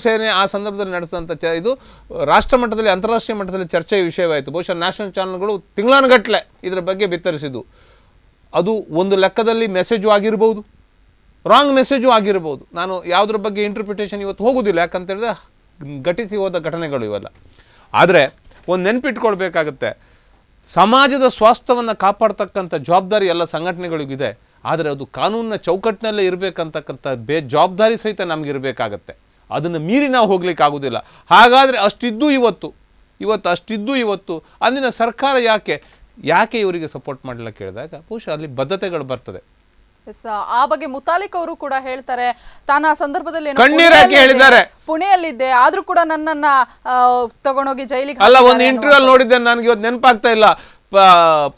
ಸೇನೆ ಆ ಸಂದರ್ಭದಲ್ಲಿ ನಡೆಸಿದಂಥ ಇದು ರಾಷ್ಟ್ರ ಮಟ್ಟದಲ್ಲಿ ಅಂತಾರಾಷ್ಟ್ರೀಯ ಮಟ್ಟದಲ್ಲಿ ಚರ್ಚೆಯ ವಿಷಯವಾಯಿತು. ಬಹುಶಃ ನ್ಯಾಷನಲ್ ಚಾನಲ್ಗಳು ತಿಂಗಳಾನುಗಟ್ಟಲೆ ಇದರ ಬಗ್ಗೆ ಬಿತ್ತರಿಸಿದ್ದು. ಅದು ಒಂದು ಲೆಕ್ಕದಲ್ಲಿ ಮೆಸೇಜು ಆಗಿರ್ಬೋದು, ರಾಂಗ್ ಮೆಸೇಜು ಆಗಿರ್ಬೋದು. ನಾನು ಯಾವುದ್ರ ಬಗ್ಗೆ ಇಂಟರ್ಪ್ರಿಟೇಷನ್ ಇವತ್ತು ಹೋಗೋದಿಲ್ಲ, ಯಾಕಂತ ಹೇಳಿದ್ರೆ ಘಟಿಸಿ ಹೋದ ಘಟನೆಗಳು ಇವೆಲ್ಲ. ಆದರೆ ಒಂದು ನೆನಪಿಟ್ಕೊಳ್ಬೇಕಾಗತ್ತೆ, ಸಮಾಜದ ಸ್ವಾಸ್ಥ್ಯವನ್ನು ಕಾಪಾಡ್ತಕ್ಕಂಥ ಜವಾಬ್ದಾರಿ ಎಲ್ಲ ಸಂಘಟನೆಗಳಿಗಿದೆ. ಆದರೆ ಅದು ಕಾನೂನಿನ ಚೌಕಟ್ಟಿನಲ್ಲೇ ಇರಬೇಕಂತಕ್ಕಂಥ ಜವಾಬ್ದಾರಿ ಸಹಿತ ನಮಗಿರಬೇಕಾಗತ್ತೆ. ಅದನ್ನು ಮೀರಿ ನಾವು ಹೋಗ್ಲಿಕ್ಕೆ ಆಗೋದಿಲ್ಲ. ಹಾಗಾದರೆ ಅಷ್ಟಿದ್ದು ಇವತ್ತು ಅಂದಿನ ಸರ್ಕಾರ ಯಾಕೆ ಇವರಿಗೆ ಸಪೋರ್ಟ್ ಮಾಡಲಿಲ್ಲ ಕೇಳಿದಾಗ ಬಹುಶಃ ಅಲ್ಲಿ ಬದ್ಧತೆಗಳು ಬರ್ತದೆ. ಆ ಬಗ್ಗೆ ಮುತಾಲಿಕ್ ಅವರು ಕೂಡ ಹೇಳ್ತಾರೆ, ತಾನು ಆ ಸಂದರ್ಭದಲ್ಲಿ ಪುಣೆಯಲ್ಲಿದ್ದೆ, ಆದ್ರೂ ಕೂಡ ನನ್ನನ್ನ ತಗೊಂಡೋಗಿ ಜೈಲಿಗೆ ಅಲ್ಲ. ಒಂದು ಇಂಟರ್ವ್ಯೂ ಅಲ್ಲಿ ನೋಡಿದ್ದೆ, ನನಗೆ ಇವತ್ತು ನೆನಪಾಗ್ತಾ ಇಲ್ಲ.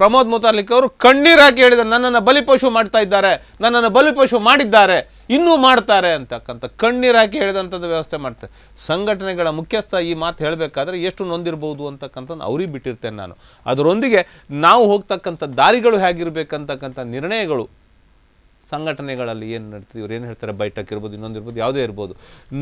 ಪ್ರಮೋದ್ ಮುತಾಲಿಕ್ ಅವರು ಕಣ್ಣೀರ್ ಹಾಕಿ ಹೇಳಿದ್ದಾರೆ, ನನ್ನನ್ನು ಬಲಿಪಶು ಮಾಡ್ತಾ ಇದ್ದಾರೆ, ನನ್ನನ್ನು ಬಲಿಪಶು ಮಾಡಿದ್ದಾರೆ, ಇನ್ನೂ ಮಾಡ್ತಾರೆ ಅಂತಕ್ಕಂಥ ಕಣ್ಣೀರ್ ಹಾಕಿ ಹೇಳಿದಂಥದ್ದು ವ್ಯವಸ್ಥೆ ಮಾಡ್ತಾರೆ. ಸಂಘಟನೆಗಳ ಮುಖ್ಯಸ್ಥ ಈ ಮಾತು ಹೇಳಬೇಕಾದ್ರೆ ಎಷ್ಟು ನೊಂದಿರ್ಬೋದು ಅಂತಕ್ಕಂಥದ್ದು ಅವ್ರಿಗೆ ಬಿಟ್ಟಿರ್ತೇನೆ ನಾನು. ಅದರೊಂದಿಗೆ ನಾವು ಹೋಗ್ತಕ್ಕಂಥ ದಾರಿಗಳು ಹೇಗಿರ್ಬೇಕಂತಕ್ಕಂಥ ನಿರ್ಣಯಗಳು ಸಂಘಟನೆಗಳಲ್ಲಿ ಏನು ನಡೀತದೆ, ಇವ್ರು ಏನು ಹೇಳ್ತಾರೆ, ಬೈಠಕ್ ಇರ್ಬೋದು, ಇನ್ನೊಂದಿರ್ಬೋದು, ಯಾವುದೇ ಇರ್ಬೋದು,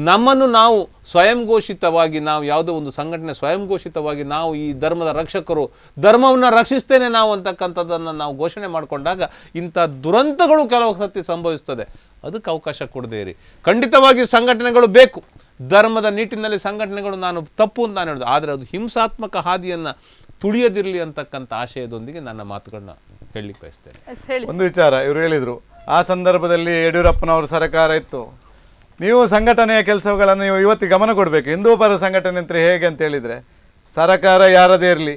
ನಮ್ಮನ್ನು ನಾವು ಸ್ವಯಂ ಘೋಷಿತವಾಗಿ, ನಾವು ಯಾವುದೋ ಒಂದು ಸಂಘಟನೆ ಸ್ವಯಂ ಘೋಷಿತವಾಗಿ ನಾವು ಈ ಧರ್ಮದ ರಕ್ಷಕರು, ಧರ್ಮವನ್ನು ರಕ್ಷಿಸ್ತೇನೆ ನಾವು ಅಂತಕ್ಕಂಥದ್ದನ್ನು ನಾವು ಘೋಷಣೆ ಮಾಡಿಕೊಂಡಾಗ ಇಂಥ ದುರಂತಗಳು ಕೆಲವು ಸತಿ ಸಂಭವಿಸ್ತದೆ. ಅದಕ್ಕೆ ಅವಕಾಶ ಕೊಡದೇ ಇರಿ. ಖಂಡಿತವಾಗಿಯೂ ಸಂಘಟನೆಗಳು ಬೇಕು, ಧರ್ಮದ ನಿಟ್ಟಿನಲ್ಲಿ ಸಂಘಟನೆಗಳು ನಾನು ತಪ್ಪು ಅಂತ ನಾನು ಹೇಳೋದು, ಆದರೆ ಅದು ಹಿಂಸಾತ್ಮಕ ಹಾದಿಯನ್ನು ತುಳಿಯದಿರಲಿ ಅಂತಕ್ಕಂಥ ಆಶಯದೊಂದಿಗೆ ನನ್ನ ಮಾತುಗಳನ್ನ ಹೇಳಲಿಕ್ಕೆ ಬಯಸ್ತೇನೆ. ಒಂದು ವಿಚಾರ ಇವರು ಹೇಳಿದರು, ಆ ಸಂದರ್ಭದಲ್ಲಿ ಯಡಿಯೂರಪ್ಪನವರು ಸರ್ಕಾರ ಇತ್ತು. ನೀವು ಸಂಘಟನೆಯ ಕೆಲಸಗಳನ್ನು ನೀವು ಇವತ್ತಿಗೆ ಗಮನ ಕೊಡಬೇಕು. ಹಿಂದೂ ಪರ ಸಂಘಟನೆ ಅಂತ ಹೇಗೆ ಅಂತ ಹೇಳಿದರೆ, ಸರ್ಕಾರ ಯಾರದೇ ಇರಲಿ,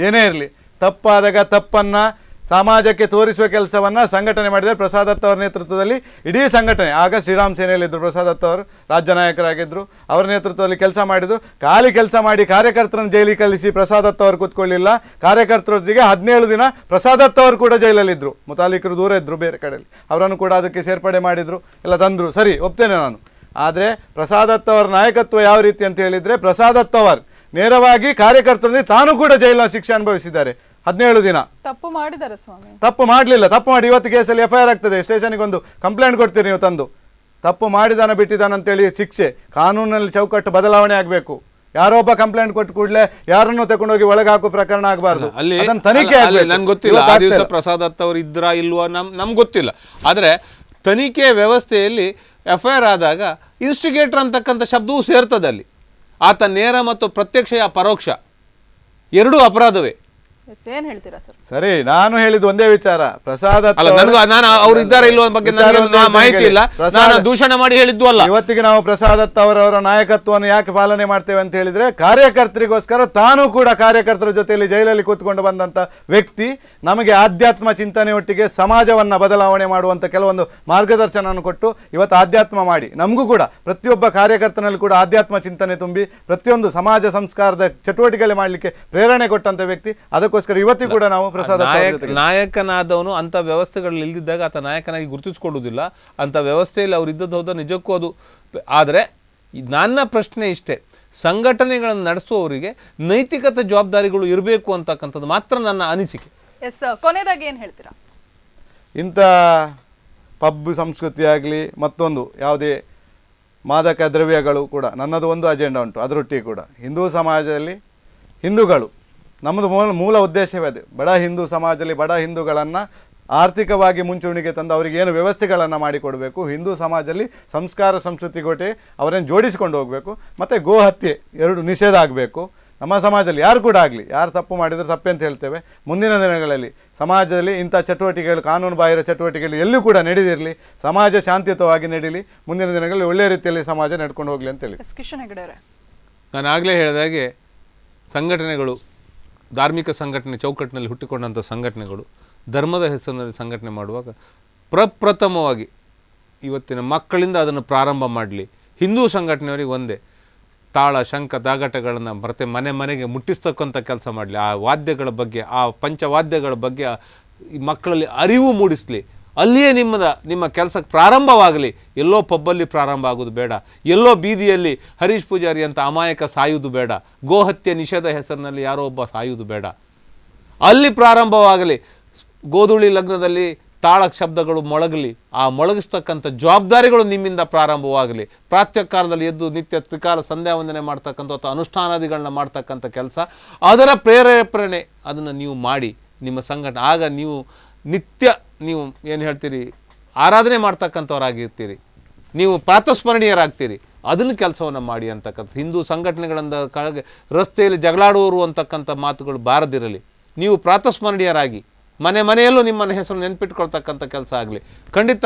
ಏನೇ ಇರಲಿ, ತಪ್ಪಾದಾಗ ತಪ್ಪನ್ನು ಸಮಾಜಕ್ಕೆ ತೋರಿಸುವ ಕೆಲಸವನ್ನು ಸಂಘಟನೆ ಮಾಡಿದರೆ ಪ್ರಸಾದ್ ದತ್ತ ಅವರ ನೇತೃತ್ವದಲ್ಲಿ ಇಡೀ ಸಂಘಟನೆ, ಆಗ ಶ್ರೀರಾಮ್ ಸೇನೆಯಲ್ಲಿದ್ದರು ಪ್ರಸಾದ್ ದತ್ತ ಅವರು, ರಾಜ್ಯ ನಾಯಕರಾಗಿದ್ದರು, ಅವರ ನೇತೃತ್ವದಲ್ಲಿ ಕೆಲಸ ಮಾಡಿದರು. ಖಾಲಿ ಕೆಲಸ ಮಾಡಿ ಕಾರ್ಯಕರ್ತರನ್ನು ಜೈಲಿಗೆ ಕಳಿಸಿ ಪ್ರಸಾದ್ ದತ್ತ ಅವರು ಕೂತ್ಕೊಳ್ಳಿಲ್ಲ. ಕಾರ್ಯಕರ್ತರೊಂದಿಗೆ 17 ದಿನ ಪ್ರಸಾದ್ ದತ್ತ ಅವರು ಕೂಡ ಜೈಲಲ್ಲಿದ್ದರು. ಮುತಾಲಿಕರು ದೂರ ಇದ್ದರು ಬೇರೆ ಕಡೆಯಲ್ಲಿ, ಅವರನ್ನು ಕೂಡ ಅದಕ್ಕೆ ಸೇರ್ಪಡೆ ಮಾಡಿದರು, ಎಲ್ಲ ತಂದರು. ಸರಿ, ಒಪ್ತೇನೆ ನಾನು. ಆದರೆ ಪ್ರಸಾದ್ ದತ್ತ ಅವರ ನಾಯಕತ್ವ ಯಾವ ರೀತಿ ಅಂತ ಹೇಳಿದರೆ, ಪ್ರಸಾದ್ ದತ್ತ ಅವರು ನೇರವಾಗಿ ಕಾರ್ಯಕರ್ತರೊಂದಿಗೆ ತಾನು ಕೂಡ ಜೈಲಿನ ಶಿಕ್ಷೆ ಅನುಭವಿಸಿದ್ದಾರೆ 17 ದಿನ. ತಪ್ಪು ಮಾಡಿದ್ದಾರೆ ಸ್ವಾಮಿ. ತಪ್ಪು ಮಾಡಲಿಲ್ಲ. ತಪ್ಪು ಮಾಡಿ ಇವತ್ತು ಕೇಸಲ್ಲಿ FIR ಆಗ್ತದೆ, ಸ್ಟೇಷನ್ಗೆ ಒಂದು ಕಂಪ್ಲೇಂಟ್ ಕೊಡ್ತೀರಿ ನೀವು ತಂದು. ತಪ್ಪು ಮಾಡಿದಾನ ಬಿಟ್ಟಿದ್ದಾನ ಅಂತೇಳಿ ಶಿಕ್ಷೆ, ಕಾನೂನಲ್ಲಿ ಚೌಕಟ್ಟು ಬದಲಾವಣೆ ಆಗಬೇಕು. ಯಾರೊಬ್ಬ ಕಂಪ್ಲೇಂಟ್ ಕೊಟ್ಟು ಕೂಡಲೇ ಯಾರನ್ನು ತಗೊಂಡೋಗಿ ಒಳಗೆ ಹಾಕೋ ಪ್ರಕರಣ ಆಗಬಾರ್ದು. ಅದನ್ನ ತನಿಖೆ ನನ್ಗೆ ಗೊತ್ತಿಲ್ಲ ಆ ದಿವಸ ಪ್ರಸಾದ್ ದತ್ತ ಅವರು ಇದ್ರಾ ಇಲ್ವಾ ನಮ್ಗೆ ಗೊತ್ತಿಲ್ಲ. ಆದರೆ ತನಿಖೆ ವ್ಯವಸ್ಥೆಯಲ್ಲಿ FIR ಆದಾಗ ಇನ್ಸ್ಟಿಗೇಟರ್ ಅಂತಕ್ಕಂಥ ಶಬ್ದವೂ ಸೇರ್ತದೆ ಅಲ್ಲಿ. ಆತ ನೇರ ಮತ್ತು ಪ್ರತ್ಯಕ್ಷ ಪರೋಕ್ಷ ಎರಡೂ ಅಪರಾಧವೇ. ಏನ್ ಹೇಳ್ತೀರಾ ಸರ್? ಸರಿ, ನಾನು ಹೇಳಿದ್ದು ಒಂದೇ ವಿಚಾರ. ಪ್ರಸಾದ್ ಅವರು ಇದ್ದಾರೆ ಇಲ್ವ ಬಗ್ಗೆ ಮಾಹಿತಿ ಇಲ್ಲ, ದೂಷಣೆ ಮಾಡಿ ಹೇಳಿದ್ದು ಅಲ್ಲ. ಇವತ್ತಿಗೆ ನಾವು ಪ್ರಸಾದ್ ದತ್ತ ಅವರವರ ನಾಯಕತ್ವವನ್ನು ಯಾಕೆ ಪಾಲನೆ ಮಾಡ್ತೇವೆ ಅಂತ ಹೇಳಿದ್ರೆ, ಕಾರ್ಯಕರ್ತರಿಗೋಸ್ಕರ ತಾನು ಕೂಡ ಕಾರ್ಯಕರ್ತರ ಜೊತೆಯಲ್ಲಿ ಜೈಲಲ್ಲಿ ಕೂತ್ಕೊಂಡು ಬಂದಂತ ವ್ಯಕ್ತಿ, ನಮಗೆ ಆಧ್ಯಾತ್ಮ ಚಿಂತನೆಯೊಟ್ಟಿಗೆ ಸಮಾಜವನ್ನ ಬದಲಾವಣೆ ಮಾಡುವಂತ ಕೆಲವೊಂದು ಮಾರ್ಗದರ್ಶನವನ್ನು ಕೊಟ್ಟು ಇವತ್ತು ಆಧ್ಯಾತ್ಮ ಮಾಡಿ ನಮಗೂ ಕೂಡ ಪ್ರತಿಯೊಬ್ಬ ಕಾರ್ಯಕರ್ತನಲ್ಲಿ ಕೂಡ ಆಧ್ಯಾತ್ಮ ಚಿಂತನೆ ತುಂಬಿ ಪ್ರತಿಯೊಂದು ಸಮಾಜ ಸಂಸ್ಕಾರದ ಚಟುವಟಿಕೆ ಮಾಡಲಿಕ್ಕೆ ಪ್ರೇರಣೆ ಕೊಟ್ಟಂತ ವ್ಯಕ್ತಿ. ಅದಕ್ಕೋಸ್ಕರ ಇವತ್ತಿಗೂ ಕೂಡ ನಾವು ಪ್ರಸಾದ್ ನಾಯಕನಾದವನು ಅಂತ ವ್ಯವಸ್ಥೆಗಳಲ್ಲಿ ಇಲ್ದಿದ್ದಾಗ ಆತ ನಾಯಕನಾಗಿ ಗುರುತಿಸಿಕೊಳ್ಳುವುದಿಲ್ಲ. ಅಂತ ವ್ಯವಸ್ಥೆಯಲ್ಲಿ ಅವ್ರು ಇದ್ದದ್ದು ಹೌದಾ, ನಿಜಕ್ಕೂ ಅದು. ಆದರೆ ನನ್ನ ಪ್ರಶ್ನೆ ಇಷ್ಟೇ, ಸಂಘಟನೆಗಳನ್ನು ನಡೆಸುವವರಿಗೆ ನೈತಿಕತೆ ಜವಾಬ್ದಾರಿಗಳು ಇರಬೇಕು ಅಂತಕ್ಕಂಥದ್ದು ಮಾತ್ರ ನನ್ನ ಅನಿಸಿಕೆ. ಎಸ್, ಕೊನೆಯದಾಗಿ ಏನು ಹೇಳ್ತೀರಾ? ಇಂಥ ಪಬ್ ಸಂಸ್ಕೃತಿ ಆಗಲಿ ಮತ್ತೊಂದು ಯಾವುದೇ ಮಾದಕ ದ್ರವ್ಯಗಳು ಕೂಡ, ನನ್ನದು ಒಂದು ಅಜೆಂಡಾ ಉಂಟು ಅದರೊಟ್ಟಿಗೆ ಕೂಡ. ಹಿಂದೂ ಸಮಾಜದಲ್ಲಿ ಹಿಂದೂಗಳು, ನಮ್ಮದು ಮೂಲ ಉದ್ದೇಶವೇ ಅದೇ, ಬಡ ಹಿಂದೂ ಸಮಾಜದಲ್ಲಿ ಬಡ ಹಿಂದೂಗಳನ್ನು ಆರ್ಥಿಕವಾಗಿ ಮುಂಚೂಣಿಗೆ ತಂದು ಅವರಿಗೆ ಏನು ವ್ಯವಸ್ಥೆಗಳನ್ನು ಮಾಡಿಕೊಡಬೇಕು. ಹಿಂದೂ ಸಮಾಜದಲ್ಲಿ ಸಂಸ್ಕಾರ ಸಂಸ್ಕೃತಿ ಕೋಟೆ ಅವರನ್ನು ಜೋಡಿಸಿಕೊಂಡು ಹೋಗಬೇಕು. ಮತ್ತು ಗೋಹತ್ಯೆ ಎರಡು ನಿಷೇಧ ಆಗಬೇಕು. ನಮ್ಮ ಸಮಾಜದಲ್ಲಿ ಯಾರು ಕೂಡ ಆಗಲಿ, ಯಾರು ತಪ್ಪು ಮಾಡಿದರೆ ತಪ್ಪೆ ಅಂತ ಹೇಳ್ತೇವೆ. ಮುಂದಿನ ದಿನಗಳಲ್ಲಿ ಸಮಾಜದಲ್ಲಿ ಇಂಥ ಚಟುವಟಿಕೆಗಳು, ಕಾನೂನು ಬಾಹಿರ ಚಟುವಟಿಕೆಗಳು ಎಲ್ಲೂ ಕೂಡ ನಡೆದಿರಲಿ, ಸಮಾಜ ಶಾಂತಿಯುತವಾಗಿ ನಡೀಲಿ, ಮುಂದಿನ ದಿನಗಳಲ್ಲಿ ಒಳ್ಳೆಯ ರೀತಿಯಲ್ಲಿ ಸಮಾಜ ನಡ್ಕೊಂಡು ಹೋಗಲಿ ಅಂತ ಹೇಳಿ. ಕಿಶನ್ ಹೆಗ್ಡೆ ಅವರೇ, ನಾನು ಆಗಲೇ ಹೇಳಿದಾಗೆ ಸಂಘಟನೆಗಳು, ಧಾರ್ಮಿಕ ಸಂಘಟನೆ ಚೌಕಟ್ಟಿನಲ್ಲಿ ಹುಟ್ಟಿಕೊಂಡಂಥ ಸಂಘಟನೆಗಳು ಧರ್ಮದ ಹೆಸರಿನಲ್ಲಿ ಸಂಘಟನೆ ಮಾಡುವಾಗ ಪ್ರಪ್ರಥಮವಾಗಿ ಇವತ್ತಿನ ಮಕ್ಕಳಿಂದ ಅದನ್ನು ಪ್ರಾರಂಭ ಮಾಡಲಿ. ಹಿಂದೂ ಸಂಘಟನೆಯವರಿಗೆ ಒಂದೇ, ತಾಳ ಶಂಖ ದಾಗಟಗಳನ್ನು ಪ್ರತಿ ಮನೆಗೆ ಮುಟ್ಟಿಸ್ತಕ್ಕಂಥ ಕೆಲಸ ಮಾಡಲಿ. ಆ ವಾದ್ಯಗಳ ಬಗ್ಗೆ, ಆ ಪಂಚವಾದ್ಯಗಳ ಬಗ್ಗೆ ಈ ಮಕ್ಕಳಲ್ಲಿ ಅರಿವು ಮೂಡಿಸಲಿ. ಅಲ್ಲಿಯೇ ನಿಮ್ಮ ಕೆಲಸಕ್ಕೆ ಪ್ರಾರಂಭವಾಗಲಿ. ಎಲ್ಲೋ ಪಬ್ಬಲ್ಲಿ ಪ್ರಾರಂಭ ಆಗೋದು ಬೇಡ, ಎಲ್ಲೋ ಬೀದಿಯಲ್ಲಿ ಹರೀಶ್ ಪೂಜಾರಿ ಅಂತ ಅಮಾಯಕ ಸಾಯುವುದು ಬೇಡ, ಗೋಹತ್ಯೆ ನಿಷೇಧ ಹೆಸರಿನಲ್ಲಿ ಯಾರೋ ಒಬ್ಬ ಸಾಯುವುದು ಬೇಡ. ಅಲ್ಲಿ ಪ್ರಾರಂಭವಾಗಲಿ. ಗೋಧೂಳಿ ಲಗ್ನದಲ್ಲಿ ತಾಳ ಶಬ್ದಗಳು ಮೊಳಗಲಿ, ಆ ಮೊಳಗಿಸ್ತಕ್ಕಂಥ ಜವಾಬ್ದಾರಿಗಳು ನಿಮ್ಮಿಂದ ಪ್ರಾರಂಭವಾಗಲಿ. ಪ್ರಾತ್ಯಕಾಲದಲ್ಲಿ ಎದ್ದು ನಿತ್ಯ ತ್ರಿಕಾಲ ಸಂಧ್ಯಾ ವಂದನೆ ಮಾಡ್ತಕ್ಕಂಥ ಅಥವಾ ಅನುಷ್ಠಾನಾದಿಗಳನ್ನ ಮಾಡ್ತಕ್ಕಂಥ ಕೆಲಸ, ಅದರ ಪ್ರೇರೇಪಣೆ ಅದನ್ನು ನೀವು ಮಾಡಿ ನಿಮ್ಮ ಸಂಘಟನೆ. ಆಗ ನೀವು ನಿತ್ಯ ನೀವು ಏನು ಹೇಳ್ತೀರಿ, ಆರಾಧನೆ ಮಾಡ್ತಕ್ಕಂಥವ್ರಾಗಿರ್ತೀರಿ, ನೀವು ಪ್ರಾತಸ್ಮರಣೀಯರಾಗ್ತೀರಿ. ಅದನ್ನು ಕೆಲಸವನ್ನು ಮಾಡಿ ಅಂತಕ್ಕಂಥ ಹಿಂದೂ ಸಂಘಟನೆಗಳಿಂದ ಕೆಳಗೆ ರಸ್ತೆಯಲ್ಲಿ ಜಗಳಾಡುವರು ಅಂತಕ್ಕಂಥ ಮಾತುಗಳು ಬಾರದಿರಲಿ. ನೀವು ಪ್ರಾತಸ್ಮರಣೀಯರಾಗಿ ಮನೆಯಲ್ಲೂ ನಿಮ್ಮನ್ನ ಹೆಸರು ನೆನಪಿಟ್ಕೊಳ್ತಕ್ಕಂಥ ಕೆಲಸ ಆಗಲಿ. ಖಂಡಿತ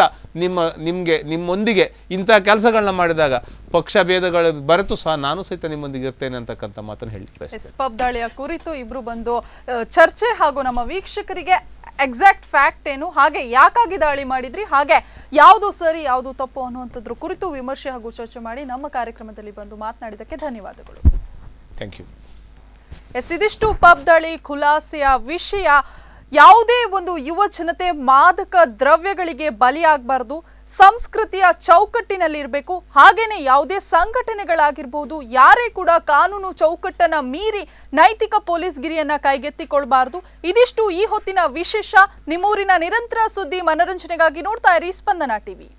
ನಿಮ್ಮೊಂದಿಗೆ ಇಂಥ ಕೆಲಸಗಳನ್ನ ಮಾಡಿದಾಗ ಪಕ್ಷ ಭೇದಗಳು ಬರೆತು ಸಹ ನಾನು ಸಹಿತ ನಿಮ್ಮೊಂದಿಗೆ ಇರ್ತೇನೆ ಅಂತಕ್ಕಂಥ ಮಾತನ್ನು ಹೇಳ್ತಾರೆ. ಪಬ್ ದಾಳಿಯ ಕುರಿತು ಇಬ್ರು ಬಂದು ಚರ್ಚೆ ಹಾಗೂ ನಮ್ಮ ವೀಕ್ಷಕರಿಗೆ ಎಕ್ಸಾಕ್ಟ್ ಫ್ಯಾಕ್ಟ್ ಏನು, ಹಾಗೆ ಯಾಕಾಗಿ ದಾಳಿ ಮಾಡಿದ್ರಿ, ಹಾಗೆ ಯಾವುದು ಸರಿ ಯಾವುದು ತಪ್ಪು ಅನ್ನುವಂಥದ್ರ ಕುರಿತು ವಿಮರ್ಶೆ ಹಾಗೂ ಚರ್ಚೆ ಮಾಡಿ ನಮ್ಮ ಕಾರ್ಯಕ್ರಮದಲ್ಲಿ ಬಂದು ಮಾತನಾಡಿದ್ದಕ್ಕೆ ಧನ್ಯವಾದಗಳು. Thank you. ಇದಿಷ್ಟು ಪಬ್ ದಾಳಿ ಖುಲಾಸೆಯ ವಿಷಯ. ಯಾವುದೇ ಒಂದು ಯುವ ಜನತೆ ಮಾದಕ ದ್ರವ್ಯಗಳಿಗೆ ಬಲಿಯಾಗಬಾರದು, ಸಂಸ್ಕೃತಿಯ ಚೌಕಟ್ಟಿನಲ್ಲಿ ಇರಬೇಕು. ಹಾಗೇನೆ ಯಾವುದೇ ಸಂಘಟನೆಗಳಾಗಿರ್ಬಹುದು, ಯಾರೇ ಕೂಡ ಕಾನೂನು ಚೌಕಟ್ಟನ್ನ ಮೀರಿ ನೈತಿಕ ಪೊಲೀಸ್ಗಿರಿಯನ್ನ ಕೈಗೆತ್ತಿಕೊಳ್ಬಾರದು. ಇದಿಷ್ಟು ಈ ಹೊತ್ತಿನ ವಿಶೇಷ. ನಿಮ್ಮೂರಿನ ನಿರಂತರ ಸುದ್ದಿ ಮನರಂಜನೆಗಾಗಿ ನೋಡ್ತಾ ಇರಿ ಸ್ಪಂದನ ಟಿವಿ.